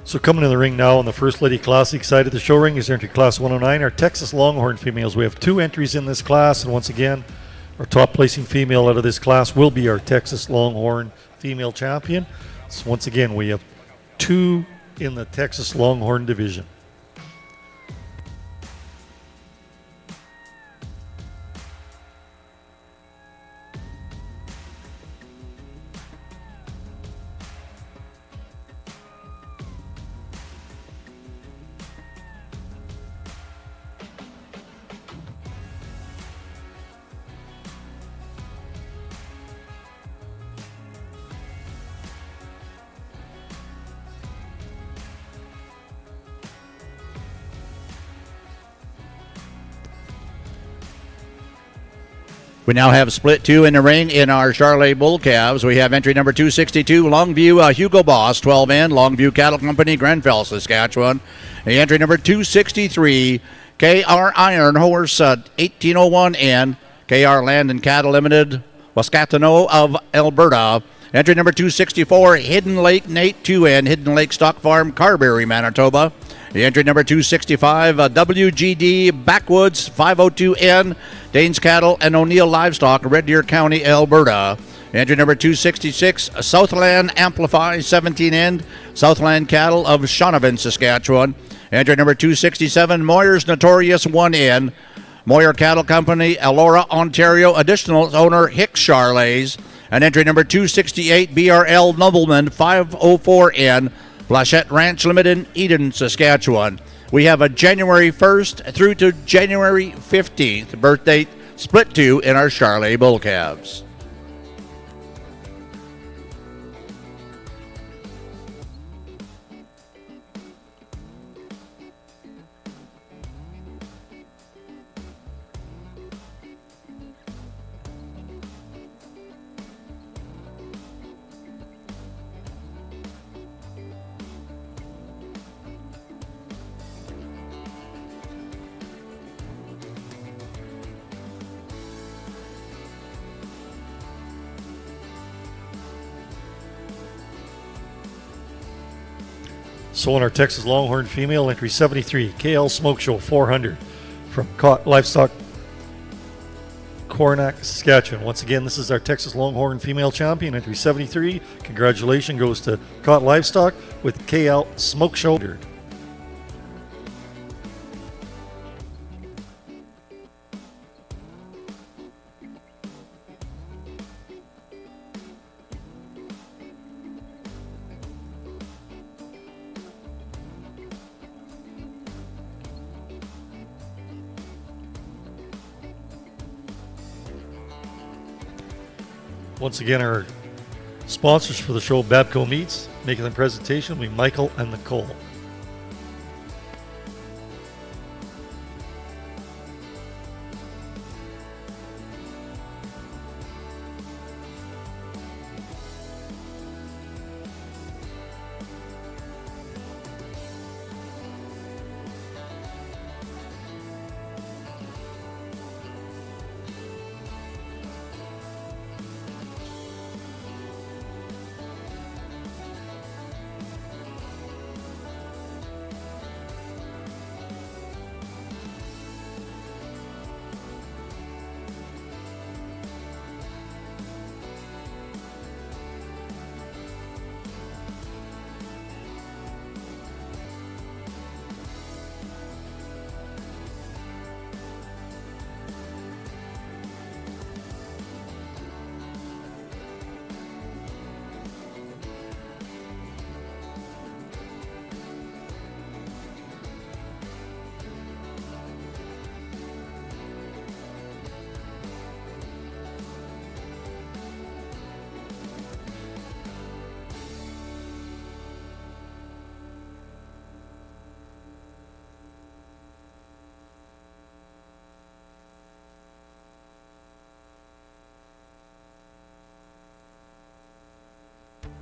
So coming in the ring now on the First Lady Classic side of the show ring is entry class 109, our Texas Longhorn females. We have two entries in this class, and once again, our top placing female out of this class will be our Texas Longhorn female champion. So once again, we have two in the Texas Longhorn division. We now have split two in the ring in our Charlet Bull Calves. We have entry number 262, Longview Hugo Boss, 12N, Longview Cattle Company, Grenfell, Saskatchewan. The entry number 263, KR Iron Horse, 1801N, KR Land and Cattle Limited, Wascatano of Alberta. Entry number 264, Hidden Lake Nate 2N, Hidden Lake Stock Farm, Carberry, Manitoba. The entry number 265, WGD Backwoods 502N, Danes Cattle and O'Neill Livestock, Red Deer County, Alberta. Entry number 266, Southland Amplify 17N, Southland Cattle of Shaunavon, Saskatchewan. Entry number 267, Moyer's Notorious 1N, Moyer Cattle Company, Elora, Ontario. Additional owner, Hicks Charlets. And entry number 268, BRL Nobleman 504N, Flachette Ranch Limited, Eden, Saskatchewan. We have a January 1st through to January 15th birthday split 2 in our Charlet Bull Calves. So in our Texas Longhorn female, entry 73, KL Smoke Show 400 from Livestock, Coronach, Saskatchewan. Once again, this is our Texas Longhorn female champion, entry 73. Congratulations goes to Caught Livestock with KL Smoke Show. Once again, our sponsors for the show, Babco Meats, making the presentation will be Michael and Nicole.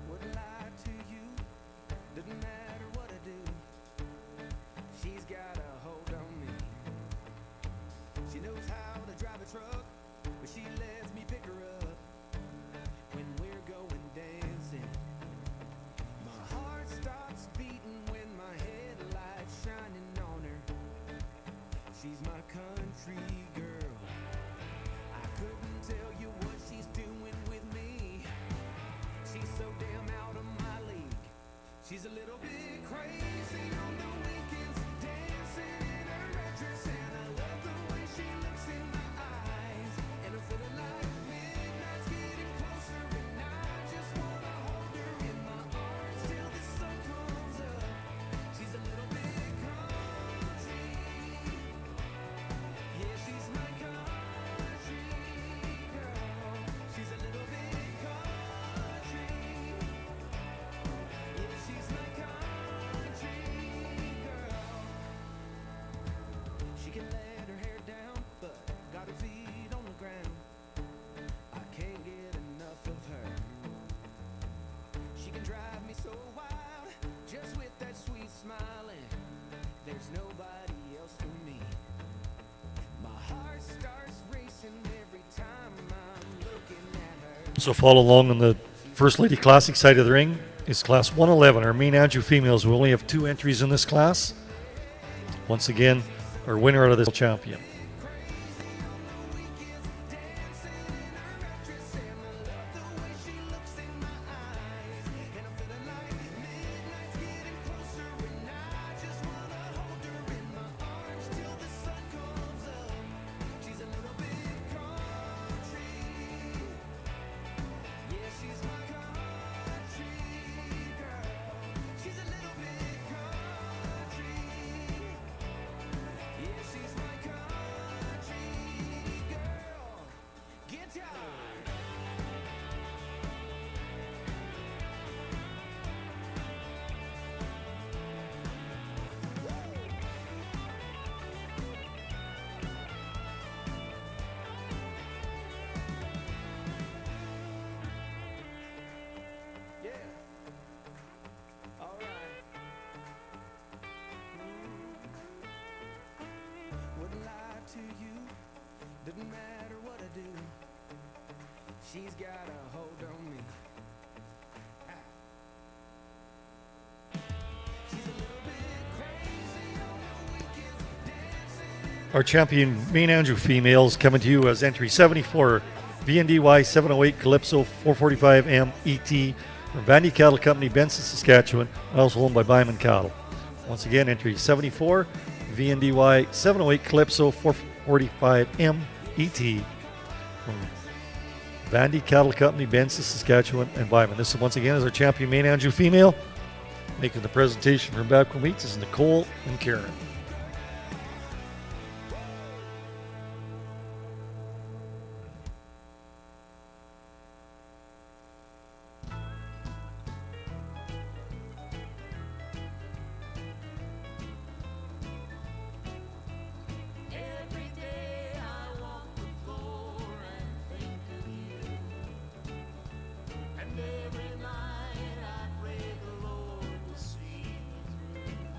Wouldn't lie to you, doesn't matter what I do. She's got a hold on me. She knows how to drive a truck, but she lets me pick her up when we're going dancing. My heart stops beating when my headlights shining on her. She's my country girl. I couldn't tell you what she's doing with me. She's so damn out of my league. She's a little bit crazy on the weekends, dancing in her red dress, and I love the way she looks in my eyes. And I'm feeling like midnight's getting closer, and I just wanna hold her in my arms till the sun comes up. She's a little bit country. Yeah, she's my country girl. She's a little bit country. Yeah, she's my country girl. She can let her hair down, but got her feet on the ground. I can't get enough of her. She can drive me so wild, just with that sweet smile, and there's nobody else for me. My heart starts racing every time I'm looking at her. So follow along on the First Lady Classic side of the ring. It's class 111. Our main Andrew females. We only have 2 entries in this class. Once again, our winner out of this champion. She's got a hold on me. She's a little bit crazy on the weekends, dancing. Our champion main Andrew females coming to you as entry 74, VNDY 708 Calypso 445M ET from Vandy Cattle Company, Benson, Saskatchewan, also owned by Byman Cattle. Once again, entry 74, VNDY 708 Calypso 445M ET from Vandy Cattle Company, Benson, Saskatchewan, and Byman. This, once again, is our champion main Andrew female. Making the presentation from Babco Meats is Nicole and Karen. Every day I walk the floor and think of you. And every night I pray the Lord will see me through.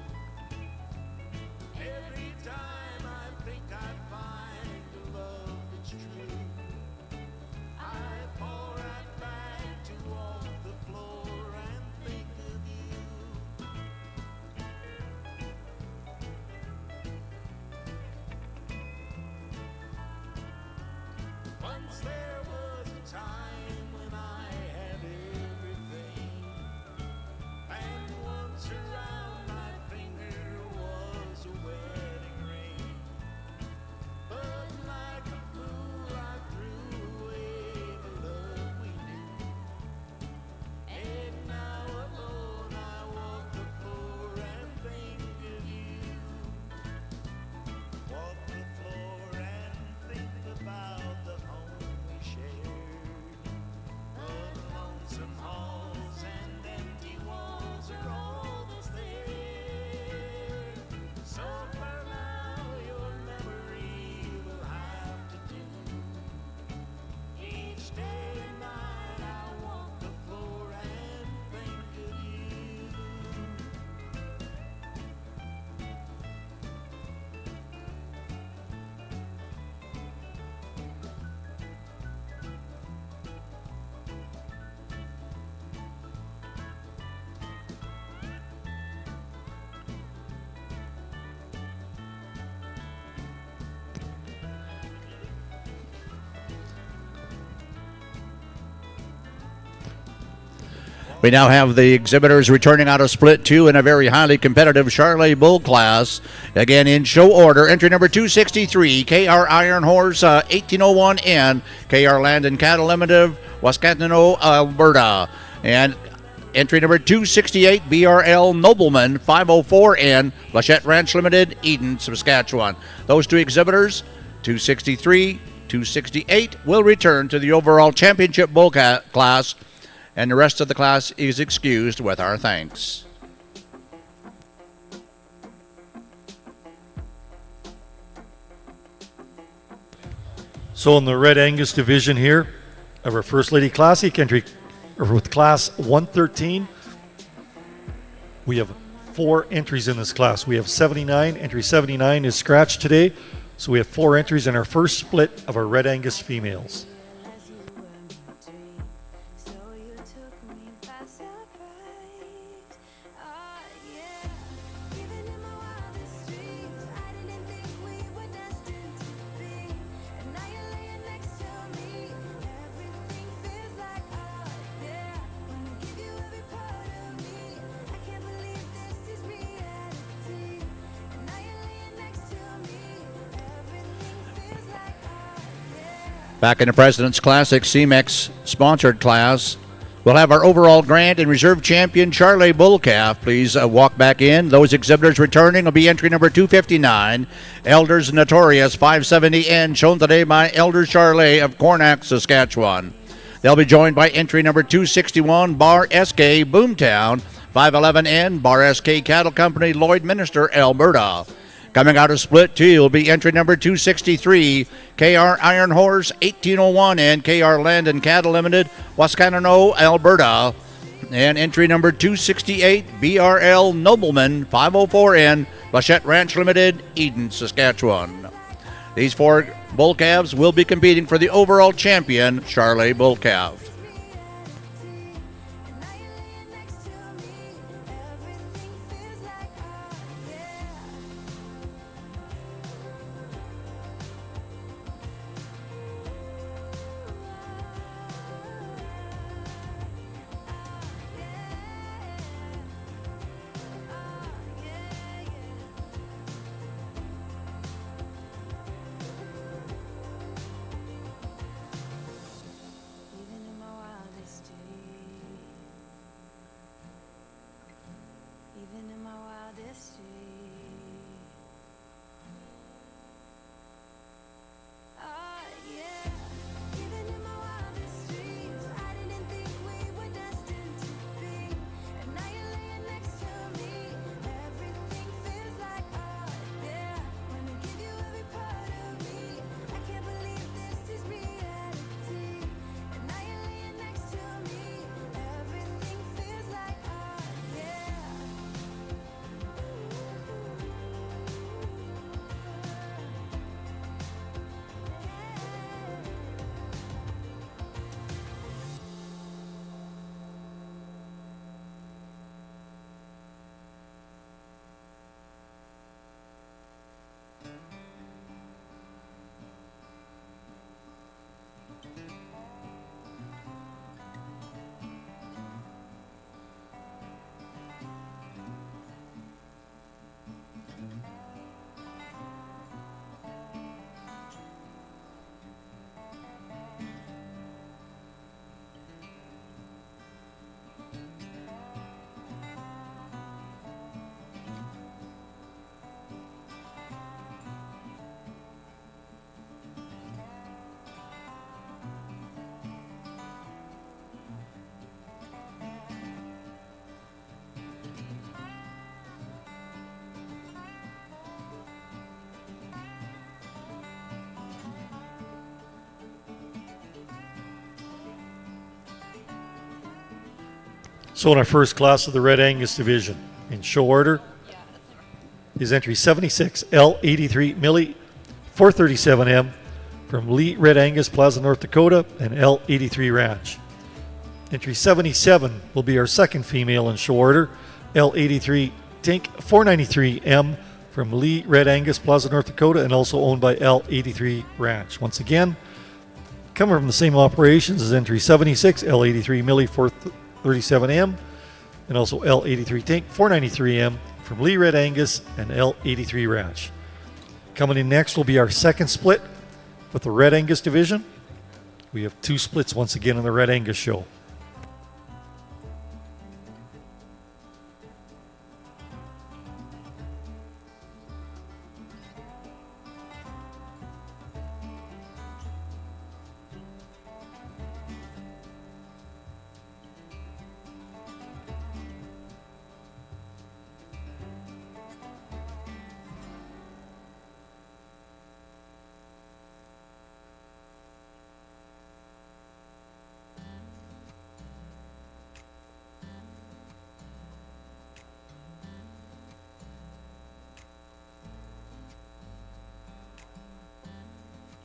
Every time I think I find a love that's true, I fall right back to walk the floor and think of you. Once there was a time when I had everything, and once around my finger was a wedding ring. But like a fool I threw away the love we knew, and now alone I walk the floor and think of you. Walk the floor and think about the home we shared. But lonesome halls and empty walls are all that's there. So for now your memory will have to do. Each day and night I walk the floor and think of you. We now have the exhibitors returning out of Split 2 in a very highly competitive Charolais Bull class. Again, in show order, entry number 263, KR Iron Horse 1801N, KR Land and Cattle Limited, Wascatano, Alberta. And entry number 268, BRL Nobleman 504N, Lachette Ranch Limited, Eden, Saskatchewan. Those two exhibitors, 263, 268, will return to the overall championship bull class, and the rest of the class is excused with our thanks. So in the Red Angus division here of our First Lady Classic entry, or with class 113, we have 4 entries in this class. We have 79. Entry 79 is scratched today, so we have 4 entries in our first split of our Red Angus females. As you were my dream, so you took me by surprise. Ah, yeah. Even in my wildest dreams, I didn't think we were destined to be. And now you're laying next to me. Everything feels like, oh, yeah. Wanna give you every part of me. I can't believe this is reality. And now you're laying next to me. Everything feels like, oh, yeah. Back in the President's Classic CMEX sponsored class, we'll have our overall grant and reserve champion Charolais Bull Calf. Please walk back in. Those exhibitors returning will be entry number 259, Elders Notorious 570N, shown today by Elders Charolais of Cornack, Saskatchewan. They'll be joined by entry number 261, Bar SK Boomtown 511N, Bar SK Cattle Company, Lloydminster, Alberta. Coming out of Split 2 will be entry number 263, KR Iron Horse 1801 and KR Land and Cattle Limited, Wascatano, Alberta. And entry number 268, BRL Nobleman 504N, Lachette Ranch Limited, Eden, Saskatchewan. These 4 bull calves will be competing for the overall champion, Charlie Bull Calf. And now you're laying next to me. Everything feels like yeah. Even in my wildest dreams, even in my wildest dreams, yeah. Even in my wildest dreams, I didn't think we were destined to be. And now you're laying next to me. Everything feels like yeah. Wanna give you every part of me. I can't believe this is reality. And now you're laying next to me. Everything feels like yeah. So in our first class of the Red Angus division, in show order, is entry 76 L83 Millie 437M from Lee Red Angus, Plaza, North Dakota, and L83 Ranch. Entry 77 will be our second female in show order, L83 Tink 493M from Lee Red Angus, Plaza, North Dakota, and also owned by L83 Ranch. Once again, coming from the same operations as entry 76 L83 Millie 437M and also L83 Tink 493M from Lee Red Angus and L83 Ranch. Coming in next will be our second split with the Red Angus division. We have 2 splits once again on the Red Angus show.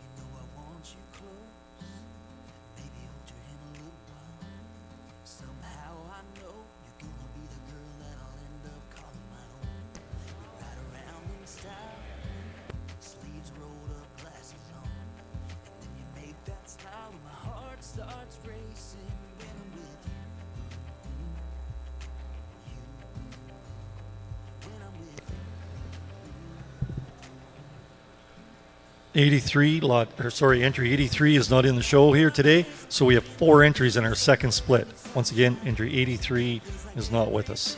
You know I want you close, maybe hold your hand a little while. Somehow I know you're gonna be the girl that I'll end up calling my own. We ride around in style, sleeves rolled up, glasses on, and then you make that smile and my heart starts racing when I'm with you. When I'm with you. 83 entry 83 is not in the show here today, so we have 4 entries in our second split. Once again, entry 83 is not with us.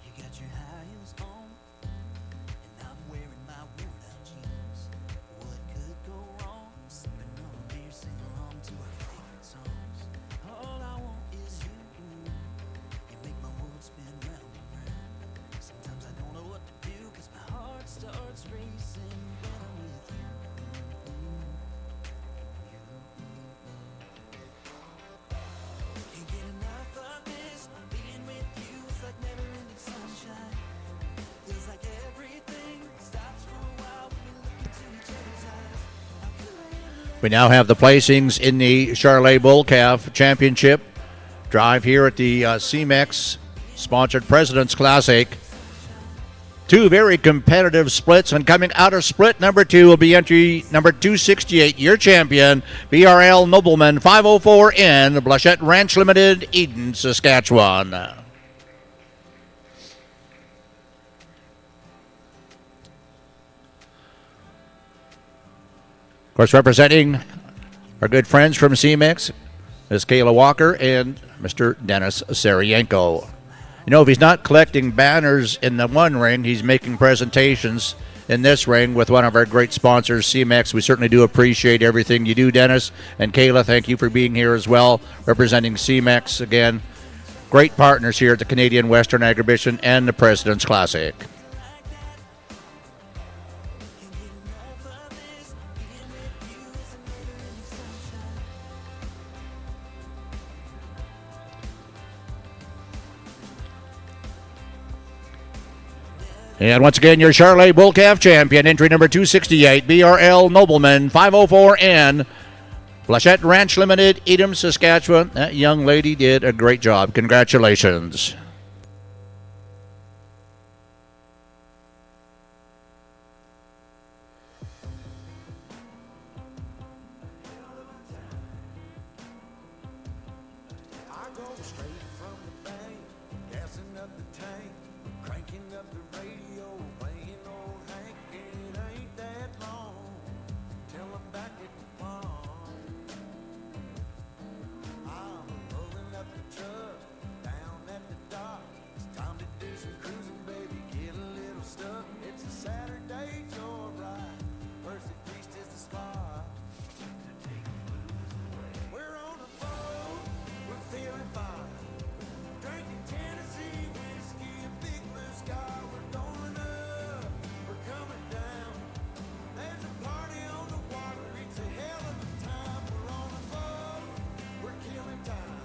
You got your high heels on, and I'm wearing my worn-out jeans. We now have the placings in the Charolais Bull Calf Championship drive here at the CMEX sponsored President's Classic. Two very competitive splits, and coming out of split number 2 will be entry number 268, your champion, BRL Nobleman 504N, Blanchette Ranch Limited, Eden, Saskatchewan. Of course, representing our good friends from CMEX, Ms. Kayla Walker and Mr. Dennis Sarayenko. You know, if he's not collecting banners in the one ring, he's making presentations in this ring with one of our great sponsors, CMEX. We certainly do appreciate everything you do, Dennis. And Kayla, thank you for being here as well, representing CMEX again. Great partners here at the Canadian Western Exhibition and the President's Classic. And once again, your Charolais Bull Calf champion, entry number 268, BRL Nobleman 504N, Blanchette Ranch Limited, Eden, Saskatchewan. That young lady did a great job. Congratulations. I go straight from the bank, gassing up the tank, cranking up the radio, playing old Hank. It ain't that long till I'm back at the pond. I'm rolling up the truck down at the dock. It's time to do some cruising, baby, get a little stuck. It's a Saturday joyride, Percy Priest is the spot. We're on a boat, we're feeling fine. Drinking Tennessee whiskey and big blue sky. We're going up, we're coming down. There's a party on the water, it's a hell of a time. We're on a boat, we're killing time.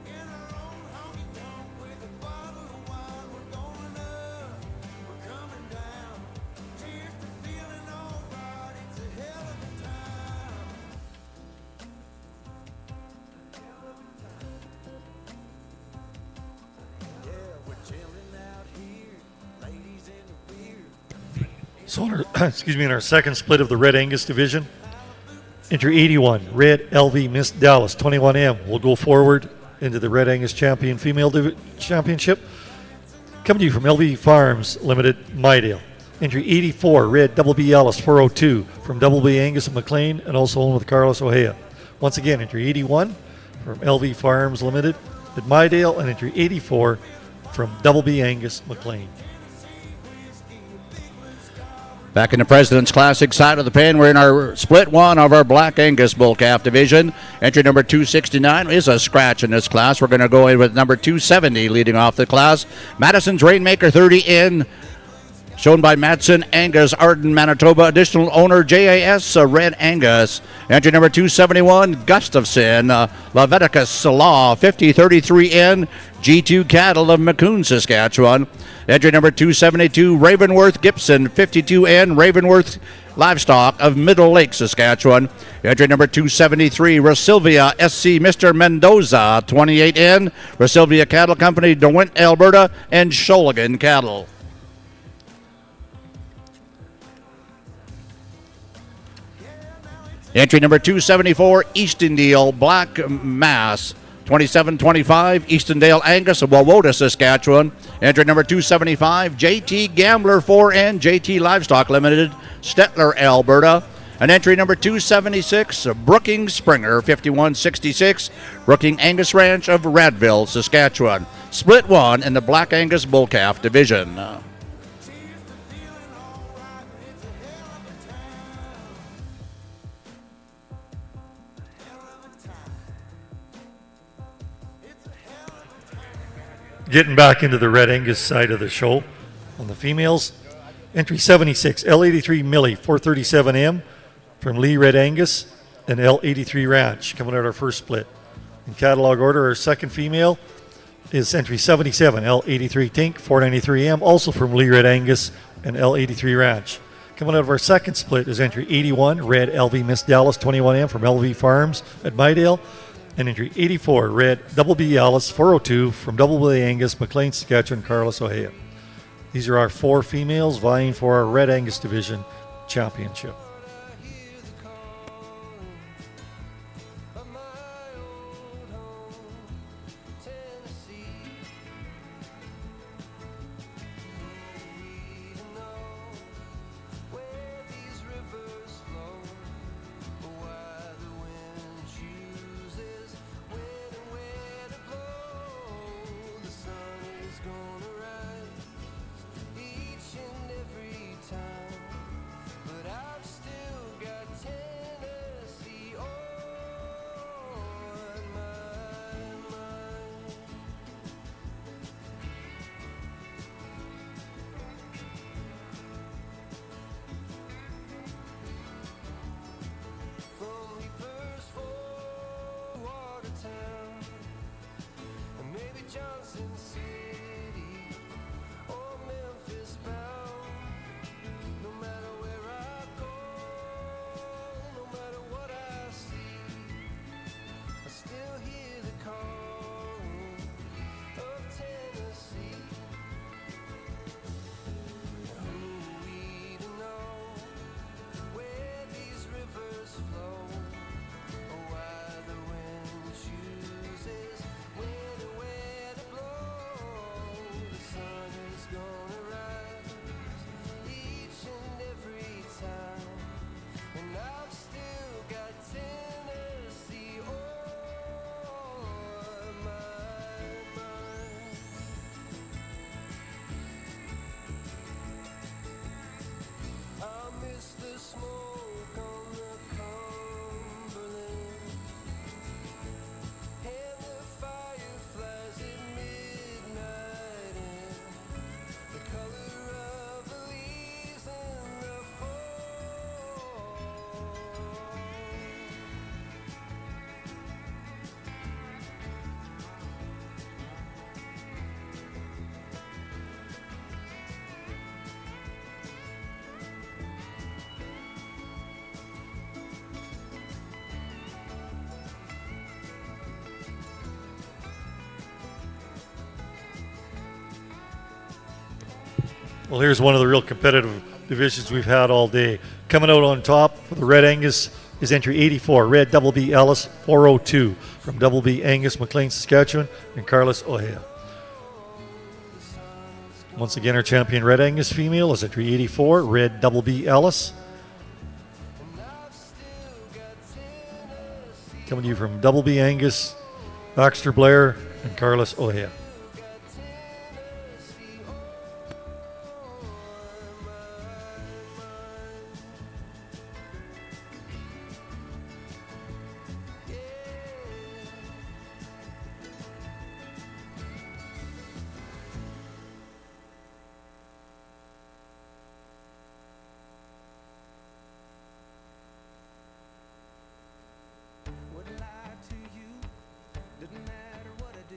In our own honky tonk with a bottle of wine. We're going up, we're coming down. Cheers to feeling alright, it's a hell of a time. Yeah, we're chilling out here, ladies in the beer. So, in our second split of the Red Angus division, entry 81, Red LV Miss Dallas 21M will go forward into the Red Angus Champion Female Championship. Coming to you from LV Farms Limited, Mydale. Entry 84, Red Double B Ellis 402 from Double B Angus and McLean, and also owned with Carlos Ojea. Once again, entry 81 from LV Farms Limited at Mydale, and entry 84 from Double B Angus McLean. Back in the President's Classic side of the pen, we're in our split one of our Black Angus Bull Calf division. Entry number 269 is a scratch in this class. We're going to go in with number 270 leading off the class. Madison's Rainmaker 30 in, shown by Madsen Angus, Arden, Manitoba. Additional owner JAS Red Angus. Entry number 271, Gustafson, Leviticus Law 5033 in, G2 Cattle of Maccoon, Saskatchewan. Entry number 272, Ravenworth Gibson 52N, Ravenworth Livestock of Middle Lake, Saskatchewan. Entry number 273, Rasilvia SC Mr. Mendoza 28N, Rasilvia Cattle Company, DeWint, Alberta, and Sholigan Cattle. Entry number 274, Eastendale Black Mass 2725, Eastendale Angus of Wawota, Saskatchewan. Entry number 275, JT Gambler 4N, JT Livestock Limited, Stettler, Alberta. And entry number 276, Brooking Springer 5166, Brooking Angus Ranch of Radville, Saskatchewan. Split one in the Black Angus Bull Calf division. Getting back into the Red Angus side of the show on the females. Entry 76, L83 Millie 437M from Lee Red Angus and L83 Ranch coming out our first split. In catalog order, our second female is entry 77, L83 Tink 493M, also from Lee Red Angus and L83 Ranch. Coming out of our second split is entry 81, red LV Miss Dallas 21M from LV Farms at Mydale. And entry 84, red Double B Alice 402 from Double B Angus, McLean, Saskatchewan, Carlos, Ohio. These are our 4 females vying for our Red Angus Division Championship. of my old home, Tennessee. We know where these rivers flow, why the wind chooses when and where to blow. The sun is gonna rise each and every time, but I've still got Tennessee on my mind. From Reapers for Watertown, and maybe Johnson City or Memphis bound. No matter where I go, no matter what I see, I still hear the calling of Tennessee. Who we to know where these rivers flow, or why the wind chooses when and where to blow. The sun is gonna rise each and every time, and I've still got Tennessee on my mind. I miss the smoke on the Cumberland and the fireflies at midnight and the color of the leaves in the fall. Well, here's one of the real competitive divisions we've had all day. Coming out on top for the Red Angus is entry 84, red Double B Ellis 402 from Double B Angus, McLean, Saskatchewan, and Carlos, Ohio. Once again, our champion Red Angus female is entry 84, red Double B Ellis. Coming to you from Double B Angus, Baxter Blair, and Carlos, Ohio. Wouldn't lie to you, doesn't matter what I do.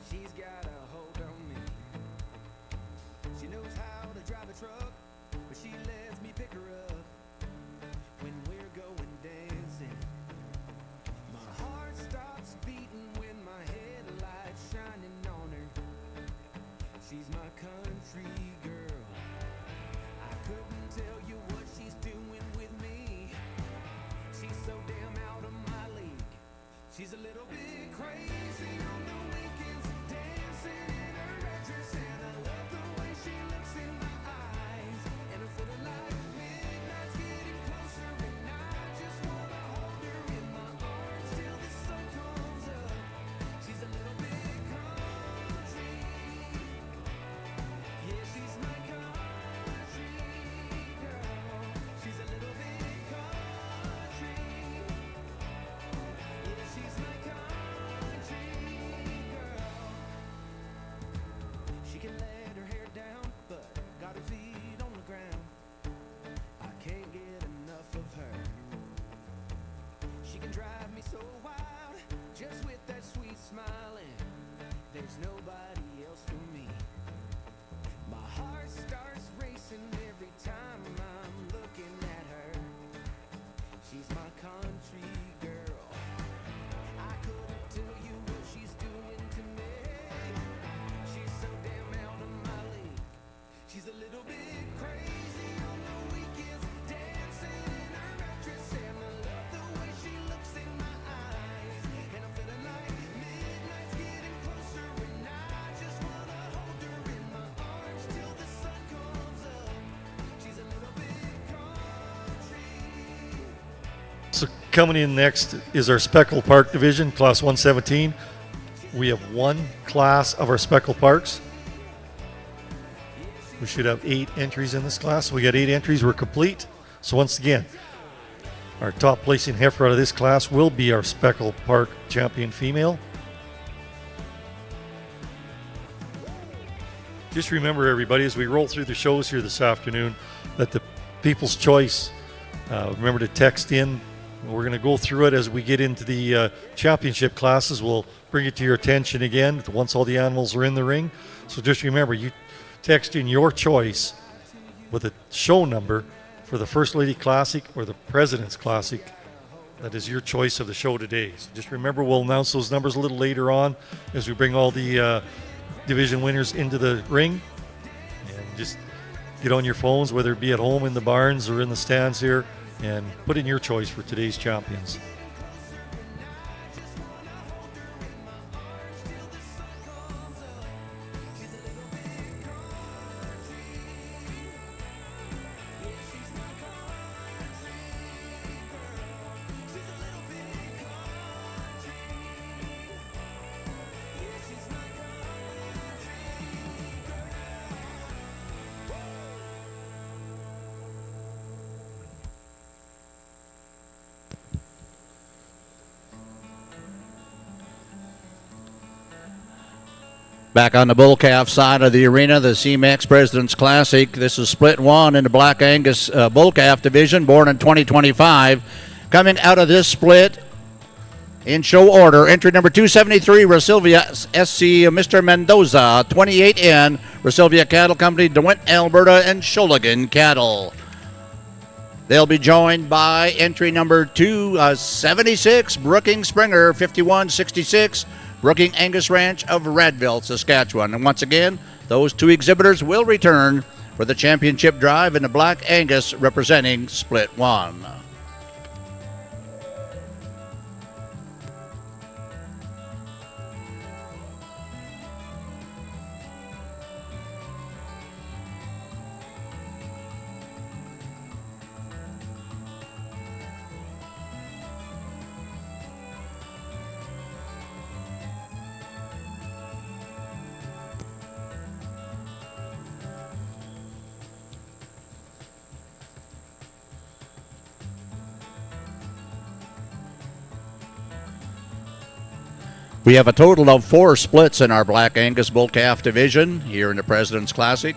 She's got a hold on me. She knows how to drive a truck, but she lets me pick her up when we're going dancing. My heart stops beating when my headlights shining on her. She's my country girl. I couldn't tell you what she's doing with me. She's so damn out of my league. She's a little bit crazy on the weekends, dancing in her red dress, and I love the way she looks in my eyes. And I'm feeling like midnight's getting closer, and I just wanna hold her in my arms till the sun comes up. She's a little bit country, yeah, she's my country girl. She's a little bit country. Yeah, she's my country girl. She can let her hair down, but got her feet on the ground. I can't get enough of her. She can drive me so wild, just with that sweet smile, and there's nobody else for me. My heart starts racing every time I'm looking at her. She's my country girl. I couldn't tell you what she's doing to me. She's so damn out of my league. She's a little bit crazy on the weekends, dancing in her dress, and I love the way she looks in my eyes. And I'm feeling like midnight's getting closer, and I just wanna hold her in my arms till the sun comes up. She's a little bit country. So coming in next is our Speckle Park division, Class 117. We have one class of our Speckle Parks. We should have 8 entries in this class. We got 8 entries. We're complete. So once again, our top placing heifer out of this class will be our Speckle Park champion female. Just remember, everybody, as we roll through the shows here this afternoon, that the People's Choice, remember to text in. We're going to go through it as we get into the championship classes. We'll bring it to your attention again once all the animals are in the ring. So just remember, you text in your choice with a show number for the First Lady Classic or the President's Classic. That is your choice of the show today. So just remember, we'll announce those numbers a little later on as we bring all the division winners into the ring. And just get on your phones, whether it be at home in the barns or in the stands here, and put in your choice for today's champions. Back on the bull calf side of the arena, the CMAX President's Classic. This is split 1 in the Black Angus bull calf division, born in 2025. Coming out of this split in show order, entry number 273, Rosilvia SC Mr. Mendoza, 28N, Rosilvia Cattle Company, DeWitt, Alberta, and Sholigan Cattle. They'll be joined by entry number 276, Brooking Springer, 5166, Brooking Angus Ranch of Radville, Saskatchewan. And once again, those 2 exhibitors will return for the championship drive in the Black Angus representing Split 1. We have a total of 4 splits in our Black Angus Bull Calf division here in the President's Classic.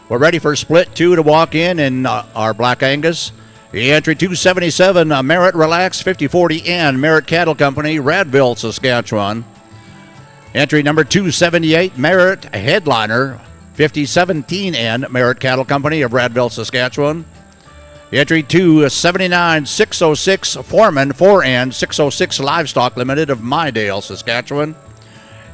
We're ready for split 2 to walk in our Black Angus. The entry 277, Merritt Relax 5040N, Merritt Cattle Company, Radville, Saskatchewan. Entry number 278, Merritt Headliner 5017N, Merritt Cattle Company of Radville, Saskatchewan. Entry 279, 606, Foreman 4N, 606 Livestock Limited of Mydale, Saskatchewan.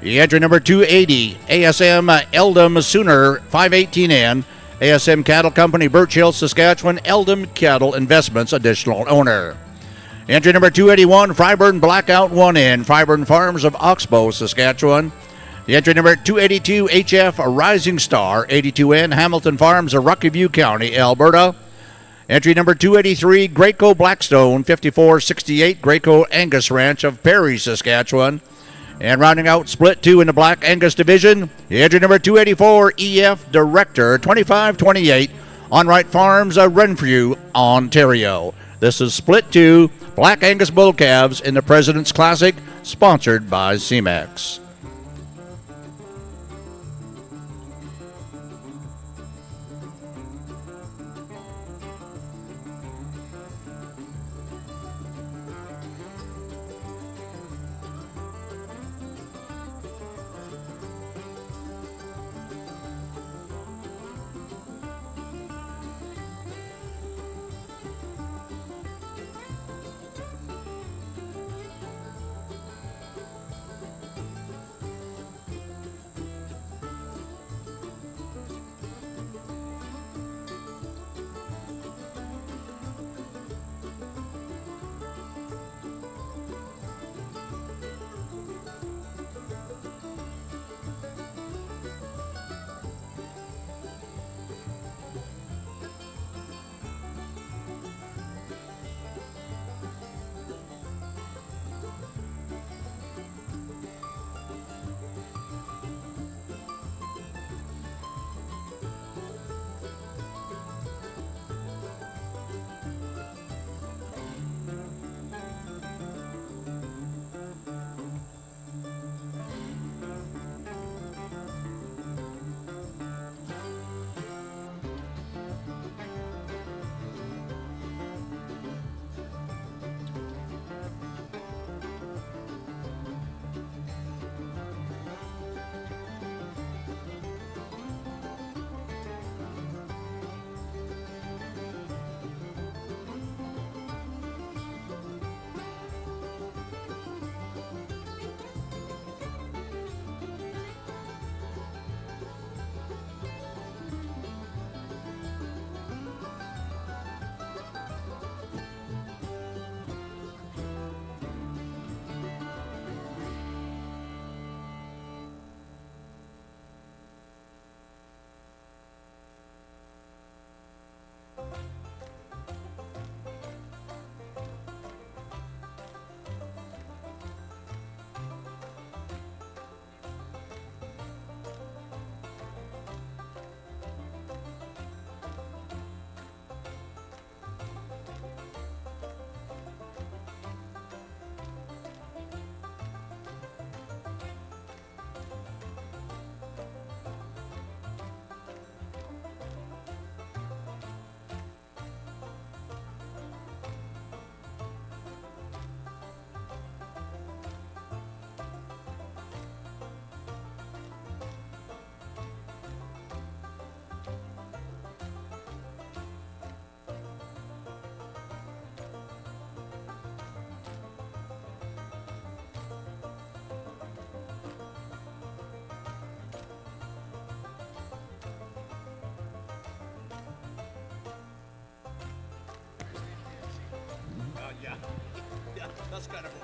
The entry number 280, ASM Eldom Sooner 518N, ASM Cattle Company, Birch Hill, Saskatchewan, Eldom Cattle Investments, additional owner. Entry number 281, Freiburg Blackout 1N, Freiburg Farms of Oxbow, Saskatchewan. The entry number 282, HF Rising Star 82N, Hamilton Farms of Rocky View County, Alberta. Entry number 283, Graco Blackstone 5468, Graco Angus Ranch of Perry, Saskatchewan. And rounding out split 2 in the Black Angus division, entry number 284, EF Director 2528, On-Right Farms of Renfrew, Ontario. This is split 2, Black Angus Bull Calves in the President's Classic, sponsored by CMAX.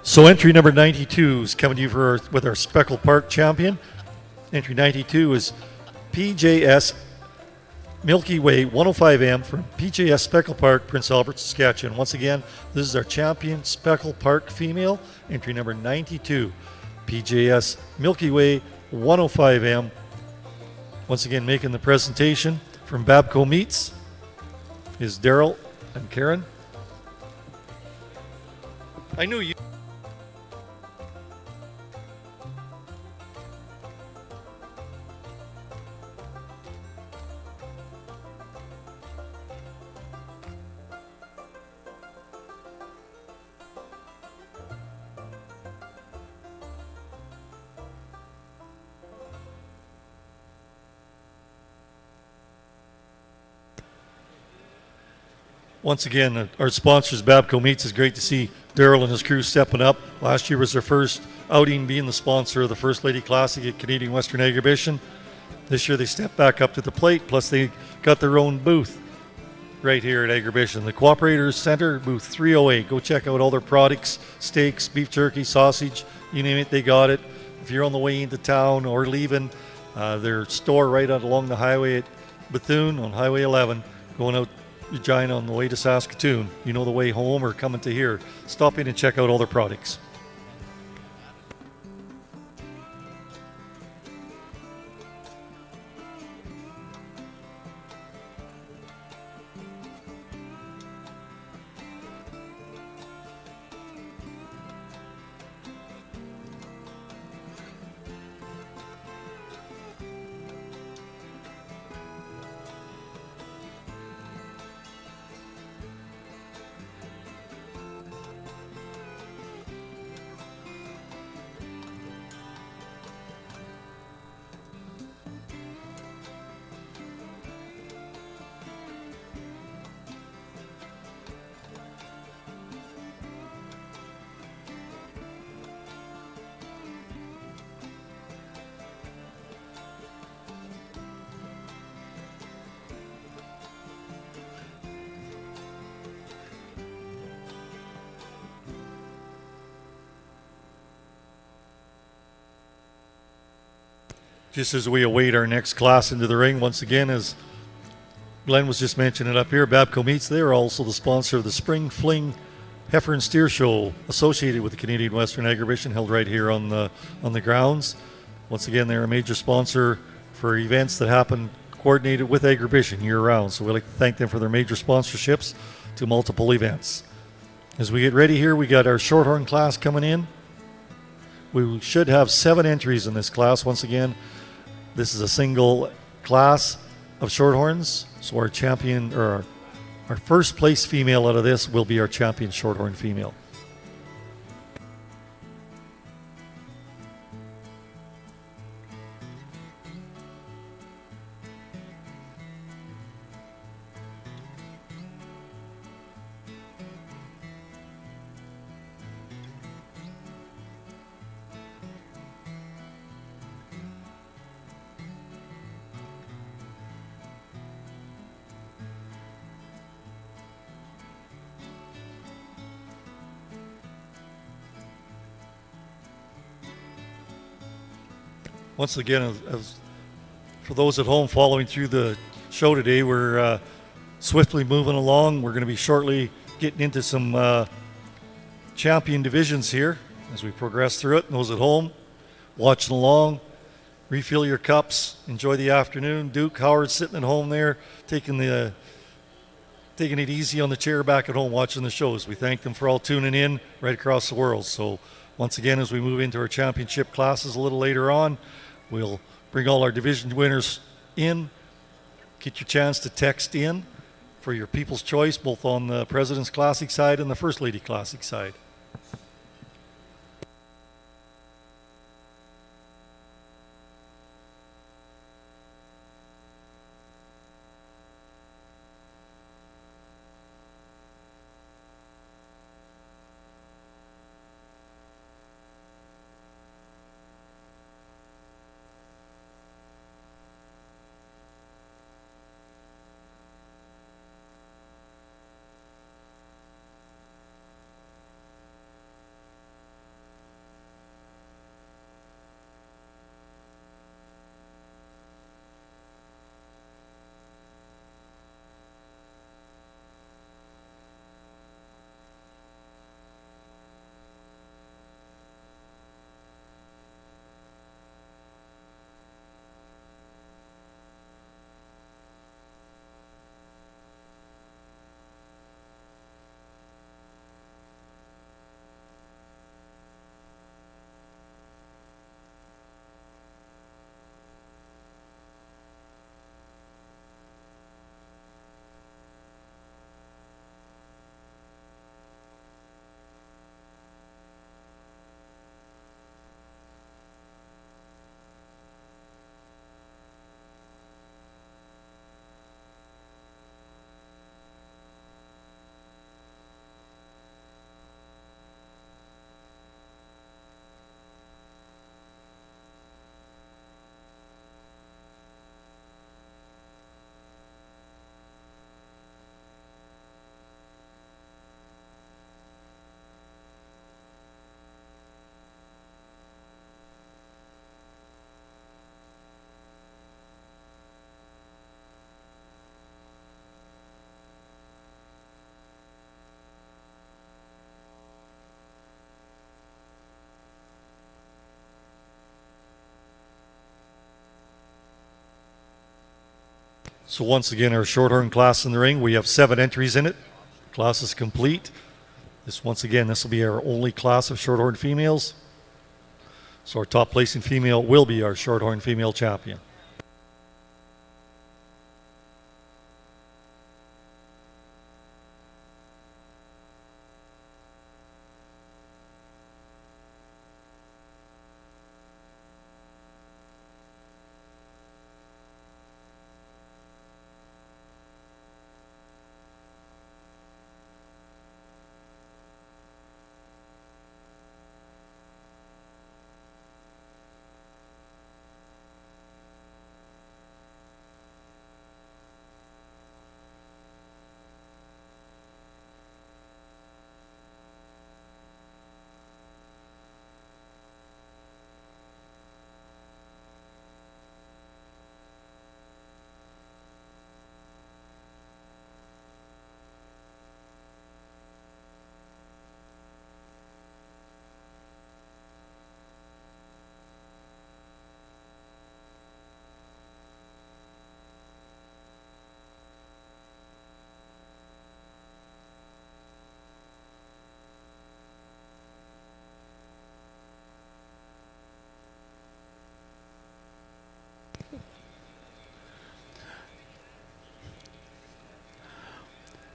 So entry number 92 is coming to you with our Speckle Park champion. Entry 92 is PJS Milky Way 105M from PJS Speckle Park, Prince Albert, Saskatchewan. Once again, this is our champion Speckle Park female, entry number 92, PJS Milky Way 105M. Once again, making the presentation from Babco Meats is Daryl and Karen. I knew you. Once again, our sponsors, Babco Meats, is great to see Daryl and his crew stepping up. Last year was their first outing being the sponsor of the First Lady Classic at Canadian Western Agribition. This year they stepped back up to the plate, plus they got their own booth right here at Agribition. The Cooperators Center, booth 308. Go check out all their products, steaks, beef jerky, sausage, you name it, they got it. If you're on the way into town or leaving, their store right out along the highway at Bethune on Highway 11, going out Regina on the way to Saskatoon, you know the way home or coming to here, stop in and check out all their products. Just as we await our next class into the ring, once again, as Glenn was just mentioning up here, Babco Meats, they are also the sponsor of the Spring Fling Heifer and Steer Show associated with the Canadian Western Agribition, held right here on the grounds. Once again, they're a major sponsor for events that happen coordinated with Agribition year-round. So we'd like to thank them for their major sponsorships to multiple events. As we get ready here, we got our Shorthorn class coming in. We should have 7 entries in this class. Once again, this is a single class of Shorthorns. So our champion, or our first place female out of this will be our champion Shorthorn female. Once again, as for those at home following through the show today, we're swiftly moving along. We're going to be shortly getting into some champion divisions here as we progress through it. And those at home watching along, refill your cups, enjoy the afternoon. Duke, Howard sitting at home there, taking it easy on the chair back at home watching the shows. We thank them for all tuning in right across the world. So once again, as we move into our championship classes a little later on, we'll bring all our division winners in. Get your chance to text in for your People's Choice, both on the President's Classic side and the First Lady Classic side. So once again, our shorthorn class in the ring, we have 7 entries in it. Class is complete. This will be our only class of shorthorn females. So our top placing female will be our shorthorn female champion.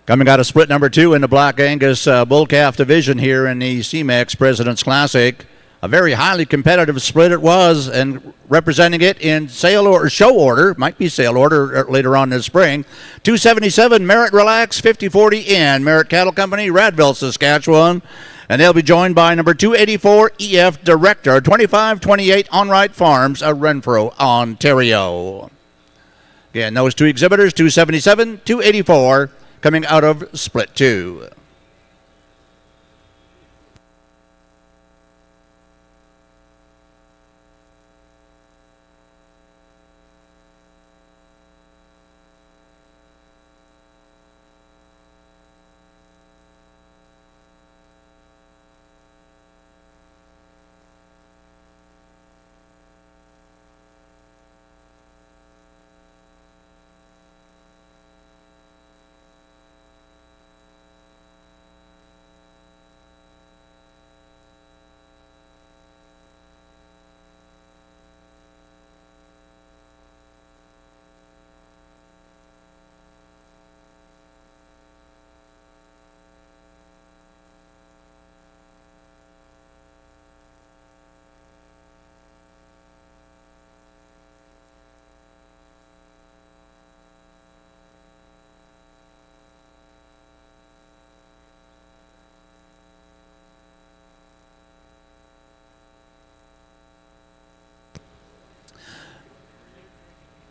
Coming out of split number 2 in the Black Angus Bull Calf division here in the CMEX President's Classic. A very highly competitive split it was, and representing it in sale or show order, might be sale order later on this spring, 277 Merritt Relax 5040 in Merritt Cattle Company, Radville, Saskatchewan. And they'll be joined by number 284 EF Director, 2528 On-Right Farms, Renfrew, Ontario. Again, those 2 exhibitors, 277, 284, coming out of split 2.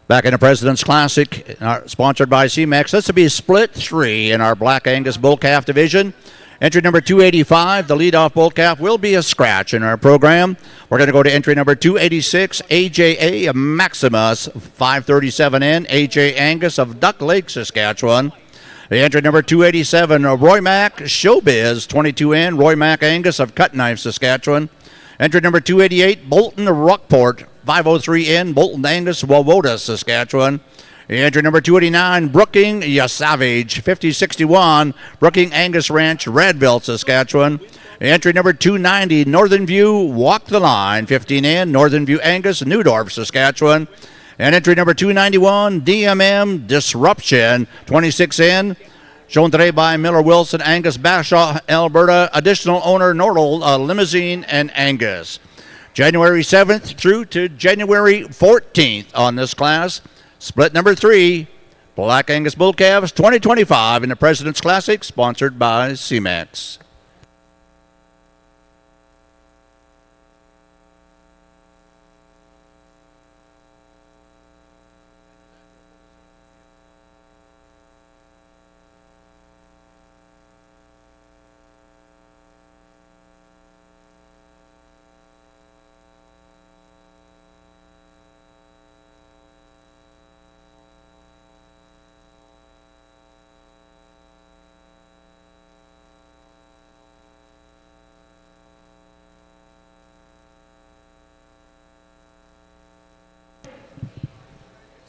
Back in the President's Classic, sponsored by CMEX. This will be split 3 in our Black Angus Bull Calf division. Entry number 285, the leadoff bull calf, will be a scratch in our program. We're going to go to entry number 286, AJA Maximus 537N, AJ Angus of Duck Lake, Saskatchewan. The entry number 287, Roy Mack Showbiz 22N, Roy Mack Angus of Cut Knife, Saskatchewan. Entry number 288, Bolton Rockport 503N, Bolton Angus, Wawota, Saskatchewan. Entry number 289, Brooking Savage 5061, Brooking Angus Ranch, Radville, Saskatchewan. Entry number 290, Northern View Walk the Line 15N, Northern View Angus, Newdorf, Saskatchewan. And entry number 291, DMM Disruption 26N, shown today by Miller Wilson, Angus, Bashaw, Alberta. Additional owner Normal Limousine and Angus. January 7th through to January 14th on this class. Split number 3, Black Angus Bull Calves 2025 in the President's Classic, sponsored by CMEX.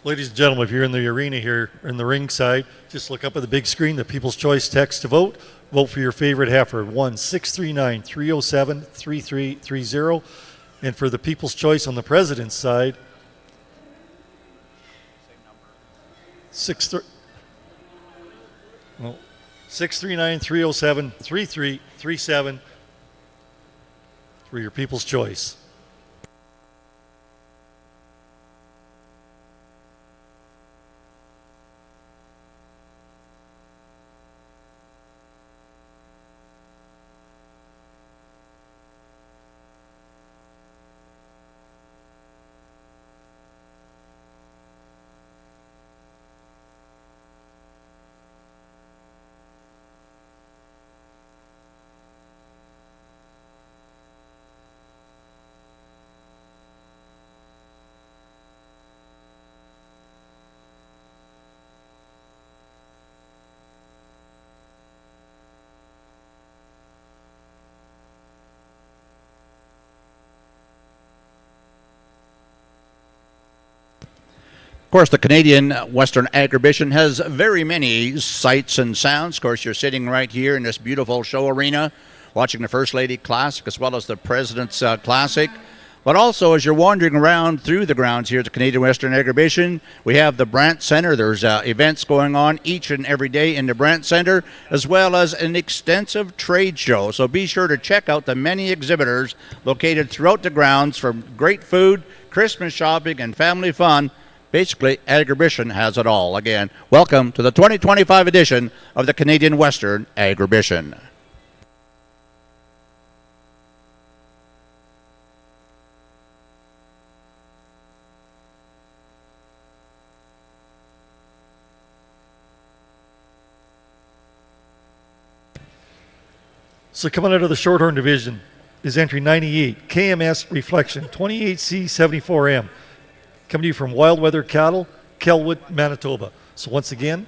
Ladies and gentlemen, if you're in the arena here, in the ring side, just look up at the big screen, the People's Choice text to vote. Vote for your favorite heifer, 1-639-307-3330. And for the People's Choice on the President's side, 639-307-3337 for your People's Choice. Of course, the Canadian Western Agribition has very many sights and sounds. Of course, you're sitting right here in this beautiful show arena watching the First Lady Classic as well as the President's Classic. But also, as you're wandering around through the grounds here at the Canadian Western Agribition, we have the Brant Center. There's events going on each and every day in the Brant Center, as well as an extensive trade show. So be sure to check out the many exhibitors located throughout the grounds for great food, Christmas shopping, and family fun. Basically, Agribition has it all. Again, welcome to the 2025 edition of the Canadian Western Agribition. So coming out of the Shorthorn division is entry 98, KMS Reflection, 28C74M. Coming to you from Wild Weather Cattle, Kelwood, Manitoba. So once again,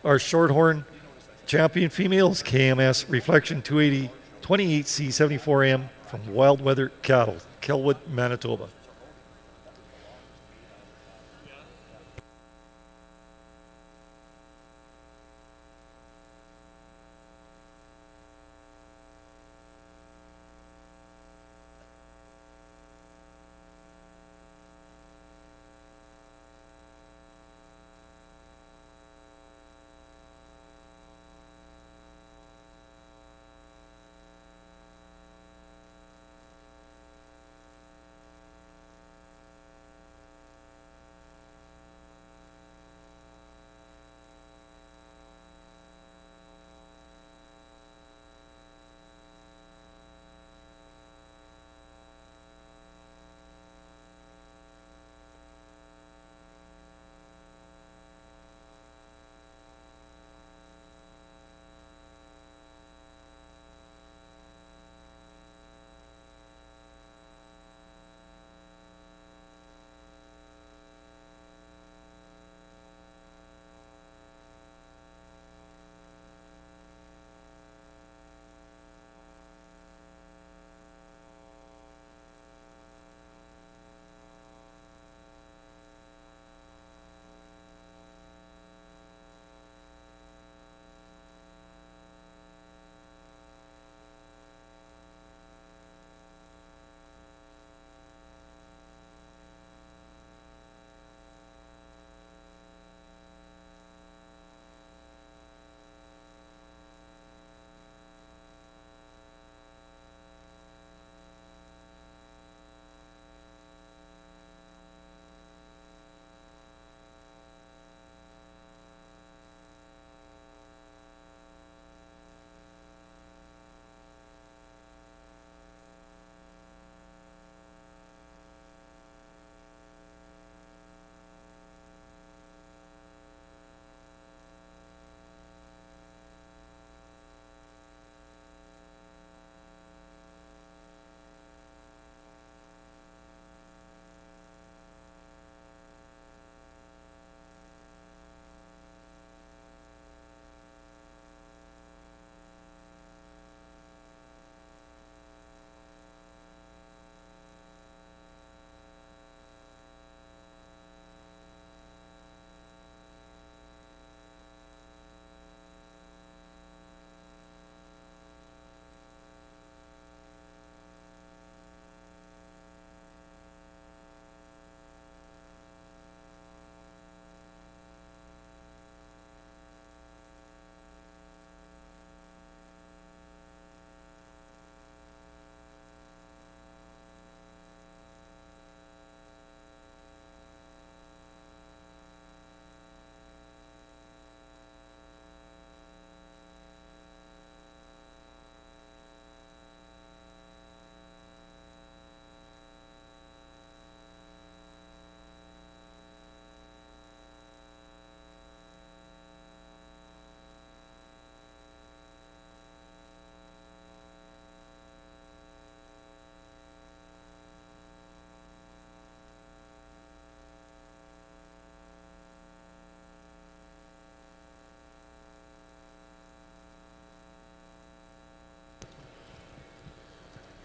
our Shorthorn champion females, KMS Reflection 28C74M from Wild Weather Cattle, Kelwood, Manitoba.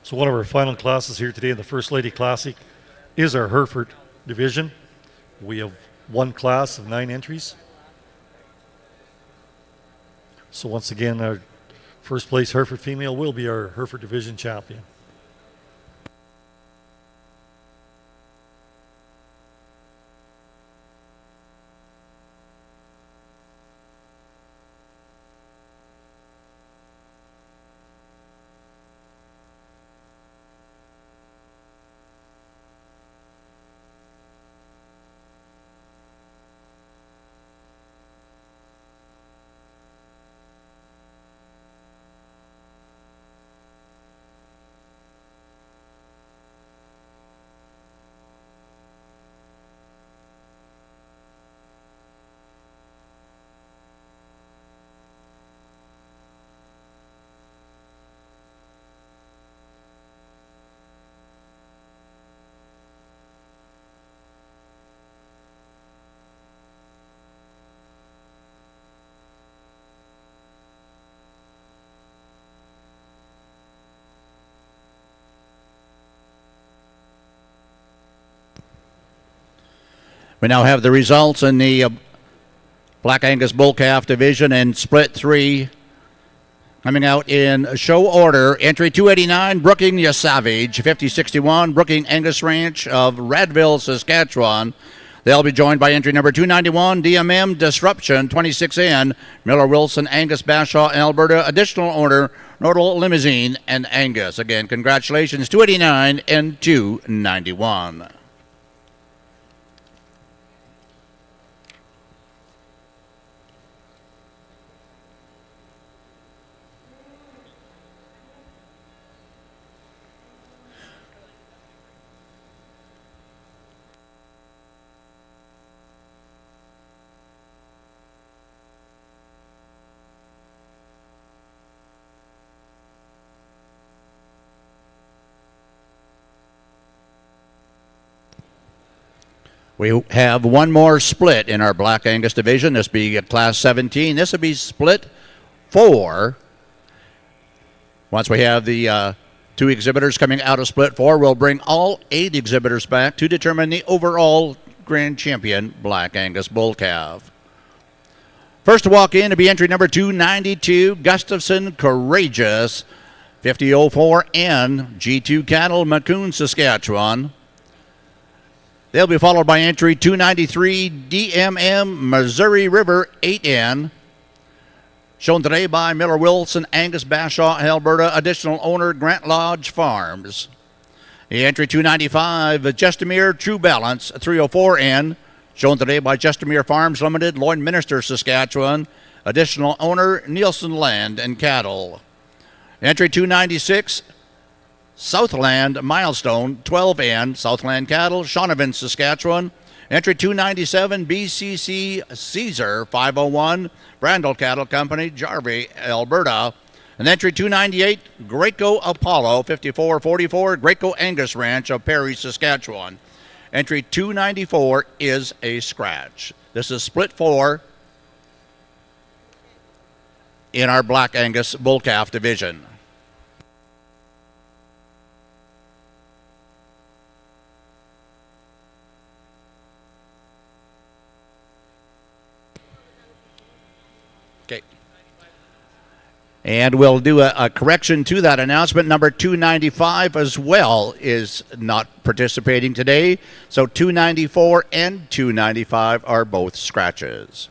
So one of our final classes here today in the First Lady Classic is our Hereford division. We have one class of 9 entries. So once again, our first place Hereford female will be our Hereford division champion. We now have the results in the Black Angus Bull Calf Division in Split 3. Coming out in show order, entry 289, Brooking Savage, 5061, Brooking Angus Ranch of Radville, Saskatchewan. They'll be joined by entry number 291, DMM Disruption, 26N, Miller Wilson, Angus Bashaw, Alberta. Additional order, Nordal Limousine, and Angus. Again, congratulations, 289 and 291. We have one more split in our Black Angus division. This will be Class 17. This will be Split 4. Once we have the 2 exhibitors coming out of Split 4, we'll bring all 8 exhibitors back to determine the overall grand champion, Black Angus Bull Calf. First to walk in to be entry number 292, Gustafson Courageous, 5004N, G2 Cattle, Maccoon, Saskatchewan. They'll be followed by entry 293 DMM Missouri River 8N. Shown today by Miller Wilson, Angus Bashaw, Alberta. Additional owner Grant Lodge Farms. The entry 295 Justamere True Balance 304N. Shown today by Justamere Farms Limited, Lloydminster, Saskatchewan. Additional owner Nielsen Land and Cattle. Entry 296 Southland Milestone 12N, Southland Cattle, Shaunavon, Saskatchewan. Entry 297 BCC Caesar 501, Brandel Cattle Company, Jarvie, Alberta. And entry 298 Graco Apollo 5444, Graco Angus Ranch of Perry, Saskatchewan. Entry 294 is a scratch. This is Split 4 in our Black Angus Bull Calf division. Okay. And we'll do a correction to that announcement. Number 295 as well is not participating today. So 294 and 295 are both scratches.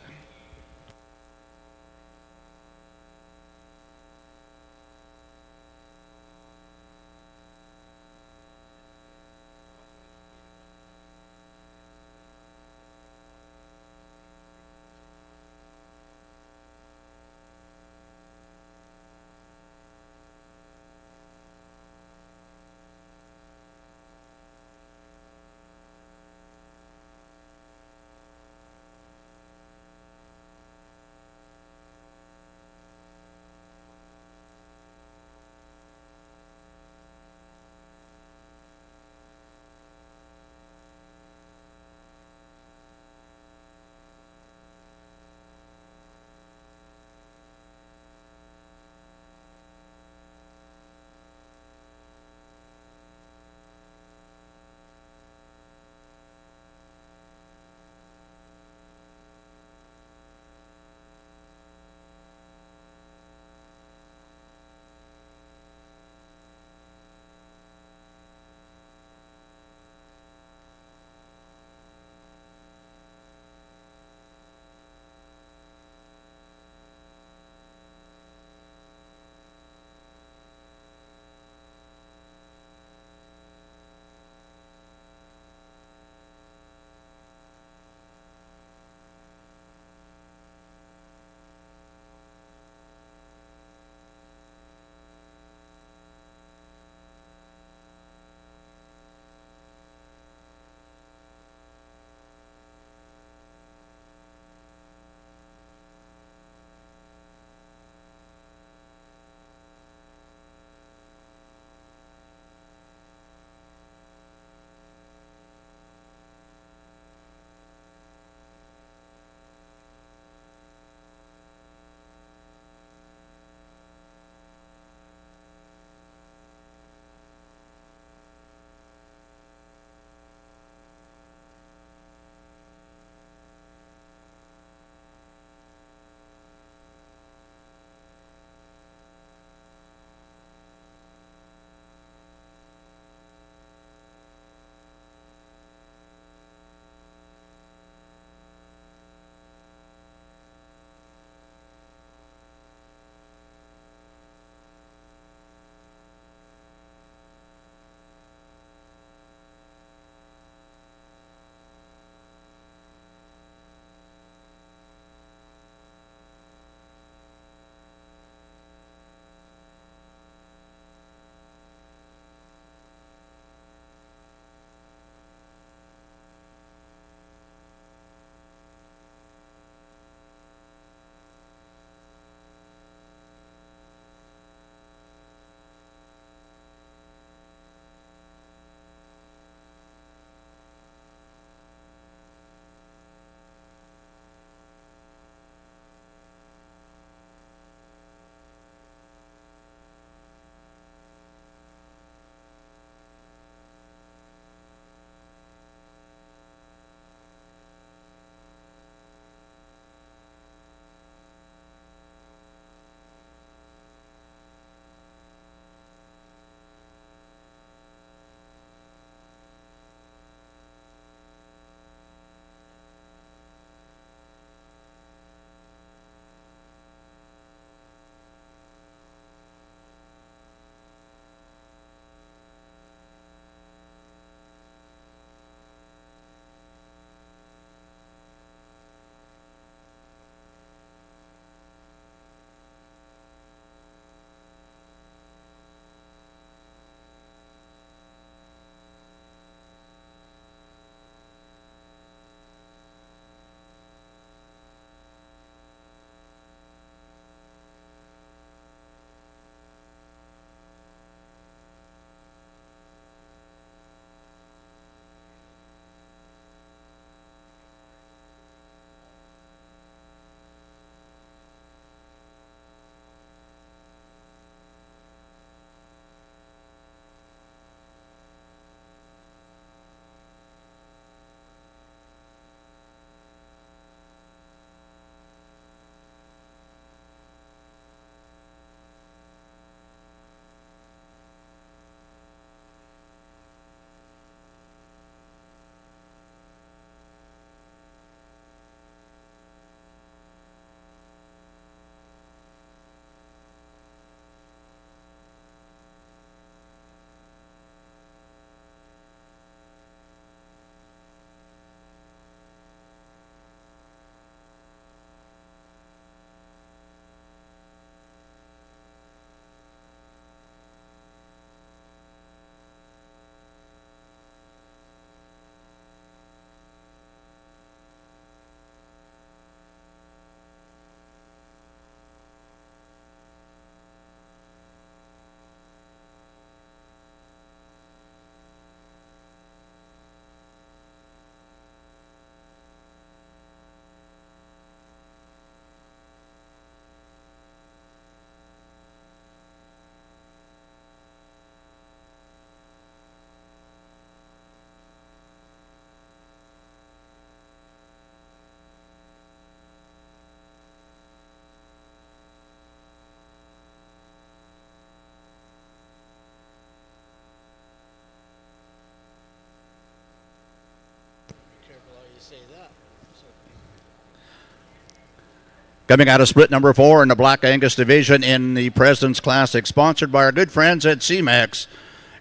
Coming out of split number 4 in the Black Angus division in the President's Classic, sponsored by our good friends at CMEX.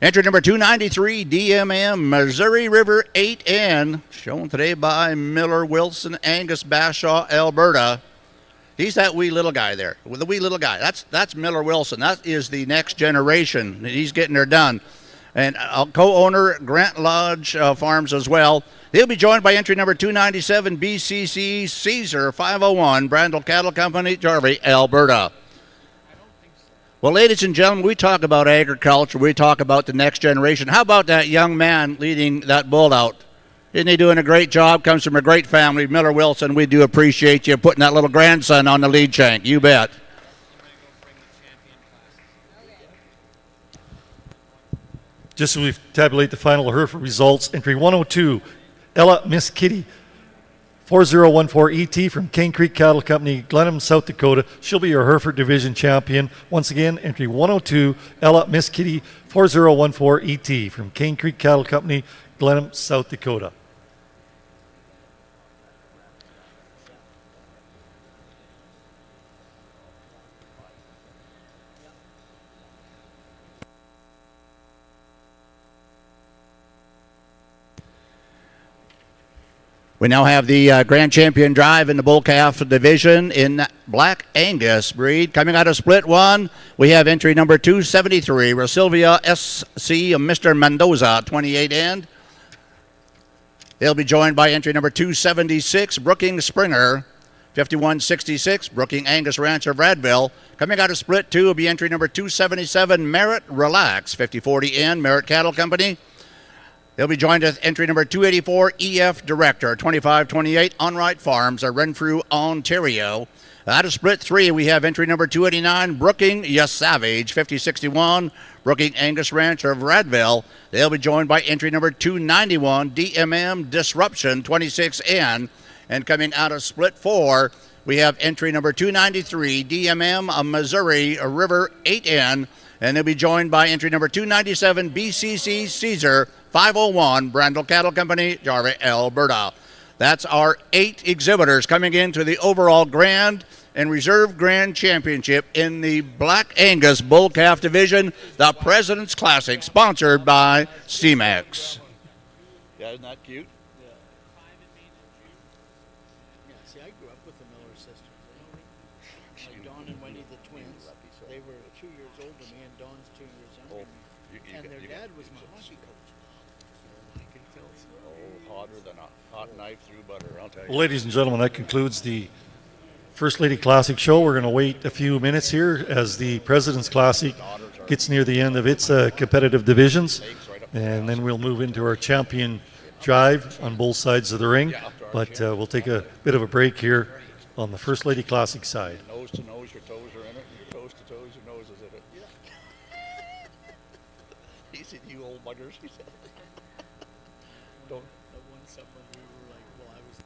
Entry number 293, DMM, Missouri River 8N, shown today by Miller Wilson, Angus Bashaw, Alberta. He's that wee little guy there, the wee little guy. That's Miller Wilson. That is the next generation. He's getting her done. And co-owner Grant Lodge Farms as well. He'll be joined by entry number 297, BCC Caesar 501, Brandel Cattle Company, Jarvie, Alberta. Well, ladies and gentlemen, we talk about agriculture. We talk about the next generation. How about that young man leading that bull out? Isn't he doing a great job? Comes from a great family. Miller Wilson, we do appreciate you putting that little grandson on the lead shank. You bet. Just as we tabulate the final Hereford results, entry 102, Ella Miss Kitty, 4014 ET from Cane Creek Cattle Company, Glenham, South Dakota. She'll be your Hereford Division champion. Once again, entry 102, Ella Miss Kitty, 4014 ET from Cane Creek Cattle Company, Glenham, South Dakota. We now have the Grand Champion drive in the Bull Calf division in Black Angus breed. Coming out of split 1, we have entry number 273, Rosilvia SC Mr. Mendoza, 28 end. They'll be joined by entry number 276, Brooking Springer, 5166, Brooking Angus Ranch of Radville. Coming out of split 2 will be entry number 277, Merritt Relax, 5040 end, Merritt Cattle Company. They'll be joined with entry number 284, EF Director, 2528, Onright Farms, Renfrew, Ontario. Out of split 3, we have entry number 289, Brooking Savage, 5061, Brooking Angus Ranch of Radville. They'll be joined by entry number 291, DMM Disruption, 26N. And coming out of split 4, we have entry number 293, DMM Missouri River 8N. And they'll be joined by entry number 297, BCC Caesar 501, Brandel Cattle Company, Jarvie, Alberta. That's our 8 exhibitors coming into the overall Grand and Reserve Grand Championship in the Black Angus Bull Calf Division, the President's Classic, sponsored by CMEX. Yeah, isn't that cute? Yeah, see, I grew up with the Miller sisters. Like Dawn and Wendy, the twins. They were 2 years older than me, and Dawn's 2 years younger than me. And their dad was my hockey coach. I can tell. Oh, hotter than a hot knife through butter, I'll tell you. Well, ladies and gentlemen, that concludes the First Lady Classic show. We're going to wait a few minutes here as the President's Classic gets near the end of its competitive divisions. And then we'll move into our champion drive on both sides of the ring. But we'll take a bit of a break here on the First Lady Classic side. Nose to nose, your toes are in it. Your toes to toes, your nose is in it. Yeah. He said, you old buggers. He said. Don't. At one summer, we were like, well, I was.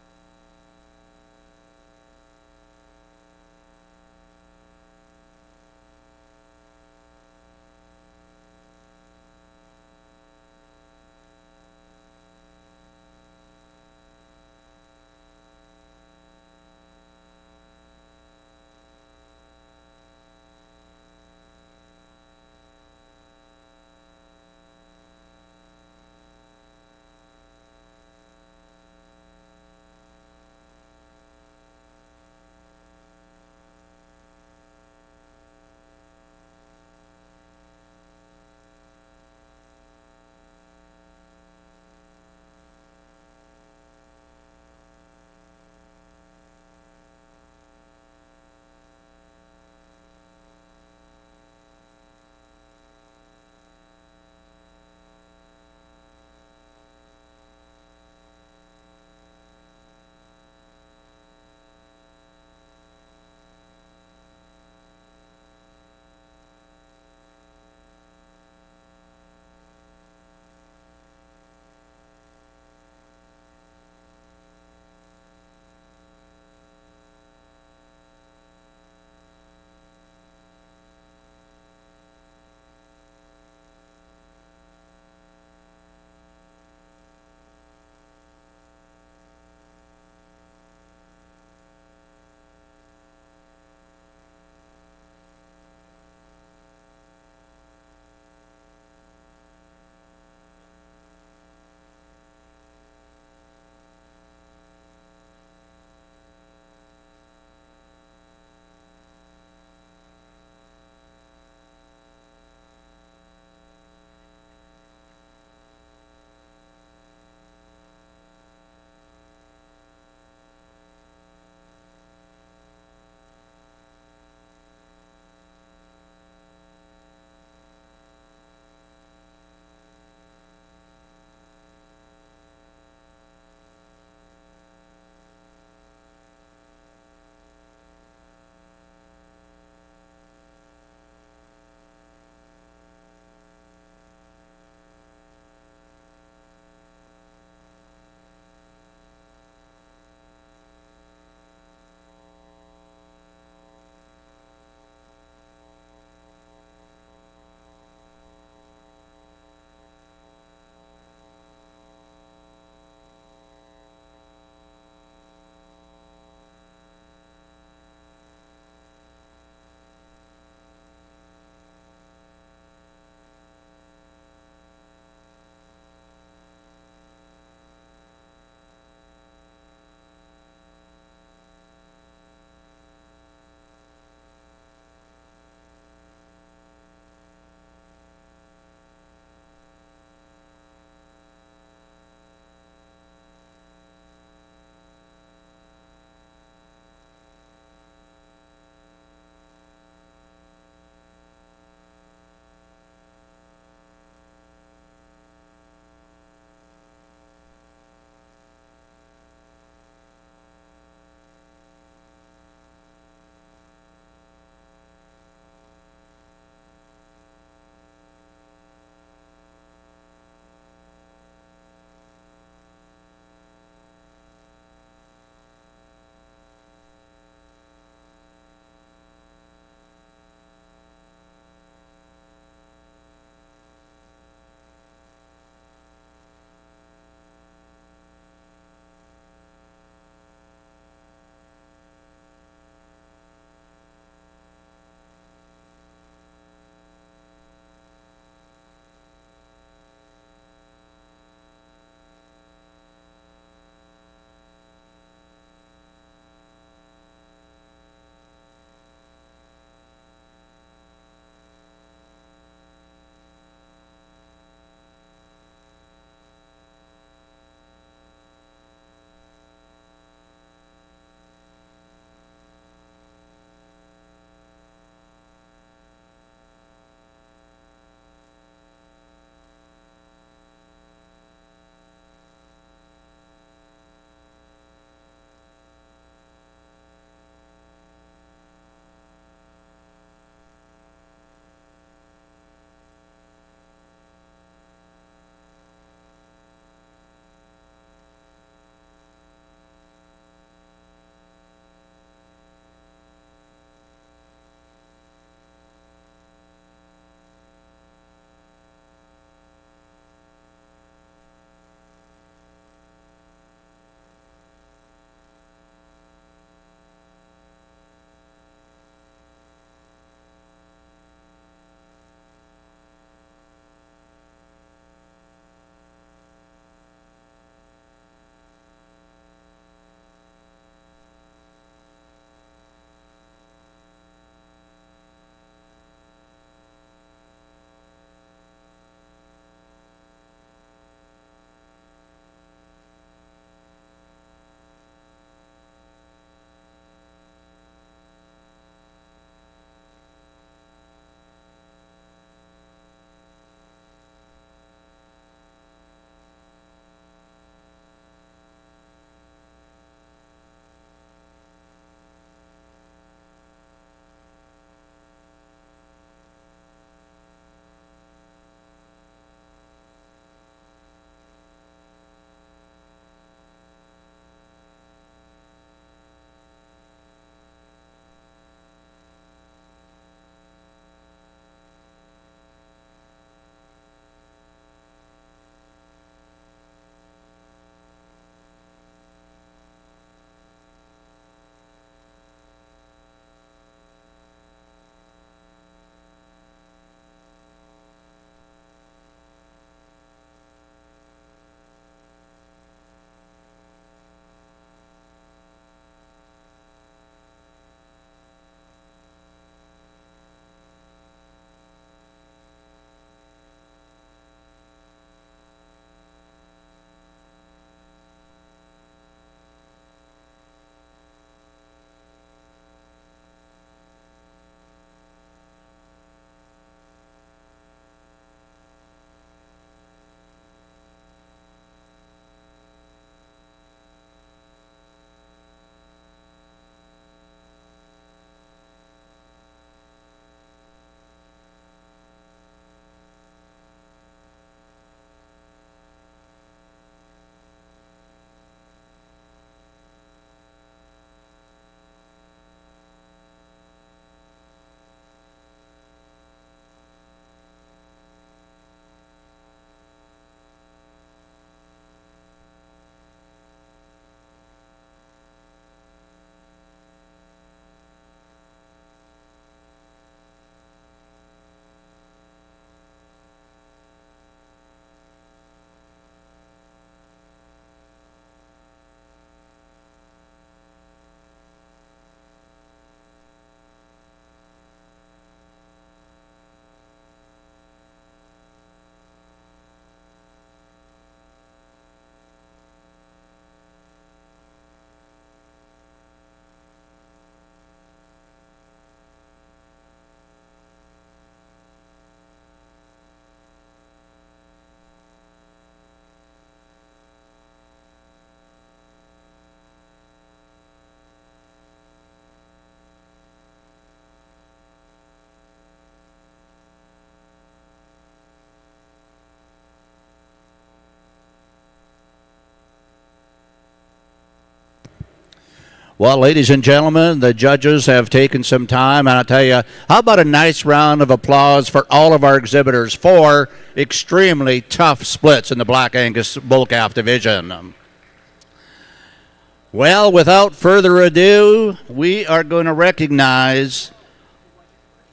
Well, ladies and gentlemen, the judges have taken some time, and I'll tell you, how about a nice round of applause for all of our exhibitors? 4 extremely tough splits in the Black Angus Bull Calf division. Well, without further ado, we are going to recognize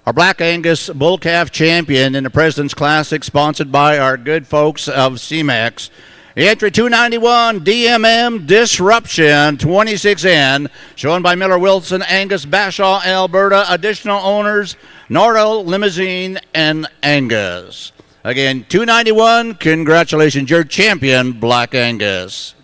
our Black Angus Bull Calf champion in the President's Classic, sponsored by our good folks of CMEX. Entry 291, DMM Disruption 26N, shown by Miller Wilson, Angus, Bashaw, Alberta. Additional owners, Nordo, Limousine, and Angus. Again, 291, congratulations, your champion, Black Angus.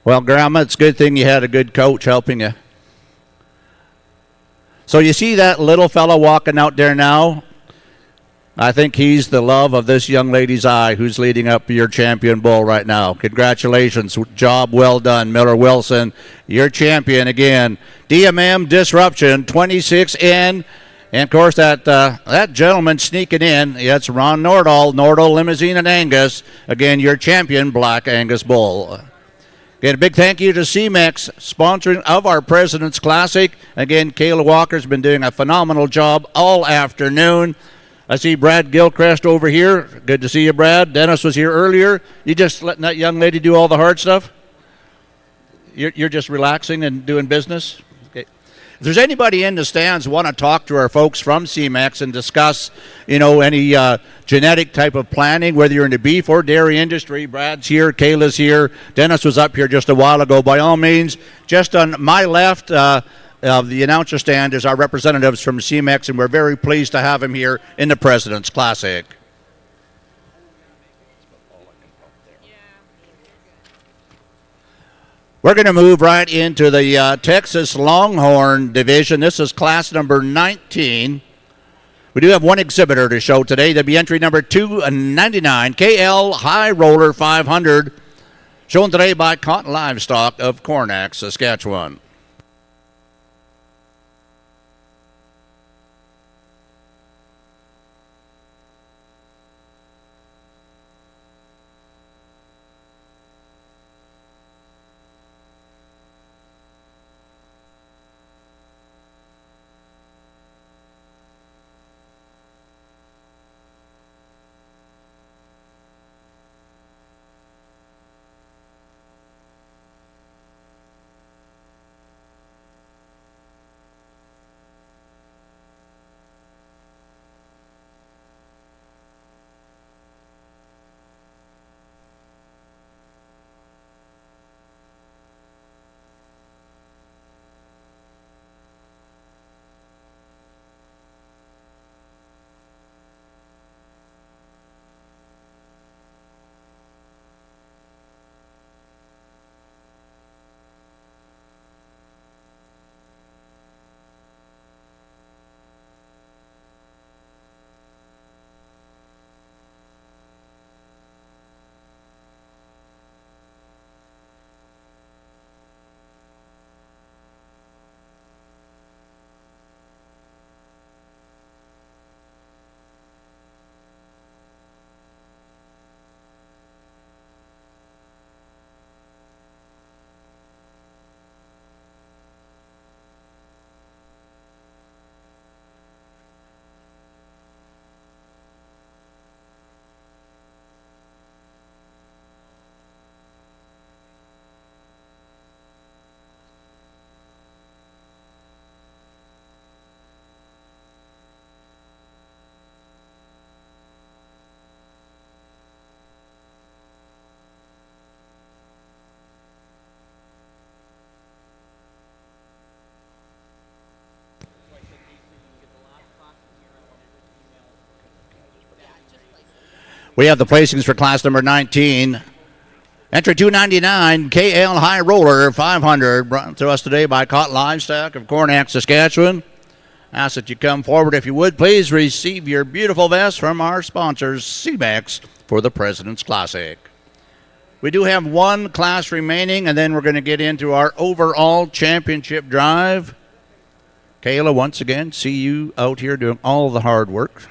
Well, Grandma, it's a good thing you had a good coach helping you. So you see that little fellow walking out there now? I think he's the love of this young lady's eye who's leading up your champion bull right now. Congratulations. Job well done, Miller Wilson. Your champion again. DMM Disruption 26N. And, of course, that gentleman sneaking in, that's Ron Nordahl, Nordahl Limousine and Angus. Again, your champion, Black Angus Bull. Again, a big thank you to CMEX, sponsoring of our President's Classic. Again, Kayla Walker's been doing a phenomenal job all afternoon. I see Brad Gilchrist over here. Good to see you, Brad. Dennis was here earlier. You just letting that young lady do all the hard stuff? You're just relaxing and doing business? Okay. If there's anybody in the stands who want to talk to our folks from CMEX and discuss, any genetic type of planning, whether you're in the beef or dairy industry, Brad's here, Kayla's here, Dennis was up here just a while ago. By all means, just on my left of the announcer stand is our representatives from CMEX, and we're very pleased to have him here in the President's Classic. We're going to move right into the Texas Longhorn division. This is class number 19. We do have one exhibitor to show today. That'll be entry number 299, KL High Roller 500, shown today by Cotton Livestock of Cornack, Saskatchewan. We have the placings for class number 19. Entry 299, KL High Roller 500, brought to us today by Cotton Livestock of Cornack, Saskatchewan. Ask that you come forward if you would. Please receive your beautiful vest from our sponsors, CMAX, for the President's Classic. We do have one class remaining, and then we're going to get into our overall championship drive. Kayla, once again, see you out here doing all the hard work.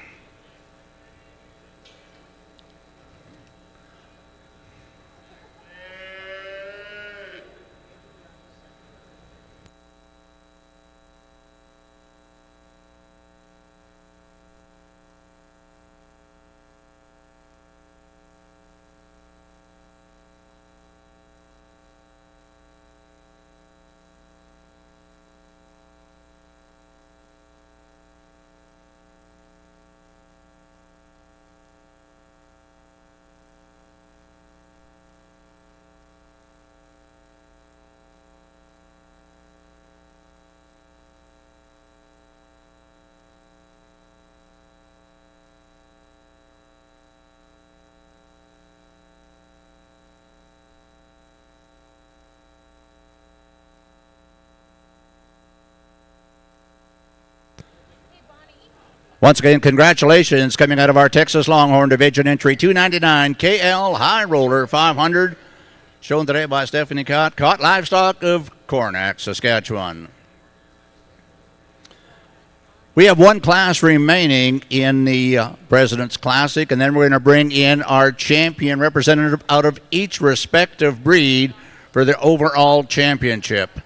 Once again, congratulations coming out of our Texas Longhorn Division entry 299 KL High Roller 500, shown today by Stephanie Caught Livestock of Cornack, Saskatchewan. We have one class remaining in the President's Classic, and then we're going to bring in our champion representative out of each respective breed for the overall championship.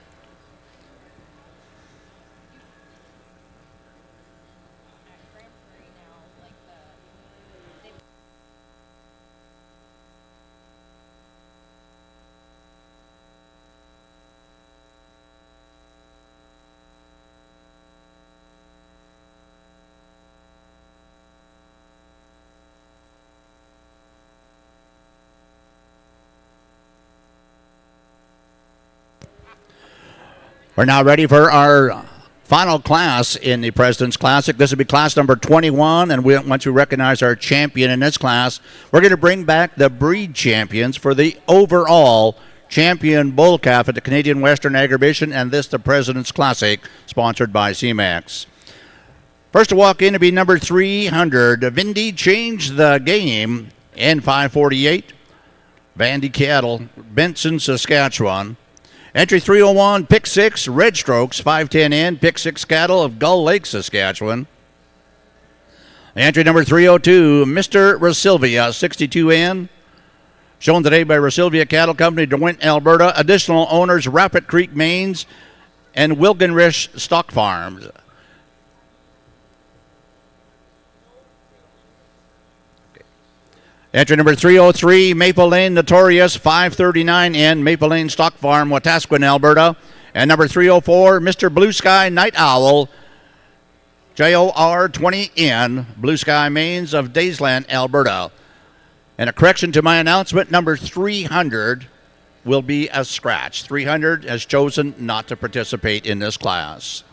We're now ready for our final class in the President's Classic. This will be class number 21, and once we recognize our champion in this class, we're going to bring back the breed champions for the overall champion bull calf at the Canadian Western Agribition, and this the President's Classic, sponsored by CMAX. First to walk in to be number 300, Vindy Change the Game, N548, Vandy Cattle, Benson, Saskatchewan. Entry 301, Pick 6, Red Strokes, 510N, Pick 6 Cattle of Gull Lake, Saskatchewan. Entry number 302, Mr. Rasilvia, 62N. Shown today by Rasilvia Cattle Company, DeWint, Alberta. Additional owners, Rapid Creek, Maines, and Wilgenrish Stock Farms. Entry number 303, Maple Lane Notorious, 539N, Maple Lane Stock Farm, Wetaskiwin, Alberta. And number 304, Mr. Blue Sky Night Owl, JOR20N, Blue Sky Mains of Daysland, Alberta. And a correction to my announcement, number 300 will be a scratch. 300 has chosen not to participate in this class.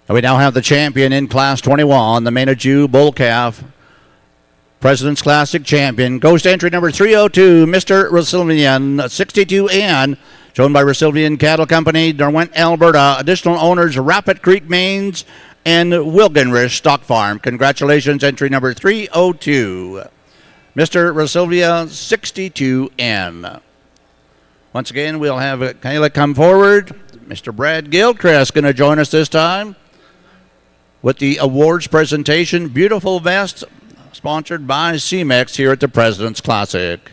And we now have the champion in Class 21, the Manitou Bull Calf. President's Classic champion goes to entry number 302, Mr. Resilvian 62N, shown by Resilvian Cattle Company, Derwent, Alberta. Additional owners, Rapid Creek Mains and Wilgenrish Stock Farm. Congratulations, entry number 302, Mr. Resilvia 62N. Once again, we'll have Kayla come forward. Mr. Brad Gilchrist going to join us this time with the awards presentation. Beautiful vest, sponsored by CMEX here at the President's Classic.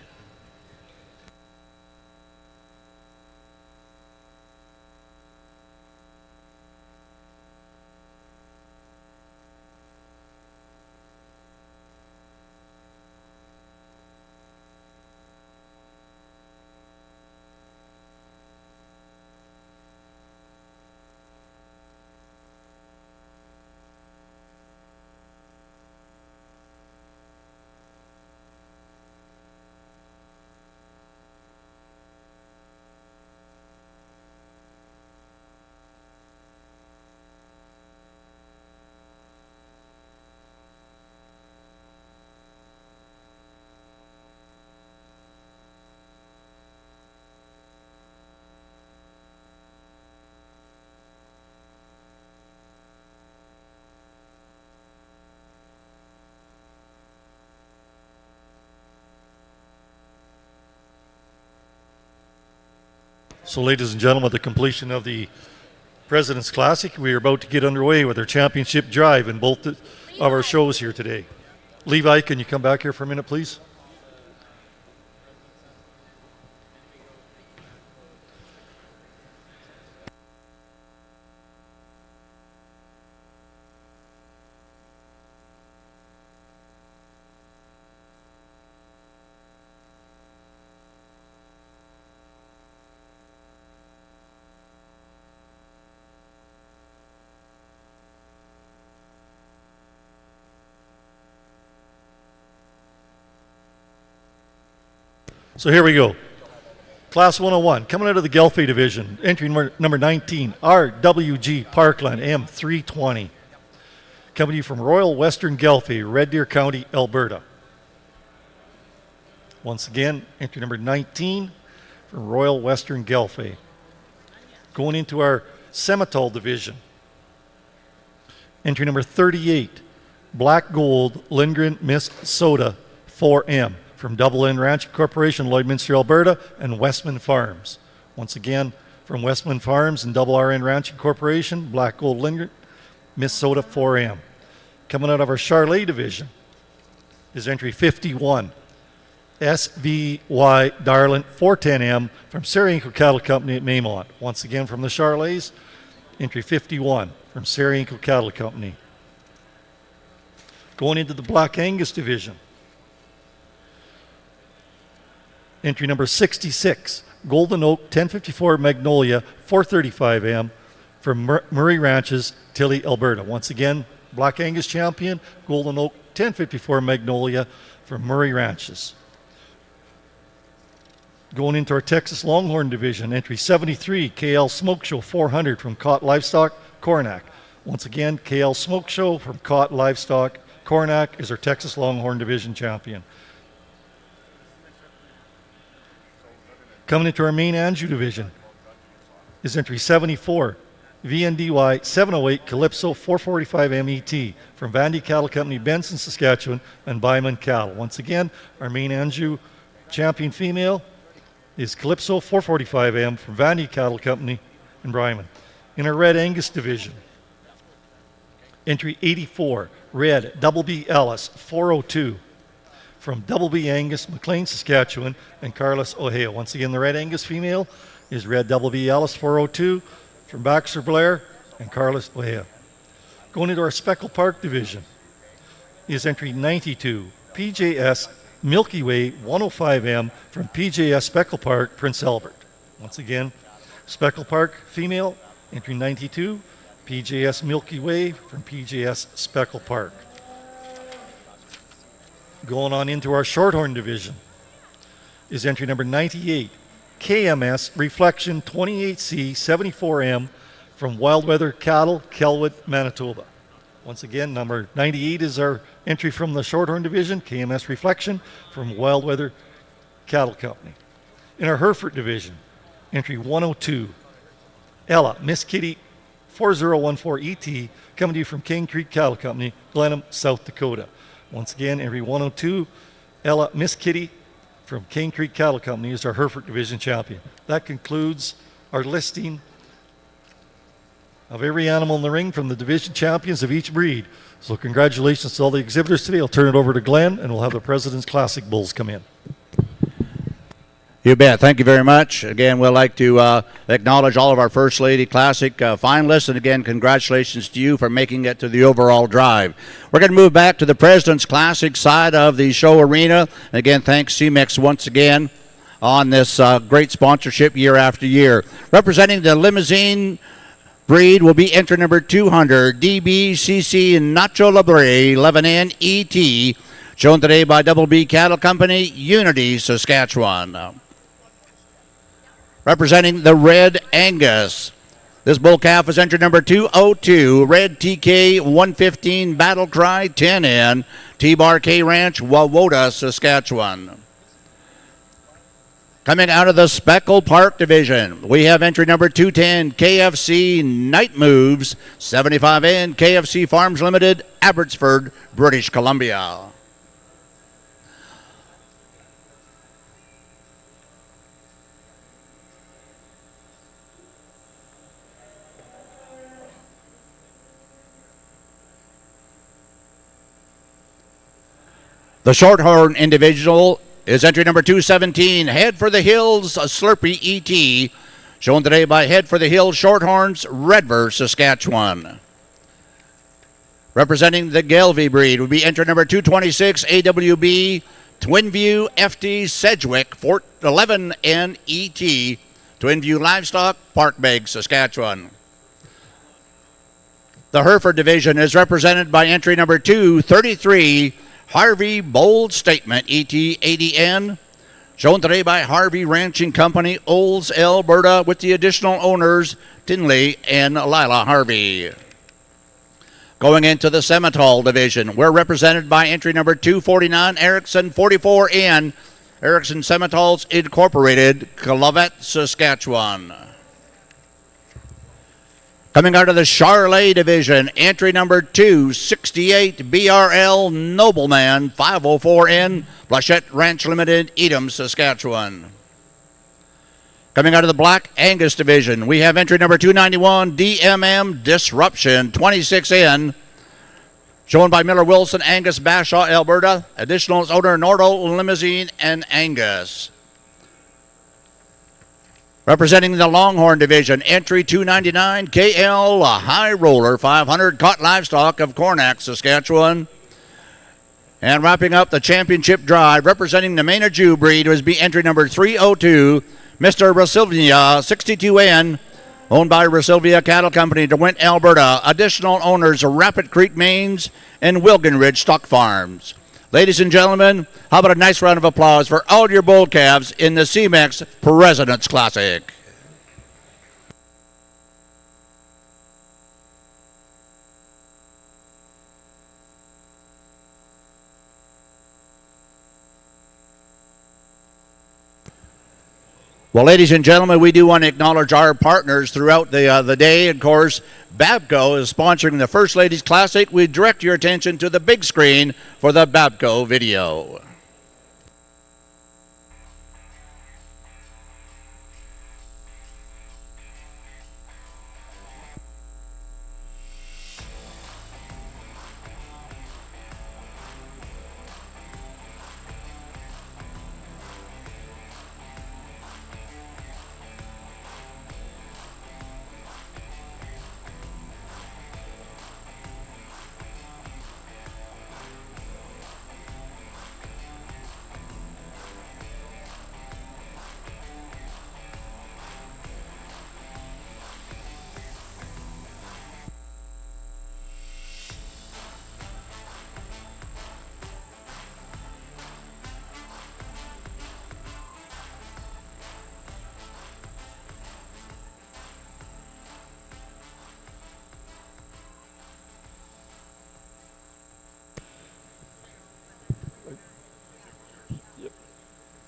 So, ladies and gentlemen, the completion of the President's Classic, we are about to get underway with our championship drive in both of our shows here today. Levi, can you come back here for a minute, please? So here we go. Class 101, coming out of the Gelfie division, entry number 19, RWG Parkland M320. Coming to you from Royal Western Gelfie, Red Deer County, Alberta. Once again, entry number 19 from Royal Western Gelfie. Going into our Semitol division, entry number 38, Black Gold Lindgren Minnesota 4M. From Double N Ranch Corporation, Lloydminster, Alberta, and Westman Farms. Once again, from Westman Farms and Double RN Ranch Corporation, Black Gold Lindgren, Minnesota 4M. Coming out of our Charlet division is entry 51, SVY Darlin 410M from Sarienko Cattle Company at Maymont. Once again, from the Charlets, entry 51 from Sarienko Cattle Company. Going into the Black Angus division, entry number 66, Golden Oak 1054 Magnolia 435M from Murray Ranches, Tilly, Alberta. Once again, Black Angus champion, Golden Oak 1054 Magnolia from Murray Ranches. Going into our Texas Longhorn division, entry 73, KL Smoke Show 400 from Cott Livestock, Coronach. Once again, KL Smoke Show from Cott Livestock, Coronach is our Texas Longhorn division champion. Coming into our main Anjou division is entry 74, VNDY 708 Calypso 445 MET from Vandy Cattle Company, Benson, Saskatchewan, and Byman Cattle. Once again, our main Anjou champion female is Calypso 445M from Vandy Cattle Company in Byman. In our Red Angus division, entry 84, Red Double B Ellis 402. From Double B Angus, McLean, Saskatchewan, and Carlos Ohio. Once again, the Red Angus female is Red Double B Ellis 402 from Baxter Blair and Carlos Ohio. Going into our Speckle Park division is entry 92, PJS Milky Way 105M from PJS Speckle Park, Prince Albert. Once again, Speckle Park female, entry 92, PJS Milky Way from PJS Speckle Park. Going on into our Shorthorn division is entry number 98, KMS Reflection 28C 74M from Wild Weather Cattle, Kelwood, Manitoba. Once again, number 98 is our entry from the Shorthorn Division, KMS Reflection, from Wild Weather Cattle Company. In our Hereford Division, entry 102, Ella, Miss Kitty 4014 ET, coming to you from Cane Creek Cattle Company, Glenham, South Dakota. Once again, entry 102, Ella, Miss Kitty from Cane Creek Cattle Company is our Hereford Division champion. That concludes our listing of every animal in the ring from the division champions of each breed. So congratulations to all the exhibitors today. I'll turn it over to Glenn, and we'll have the President's Classic bulls come in. You bet. Thank you very much. Again, we'd like to acknowledge all of our First Lady Classic finalists, and again, congratulations to you for making it to the overall drive. We're going to move back to the President's Classic side of the show arena. Again, thanks CMEX once again on this great sponsorship year after year. Representing the limousine breed will be entry number 200, DBCC Nacho Libre 11N ET, shown today by Double B Cattle Company, Unity, Saskatchewan. Representing the Red Angus, this bull calf is entry number 202, Red TK 115 Battle Cry 10N, T-Bar K Ranch, Wawota, Saskatchewan. Coming out of the Speckle Park Division, we have entry number 210, KFC Night Moves, 75N, KFC Farms Limited, Abbotsford, British Columbia. The Shorthorn individual is entry number 217, Head for the Hills, Slurpee ET, shown today by Head for the Hills Shorthorns, Redver, Saskatchewan. Representing the Gelvie breed would be entry number 226, AWB, Twinview FT Sedgwick, 11N ET, Twinview Livestock, Parkbeg, Saskatchewan. The Hereford division is represented by entry number 233, Harvey Bold Statement, ET80N, shown today by Harvey Ranching Company, Olds, Alberta, with the additional owners, Tinley and Lila Harvey. Going into the Semitol division, we're represented by entry number 249, Erickson 44N, Erickson Semitols Incorporated, Clavet, Saskatchewan. Coming out of the Charolais division, entry number 268, BRL Nobleman 504N, Blachette Ranch Limited, Edam, Saskatchewan. Coming out of the Black Angus division, we have entry number 291, DMM Disruption 26N, shown by Miller Wilson, Angus, Bashaw, Alberta. Additional owner Nordo Limousine and Angus. Representing the Longhorn division, entry 299, KL High Roller 500, Caught Livestock of Cornack, Saskatchewan. And wrapping up the championship drive, representing the Maynard Jew breed, was be entry number 302, Mr. Rasilvia 62N, owned by Rasilvia Cattle Company, DeWint, Alberta. Additional owners Rapid Creek Mains and Wilgan Ridge Stock Farms. Ladies and gentlemen, how about a nice round of applause for all your bull calves in the CMEX President's Classic. Well, ladies and gentlemen, we do want to acknowledge our partners throughout the day. Of course, Babco is sponsoring the First Ladies Classic. We direct your attention to the big screen for the Babco video.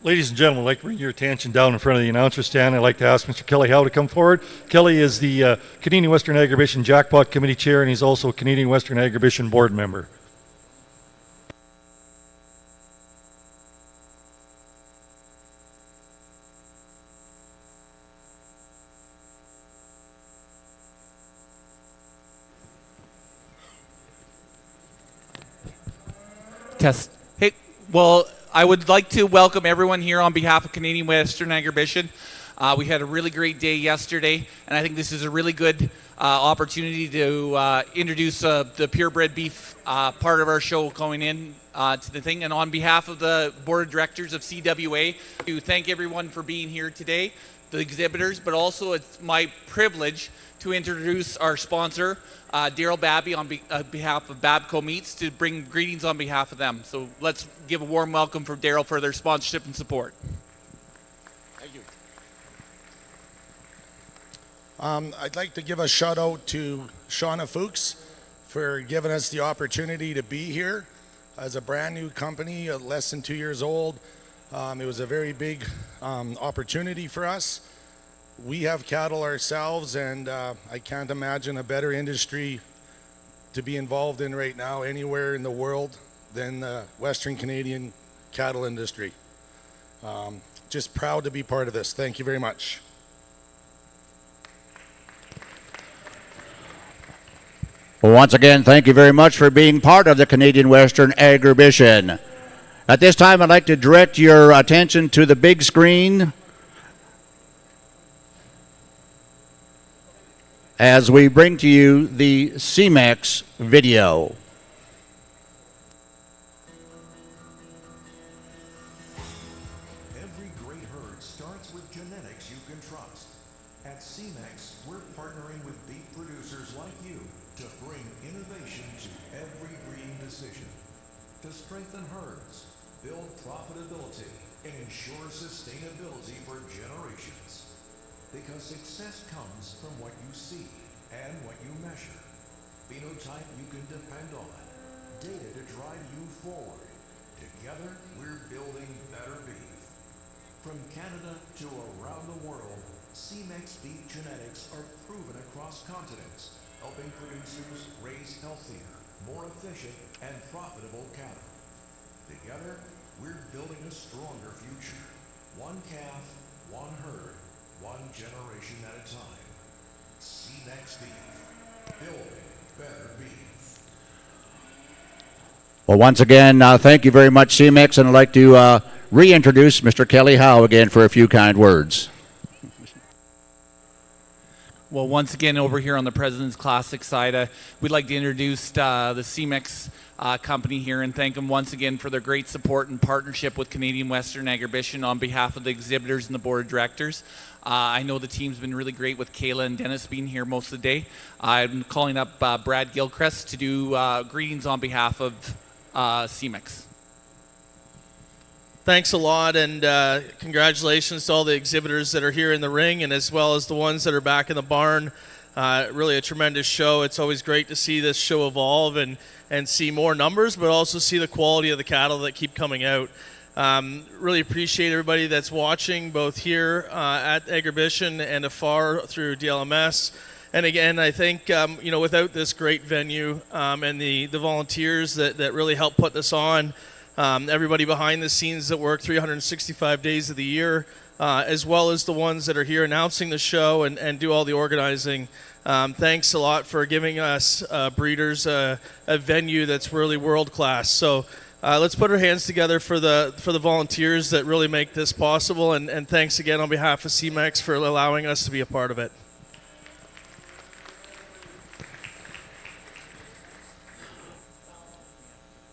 Ladies and gentlemen, I'd like to bring your attention down in front of the announcer stand. I'd like to ask Mr. Kelly Howe to come forward. Kelly is the Canadian Western Agribition Jackpot Committee Chair, and he's also a Canadian Western Agribition Board member. Test. Hey, well, I would like to welcome everyone here on behalf of Canadian Western Agribition. We had a really great day yesterday, and I think this is a really good opportunity to introduce the purebred beef part of our show going in to the thing. And on behalf of the Board of Directors of CWA, to thank everyone for being here today, the exhibitors, but also it's my privilege to introduce our sponsor, Daryl Babby, on behalf of Babco Meats, to bring greetings on behalf of them. So let's give a warm welcome for Daryl for their sponsorship and support. Thank you. I'd like to give a shout out to Shauna Fuchs for giving us the opportunity to be here as a brand new company, less than 2 years old. It was a very big opportunity for us. We have cattle ourselves, and I can't imagine a better industry to be involved in right now anywhere in the world than the Western Canadian cattle industry. Just proud to be part of this. Thank you very much. Well, once again, thank you very much for being part of the Canadian Western Agribition. At this time, I'd like to direct your attention to the big screen as we bring to you the CMEX video. Every great herd starts with genetics you can trust. At CMEX, we're partnering with beef producers like you to bring innovation to every breeding decision. To strengthen herds, build profitability, and ensure sustainability for generations. Because success comes from what you see and what you measure. Phenotype you can depend on. Data to drive you forward. Together, we're building better beef. From Canada to around the world, CMEX beef genetics are proven across continents, helping producers raise healthier, more efficient, and profitable cattle. Together, we're building a stronger future. One calf, one herd, one generation at a time. CMEX Beef, building better beef. Well, once again, thank you very much, CMEX, and I'd like to reintroduce Mr. Kelly Howe again for a few kind words. Well, once again, over here on the President's Classic side, we'd like to introduce the CMEX company here and thank them once again for their great support and partnership with Canadian Western Agribition on behalf of the exhibitors and the Board of Directors. I know the team's been really great with Kayla and Dennis being here most of the day. I'm calling up Brad Gilchrist to do greetings on behalf of CMEX. Thanks a lot, and congratulations to all the exhibitors that are here in the ring, and as well as the ones that are back in the barn. Really a tremendous show. It's always great to see this show evolve and see more numbers, but also see the quality of the cattle that keep coming out. Really appreciate everybody that's watching, both here at Agribition and afar through DLMS. And again, I think without this great venue and the volunteers that really help put this on, everybody behind the scenes that work 365 days of the year, as well as the ones that are here announcing the show and do all the organizing. Thanks a lot for giving us breeders a venue that's really world class. So let's put our hands together for the volunteers that really make this possible, and thanks again on behalf of CMEX for allowing us to be a part of it.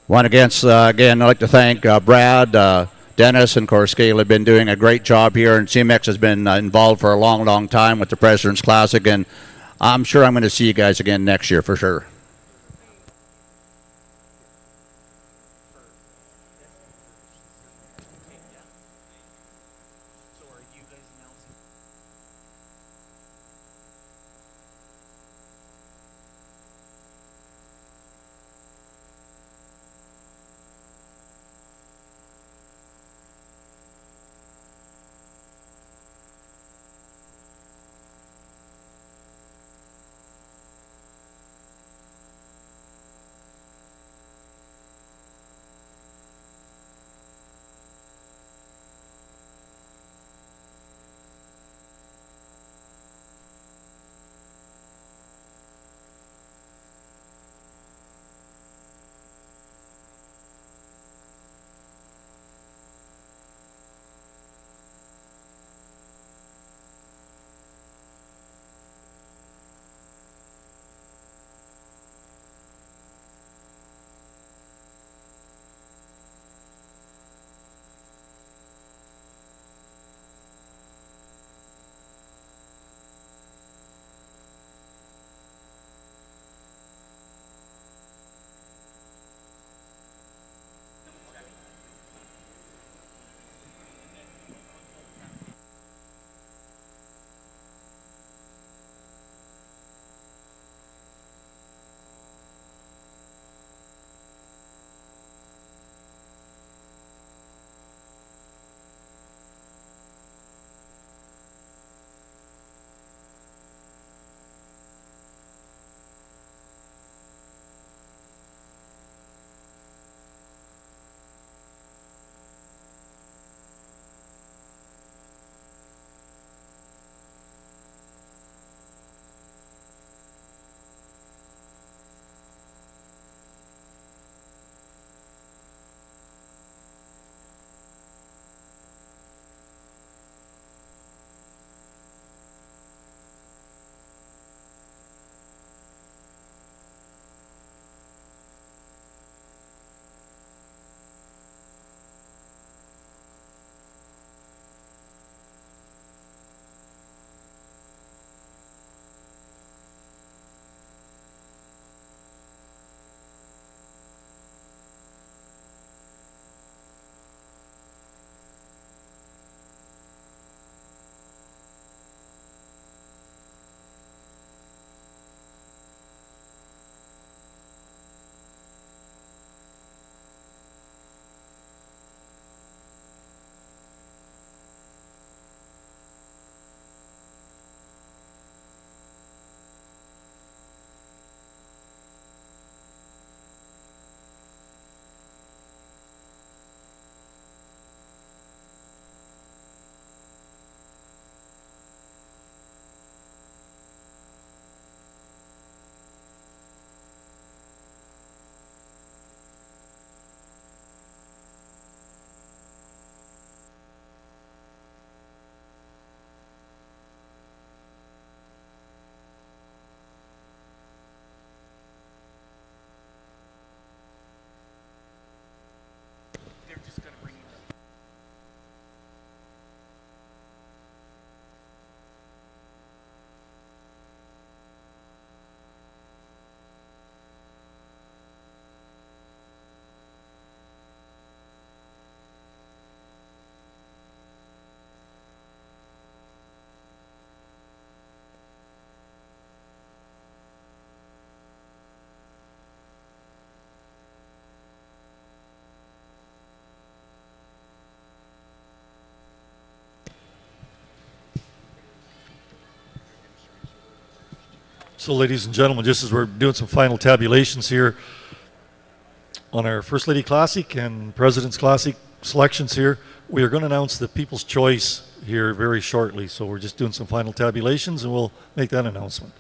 Again, I'd like to thank Brad, Dennis, and of course, Kayla have been doing a great job here, and CMEX has been involved for a long, long time with the President's Classic, and I'm sure I'm going to see you guys again next year for sure. So, ladies and gentlemen, just as we're doing some final tabulations here on our First Lady Classic and President's Classic selections here, we are going to announce the People's Choice here very shortly. So we're just doing some final tabulations and we'll make that announcement.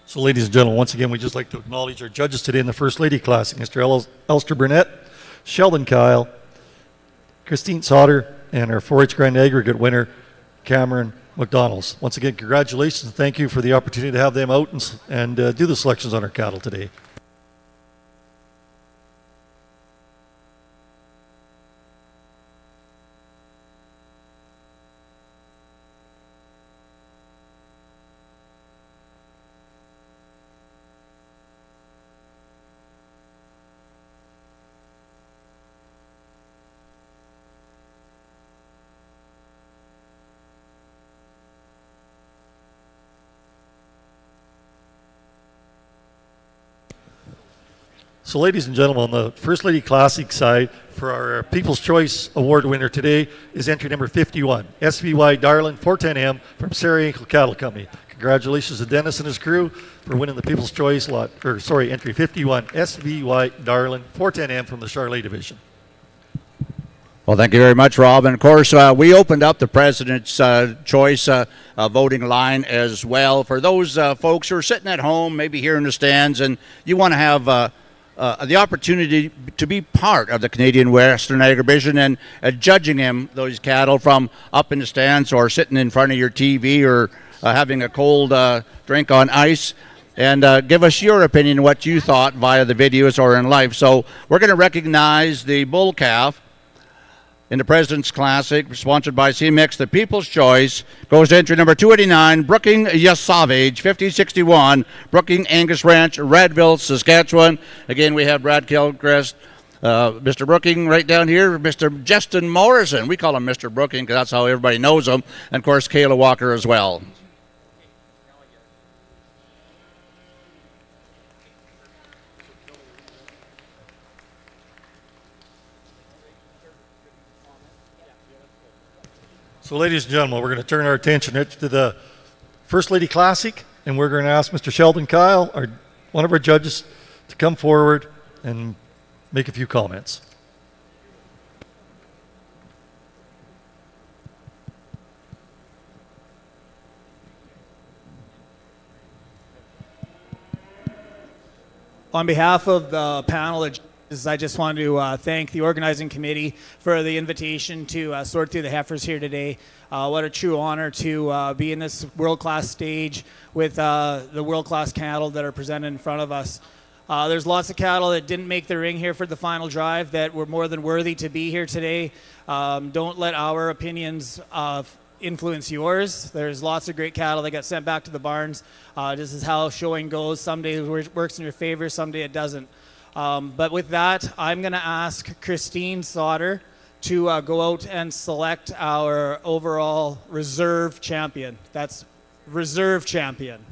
So, ladies and gentlemen, once again, we'd just like to acknowledge our judges today in the First Lady Classic, Mr. Elster Burnett, Sheldon Kyle, Christine Sauter, and our 4-H Grand Aggregate winner, Cameron McDonald's. Once again, congratulations and thank you for the opportunity to have them out and do the selections on our cattle today. So, ladies and gentlemen, on the First Lady Classic side, for our People's Choice Award winner today is entry number 51, SVY Darlin 410M from Sarah Ankle Cattle Company. Congratulations to Dennis and his crew for winning the People's Choice entry 51, SVY Darlin 410M from the Charolais Division. Well, thank you very much, Rob. And of course, we opened up the President's Choice voting line as well for those folks who are sitting at home, maybe here in the stands, and you want to have the opportunity to be part of the Canadian Western Agribition and judging those cattle from up in the stands or sitting in front of your TV or having a cold drink on ice. And give us your opinion, what you thought via the videos or in life. So we're going to recognize the bull calf in the President's Classic, sponsored by CMX. The People's Choice goes to entry number 289, Brooking Yasavage, 5061, Brooking Angus Ranch, Redville, Saskatchewan. Again, we have Brad Kilchrist, Mr. Brooking right down here, Mr. Justin Morrison. We call him Mr. Brooking because that's how everybody knows him. And, of course, Kayla Walker as well. So, ladies and gentlemen, we're going to turn our attention to the First Lady Classic, and we're going to ask Mr. Sheldon Kyle, one of our judges, to come forward and make a few comments. On behalf of the panel, I just want to thank the organizing committee for the invitation to sort through the heifers here today. What a true honor to be in this world-class stage with the world-class cattle that are presented in front of us. There's lots of cattle that didn't make the ring here for the final drive that were more than worthy to be here today. Don't let our opinions influence yours. There's lots of great cattle that got sent back to the barns. This is how showing goes. Some days it works in your favor, some day it doesn't. But with that, I'm going to ask Christine Sauter to go out and select our overall reserve champion. That's reserve champion.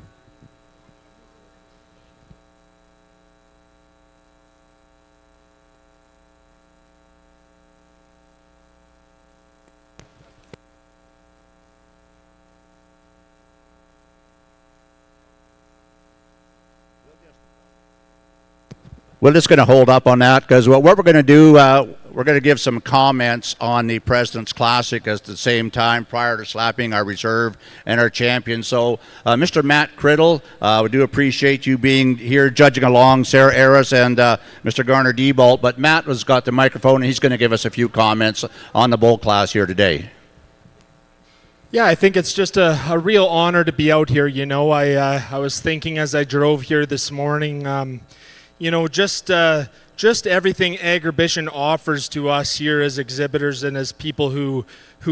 We're just going to hold up on that because what we're going to do, we're going to give some comments on the President's Classic at the same time prior to slapping our reserve and our champion. So, Mr. Matt Criddle, we do appreciate you being here judging along Sarah Aris and Mr. Garner Diebolt. But Matt has got the microphone, and he's going to give us a few comments on the bull class here today. Yeah, I think it's just a real honor to be out here. You know, I was thinking as I drove here this morning, you know, just everything Agribition offers to us here as exhibitors and as people who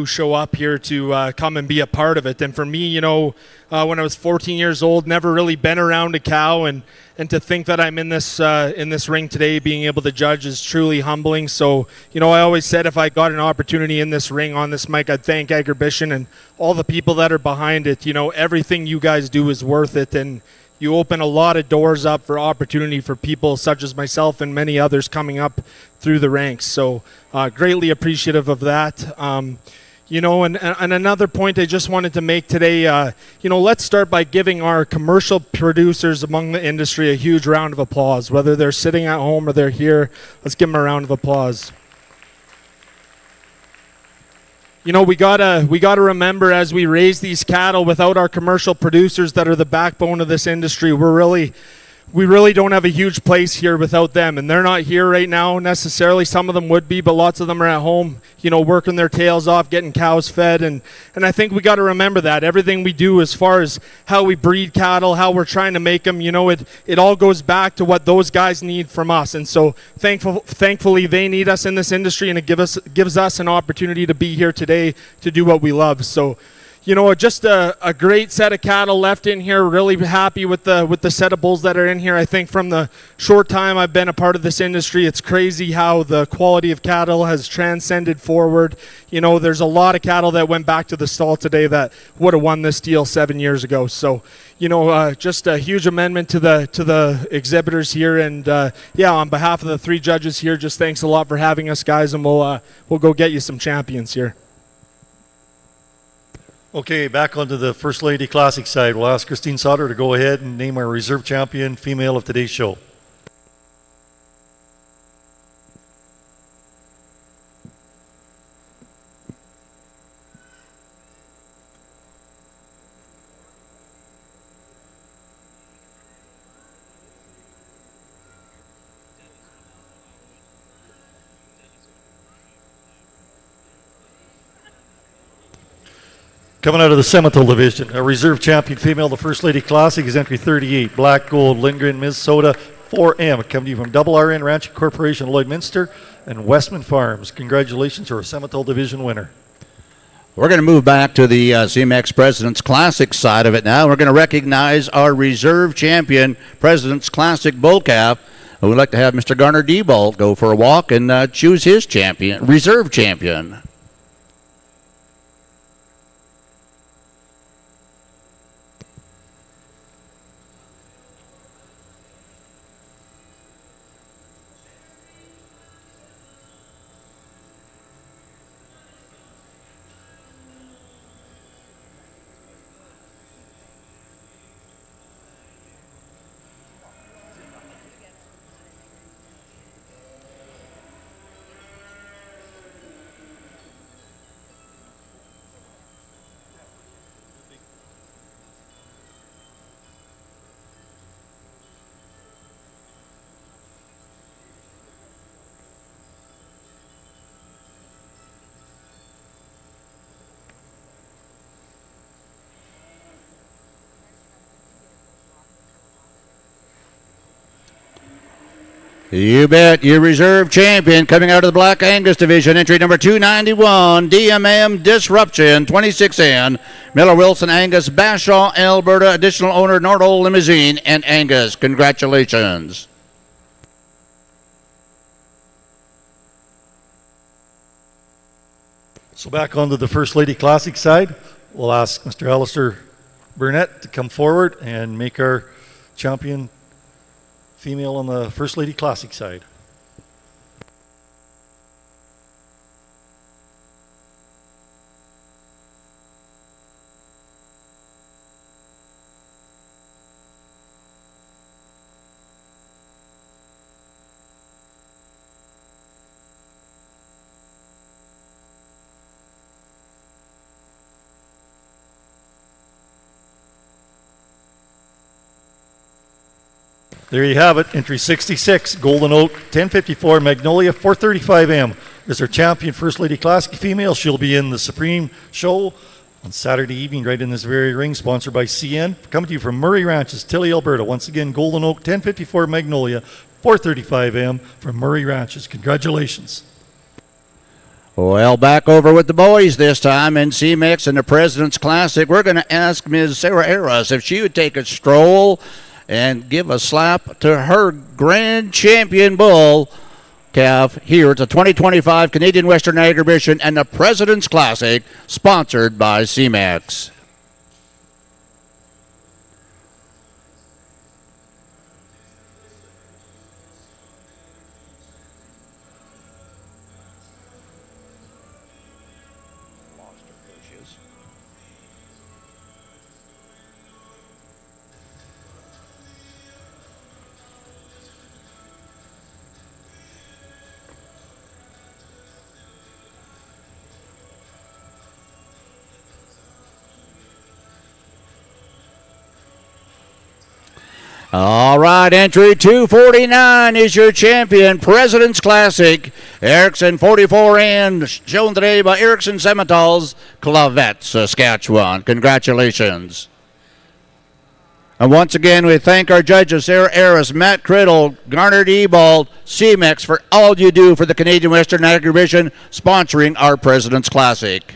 show up here to come and be a part of it. And for me, you know, when I was 14 years old, never really been around a cow, and to think that I'm in this ring today, being able to judge, is truly humbling. So, you know, I always said if I got an opportunity in this ring on this mic, I'd thank Agribition and all the people that are behind it. You know, everything you guys do is worth it, and you open a lot of doors up for opportunity for people such as myself and many others coming up through the ranks. So greatly appreciative of that. You know, and another point I just wanted to make today, you know, let's start by giving our commercial producers among the industry a huge round of applause. Whether they're sitting at home or they're here, let's give them a round of applause. You know, we gotta remember, as we raise these cattle, without our commercial producers that are the backbone of this industry, we really don't have a huge place here without them. And they're not here right now necessarily. Some of them would be, but lots of them are at home, you know, working their tails off, getting cows fed. And I think we got to remember that everything we do, as far as how we breed cattle, how we're trying to make them, you know, it all goes back to what those guys need from us. And so thankfully they need us in this industry, and it gives us an opportunity to be here today to do what we love. So, you know, just a great set of cattle left in here. Really happy with the set of bulls that are in here. I think from the short time I've been a part of this industry, it's crazy how the quality of cattle has transcended forward. You know, there's a lot of cattle that went back to the stall today that would have won this deal 7 years ago. So, you know, just a huge amendment to the exhibitors here. And yeah, on behalf of the three judges here, just thanks a lot for having us, guys, and we'll go get you some champions here. Okay, back onto the First Lady Classic side. We'll ask Christine Sauter to go ahead and name our reserve champion female of today's show. Coming out of the Seminole Division, a reserve champion female, the First Lady Classic, is entry 38, Black Gold, Lindgren, Minnesota, 4M, coming to you from RN Ranching Corporation, Lloydminster, and Westman Farms. Congratulations to our Seminole Division winner. We're going to move back to the CMX President's Classic side of it now. We're going to recognize our reserve champion, President's Classic Bull Calf. We'd like to have Mr. Garner Diebolt go for a walk and choose his champion, reserve champion. You bet. Your reserve champion coming out of the Black Angus division, entry number 291, DMM Disruption, 26N, Miller Wilson Angus, Bashaw, Alberta, additional owner, Nordol Limousine, and Angus. Congratulations. So back onto the First Lady Classic side, we'll ask Mr. Alistair Burnett to come forward and make our champion female on the First Lady Classic side. There you have it. Entry 66, Golden Oak, 1054, Magnolia, 4:35 a.m. is our champion First Lady Classic female. She'll be in the Supreme Show on Saturday evening right in this very ring, sponsored by CN. Coming to you from Murray Ranches, Tilly, Alberta. Once again, Golden Oak, 1054, Magnolia, 4:35 a.m. from Murray Ranches. Congratulations. Well, back over with the boys this time in C-Mix and the President's Classic. We're going to ask Ms. Sarah Aras if she would take a stroll and give a slap to her grand champion bull calf here at the 2025 Canadian Western Agribition and the President's Classic, sponsored by C-Mix. All right, entry 249 is your champion, President's Classic. Erickson 44 and shown today by Erickson Sementals, Clavette, Saskatchewan. Congratulations. And once again, we thank our judges, Sarah Aras, Matt Criddle, Garner Ebald, C-Mix, for all you do for the Canadian Western Agribition, sponsoring our President's Classic.